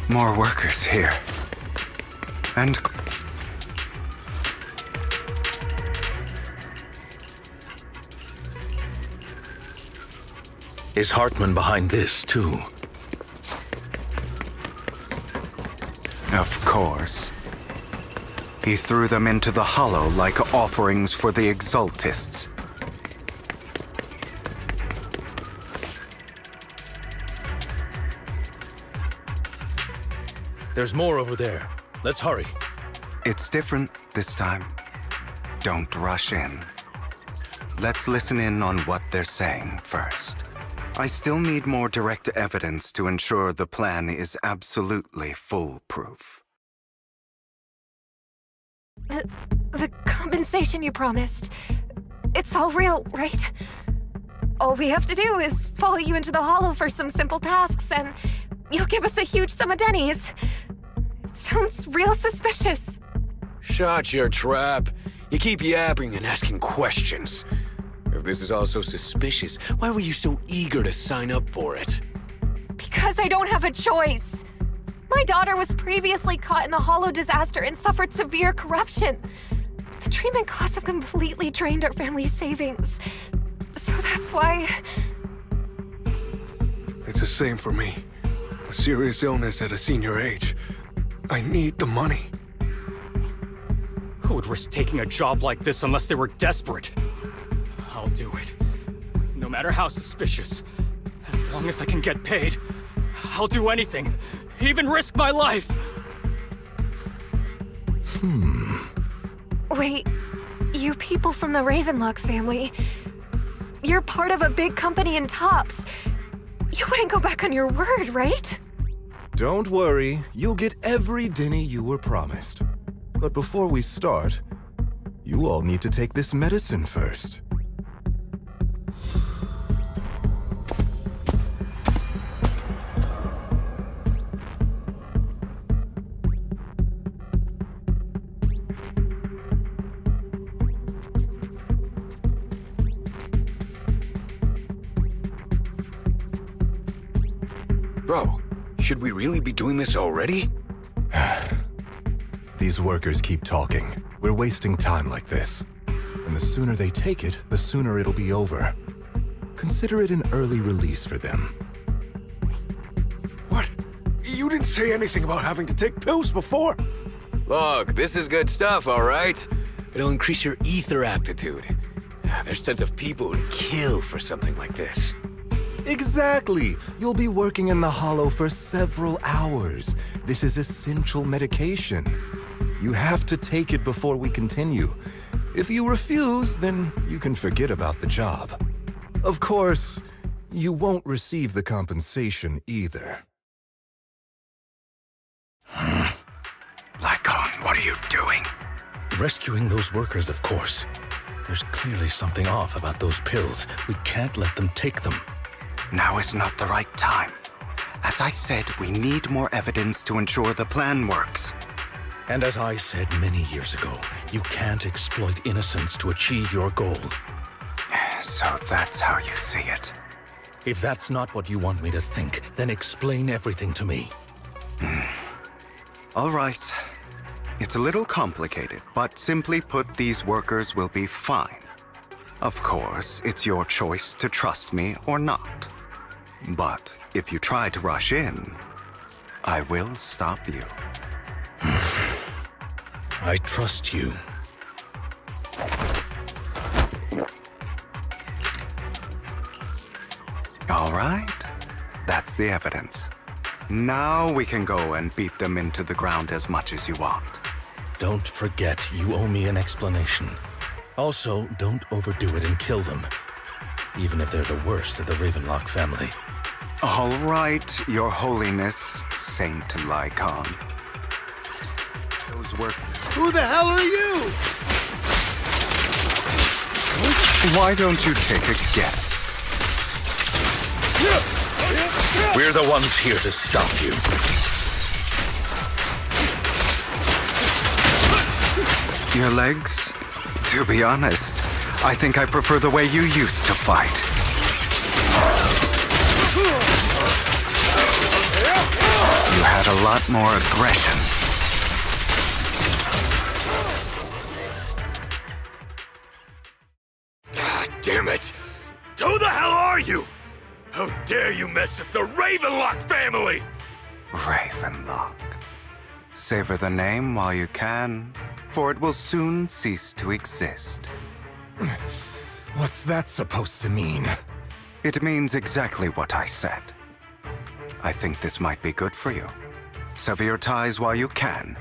More workers here. And... Is Hartman behind this, too? Of course. He threw them into the hollow like offerings for the Exaltists. There's more over there. Let's hurry. It's different this time. Don't rush in. Let's listen in on what they're saying first. I still need more direct evidence to ensure the plan is absolutely foolproof. The compensation you promised. It's all real, right? All we have to do is follow you into the hollow for some simple tasks, and you'll give us a huge sum of dennies. It sounds real suspicious. Shut your trap. You keep yapping and asking questions. If this is all so suspicious, why were you so eager to sign up for it? Because I don't have a choice. My daughter was previously caught in the hollow disaster and suffered severe corruption. The treatment costs have completely drained our family's savings. So that's why... It's the same for me. A serious illness at a senior age. I need the money. Who would risk taking a job like this unless they were desperate? I'll do it. No matter how suspicious. As long as I can get paid, I'll do anything. Even risk my life! Wait, you people from the Ravenlock family, you're part of a big company in Tops. You wouldn't go back on your word, right? Don't worry, you'll get every denny you were promised. But before we start, you all need to take this medicine first. Bro, should we really be doing this already? These workers keep talking. We're wasting time like this. And the sooner they take it, the sooner it'll be over. Consider it an early release for them. What? You didn't say anything about having to take pills before. Look, this is good stuff, all right? It'll increase your ether aptitude. There's tons of people who'd kill for something like this. Exactly! You'll be working in the hollow for several hours. This is essential medication. You have to take it before we continue. If you refuse, then you can forget about the job. Of course, you won't receive the compensation either. Lycon, what are you doing? Rescuing those workers, of course. There's clearly something off about those pills. We can't let them take them. Now is not the right time. As I said, we need more evidence to ensure the plan works. And as I said many years ago, you can't exploit innocence to achieve your goal. So that's how you see it. If that's not what you want me to think, then explain everything to me. All right. It's a little complicated, but simply put, these workers will be fine. Of course, it's your choice to trust me or not. But if you try to rush in, I will stop you. I trust you. All right. That's the evidence. Now we can go and beat them into the ground as much as you want. Don't forget, you owe me an explanation. Also, don't overdo it and kill them. Even if they're the worst of the Ravenlock family. All right, Your Holiness, Saint Lycon. Those were... Who the hell are you? Why don't you take a guess? We're the ones here to stop you. Your legs? To be honest, I think I prefer the way you used to fight. You had a lot more aggression. Damn it! Who the hell are you? How dare you mess with the Ravenlock family? Ravenlock. Savor the name while you can, for it will soon cease to exist. What's that supposed to mean? It means exactly what I said. I think this might be good for you. Sever your ties while you can.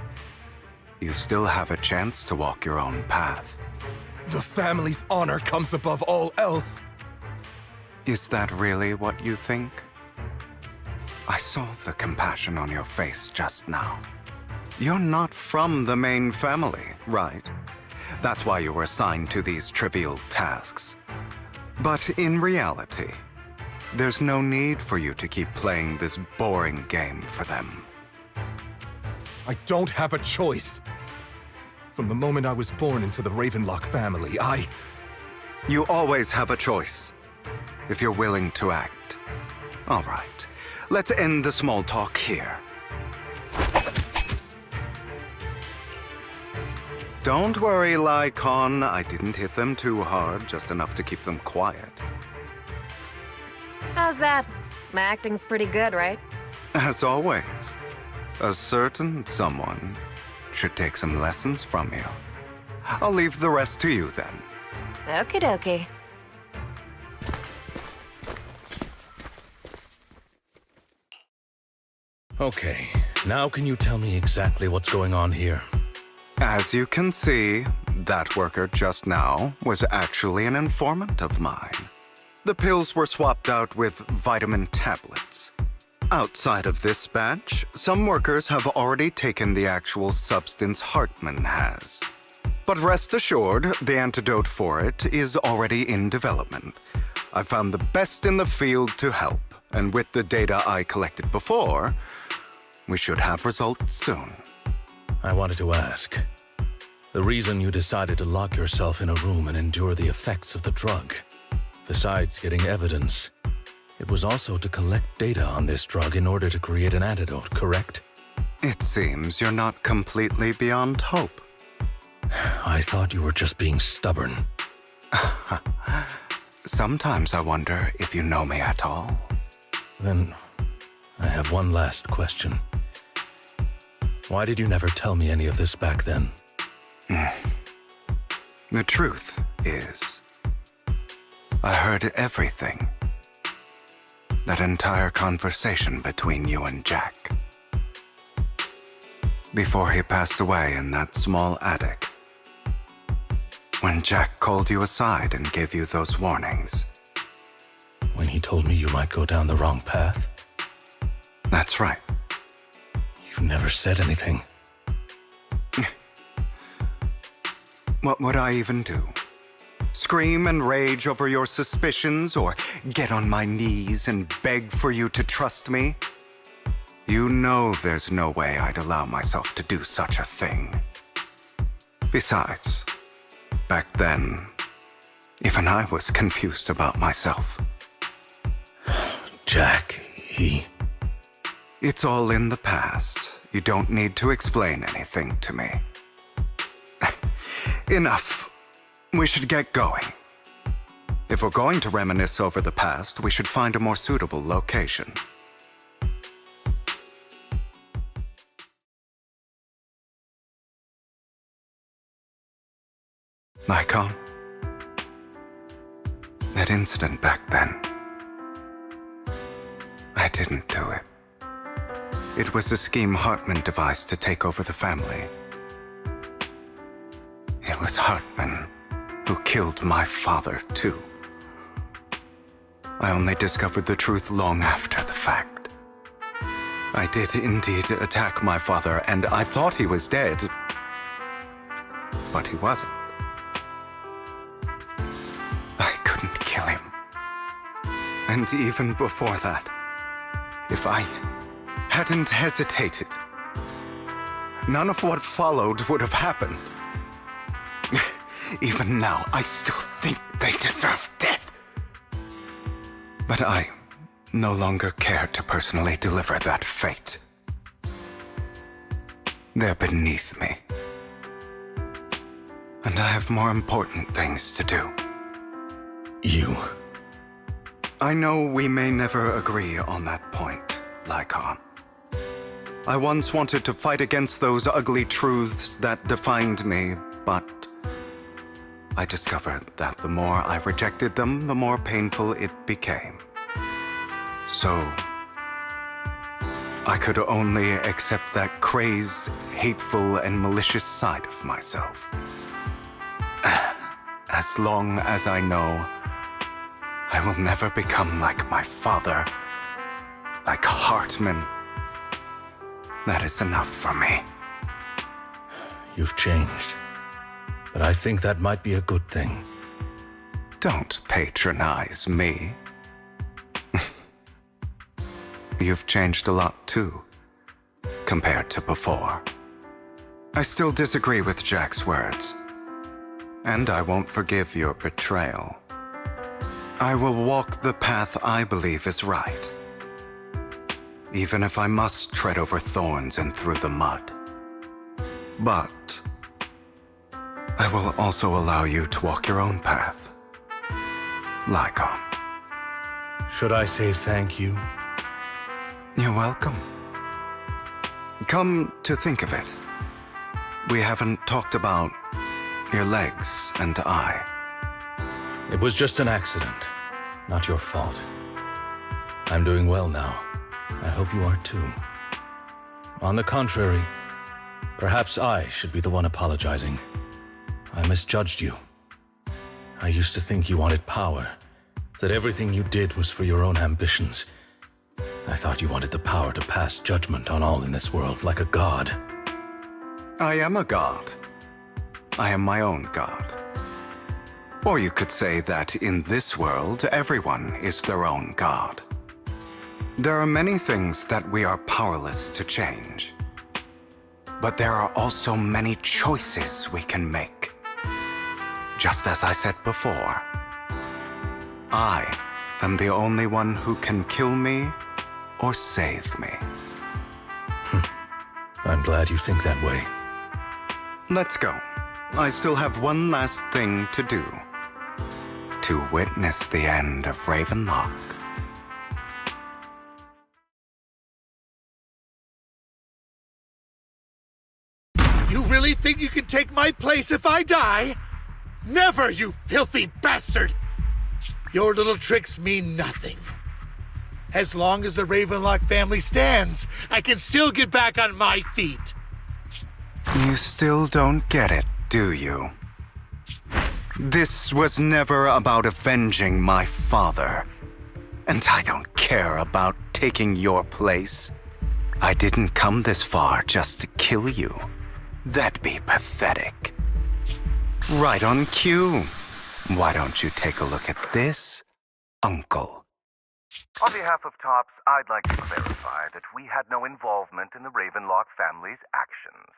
You still have a chance to walk your own path. The family's honor comes above all else. Is that really what you think? I saw the compassion on your face just now. You're not from the main family, right? That's why you were assigned to these trivial tasks. But in reality, there's no need for you to keep playing this boring game for them. I don't have a choice. From the moment I was born into the Ravenlock family, You always have a choice, if you're willing to act. All right, let's end the small talk here. Don't worry, Lycon. I didn't hit them too hard, just enough to keep them quiet. How's that? My acting's pretty good, right? As always, a certain someone should take some lessons from you. I'll leave the rest to you then. Okie dokie. Okay, now can you tell me exactly what's going on here? As you can see, that worker just now was actually an informant of mine. The pills were swapped out with vitamin tablets. Outside of this batch, some workers have already taken the actual substance Hartman has. But rest assured, the antidote for it is already in development. I found the best in the field to help, and with the data I collected before, we should have results soon. I wanted to ask. The reason you decided to lock yourself in a room and endure the effects of the drug, besides getting evidence, it was also to collect data on this drug in order to create an antidote, correct? It seems you're not completely beyond hope. I thought you were just being stubborn. Sometimes I wonder if you know me at all. Then, I have one last question. Why did you never tell me any of this back then? The truth is, I heard everything. That entire conversation between you and Jack. Before he passed away in that small attic. When Jack called you aside and gave you those warnings. When he told me you might go down the wrong path? That's right. You never said anything. What would I even do? Scream and rage over your suspicions, or get on my knees and beg for you to trust me? You know there's no way I'd allow myself to do such a thing. Besides, back then, even I was confused about myself. Jack, It's all in the past. You don't need to explain anything to me. Enough. We should get going. If we're going to reminisce over the past, we should find a more suitable location. Lycon, that incident back then, I didn't do it. It was a scheme Hartman devised to take over the family. It was Hartman who killed my father, too. I only discovered the truth long after the fact. I did indeed attack my father, and I thought he was dead. But he wasn't. And even before that, if I hadn't hesitated, none of what followed would have happened. Even now, I still think they deserve death. But I no longer care to personally deliver that fate. They're beneath me. And I have more important things to do. You? I know we may never agree on that point, Lycon. I once wanted to fight against those ugly truths that defined me, but I discovered that the more I rejected them, the more painful it became. So, I could only accept that crazed, hateful, and malicious side of myself. As long as I know I will never become like my father, like Hartman, that is enough for me. You've changed, but I think that might be a good thing. Don't patronize me. You've changed a lot too, compared to before. I still disagree with Jack's words, and I won't forgive your betrayal. I will walk the path I believe is right, even if I must tread over thorns and through the mud. But I will also allow you to walk your own path, Lycon. Should I say thank you? You're welcome. Come to think of it, we haven't talked about your legs and eye. It was just an accident, not your fault. I'm doing well now. I hope you are too. On the contrary, perhaps I should be the one apologizing. I misjudged you. I used to think you wanted power, that everything you did was for your own ambitions. I thought you wanted the power to pass judgment on all in this world like a god. I am a god. I am my own god. Or you could say that in this world, everyone is their own god. There are many things that we are powerless to change. But there are also many choices we can make. Just as I said before, I am the only one who can kill me or save me. I'm glad you think that way. Let's go. I still have one last thing to do. To witness the end of Ravenlock. You really think you can take my place if I die? Never, you filthy bastard! Your little tricks mean nothing. As long as the Ravenlock family stands, I can still get back on my feet. You still don't get it, do you? This was never about avenging my father. And I don't care about taking your place. I didn't come this far just to kill you. That'd be pathetic. Right on cue. Why don't you take a look at this, Uncle? On behalf of TOPS, I'd like to clarify that we had no involvement in the Ravenlock family's actions.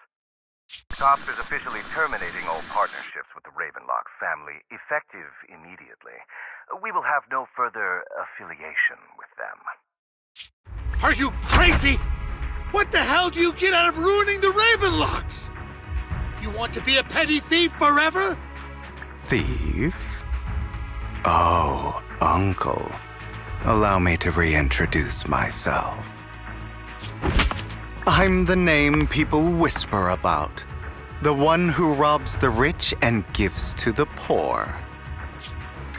TOPS is officially terminating all partnerships with the Ravenlock family, effective immediately. We will have no further affiliation with them. Are you crazy? What the hell do you get out of ruining the Ravenlocks? You want to be a petty thief forever? Thief? Oh, Uncle. Allow me to reintroduce myself. I'm the name people whisper about. The one who robs the rich and gives to the poor.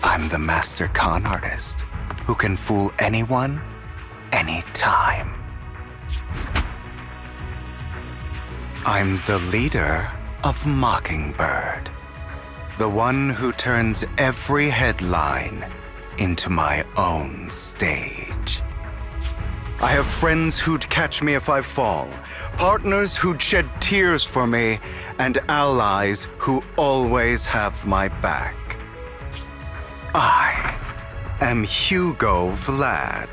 I'm the master con artist who can fool anyone, anytime. I'm the leader of Mockingbird. The one who turns every headline into my own stage. I have friends who'd catch me if I fall, partners who'd shed tears for me, and allies who always have my back. I am Hugo Vlad.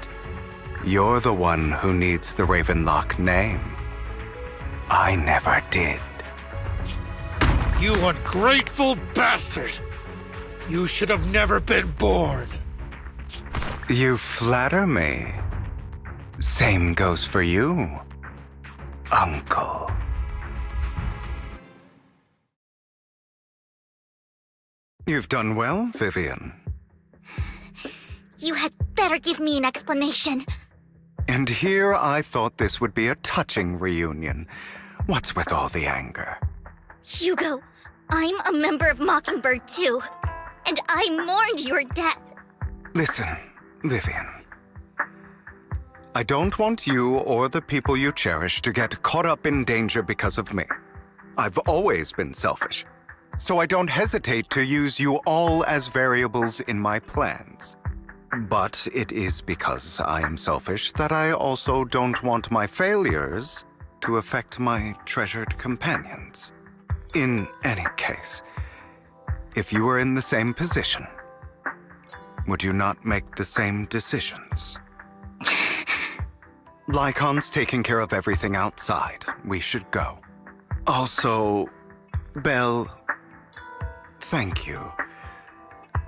You're the one who needs the Ravenlock name. I never did. You ungrateful bastard! You should have never been born. You flatter me. Same goes for you, Uncle. You've done well, Vivian. You had better give me an explanation. And here I thought this would be a touching reunion. What's with all the anger? Hugo, I'm a member of Mockingbird too, and I mourned your death. Listen, Vivian. I don't want you or the people you cherish to get caught up in danger because of me. I've always been selfish, so I don't hesitate to use you all as variables in my plans. But it is because I am selfish that I also don't want my failures to affect my treasured companions. In any case, if you were in the same position, would you not make the same decisions? Lycon's taking care of everything outside. We should go. Also, Belle, thank you.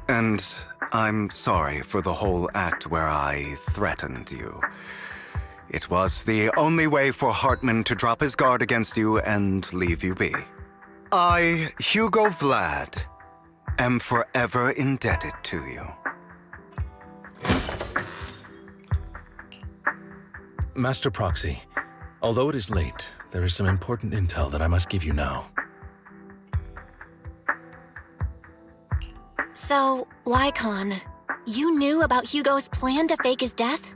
And I'm sorry for the whole act where I threatened you. It was the only way for Hartman to drop his guard against you and leave you be. I, Hugo Vlad, am forever indebted to you. Master Proxy, although it is late, there is some important intel that I must give you now. So, Lycon, you knew about Hugo's plan to fake his death?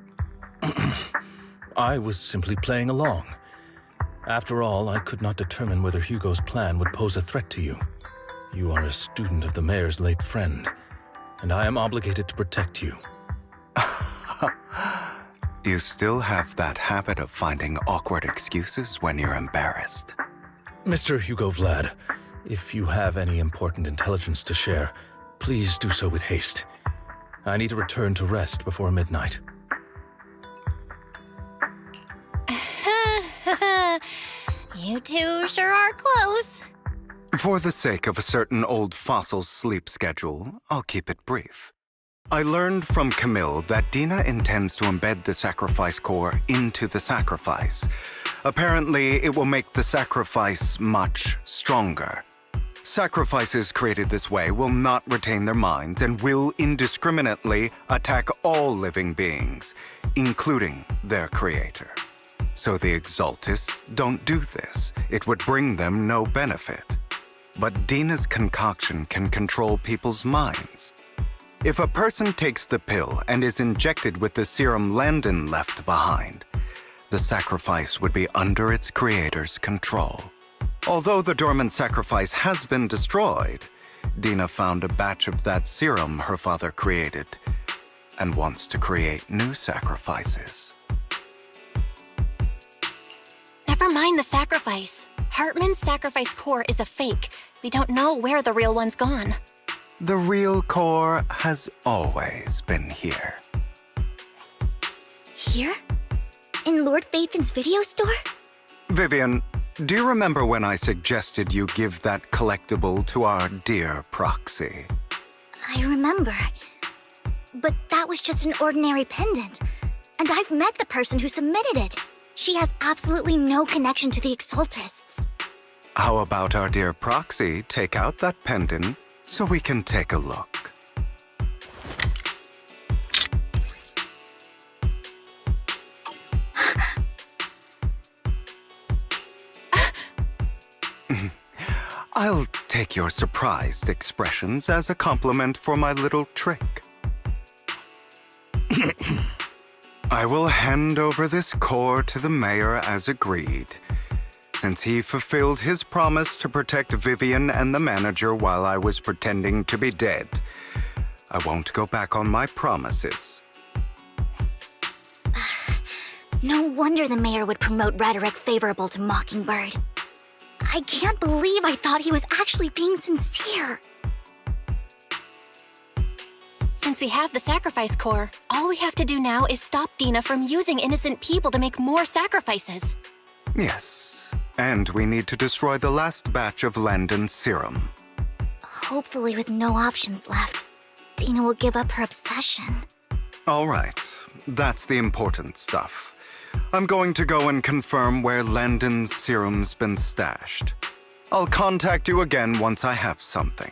I was simply playing along. After all, I could not determine whether Hugo's plan would pose a threat to you. You are a student of the mayor's late friend, and I am obligated to protect you. You still have that habit of finding awkward excuses when you're embarrassed. Mr. Hugo Vlad, if you have any important intelligence to share, please do so with haste. I need to return to rest before midnight. You two sure are close. For the sake of a certain old fossil's sleep schedule, I'll keep it brief. I learned from Camille that Dina intends to embed the sacrifice core into the sacrifice. Apparently, it will make the sacrifice much stronger. Sacrifices created this way will not retain their minds and will indiscriminately attack all living beings, including their creator. So the Exaltists don't do this. It would bring them no benefit. But Dina's concoction can control people's minds. If a person takes the pill and is injected with the serum Landon left behind, the sacrifice would be under its creator's control. Although the dormant sacrifice has been destroyed, Dina found a batch of that serum her father created and wants to create new sacrifices. Never mind the sacrifice. Hartman's sacrifice core is a fake. We don't know where the real one's gone. The real core has always been here. Here? In Lord Phaethon's video store? Vivian, do you remember when I suggested you give that collectible to our dear Proxy? I remember. But that was just an ordinary pendant. And I've met the person who submitted it. She has absolutely no connection to the Exaltists. How about our dear Proxy take out that pendant so we can take a look? I'll take your surprised expressions as a compliment for my little trick. I will hand over this core to the mayor as agreed, since he fulfilled his promise to protect Vivian and the manager while I was pretending to be dead. I won't go back on my promises. No wonder the mayor would promote rhetoric favorable to Mockingbird. I can't believe I thought he was actually being sincere. Since we have the sacrifice core, all we have to do now is stop Dina from using innocent people to make more sacrifices. Yes. And we need to destroy the last batch of Landon's serum. Hopefully with no options left, Dina will give up her obsession. All right. That's the important stuff. I'm going to go and confirm where Landon's serum's been stashed. I'll contact you again once I have something.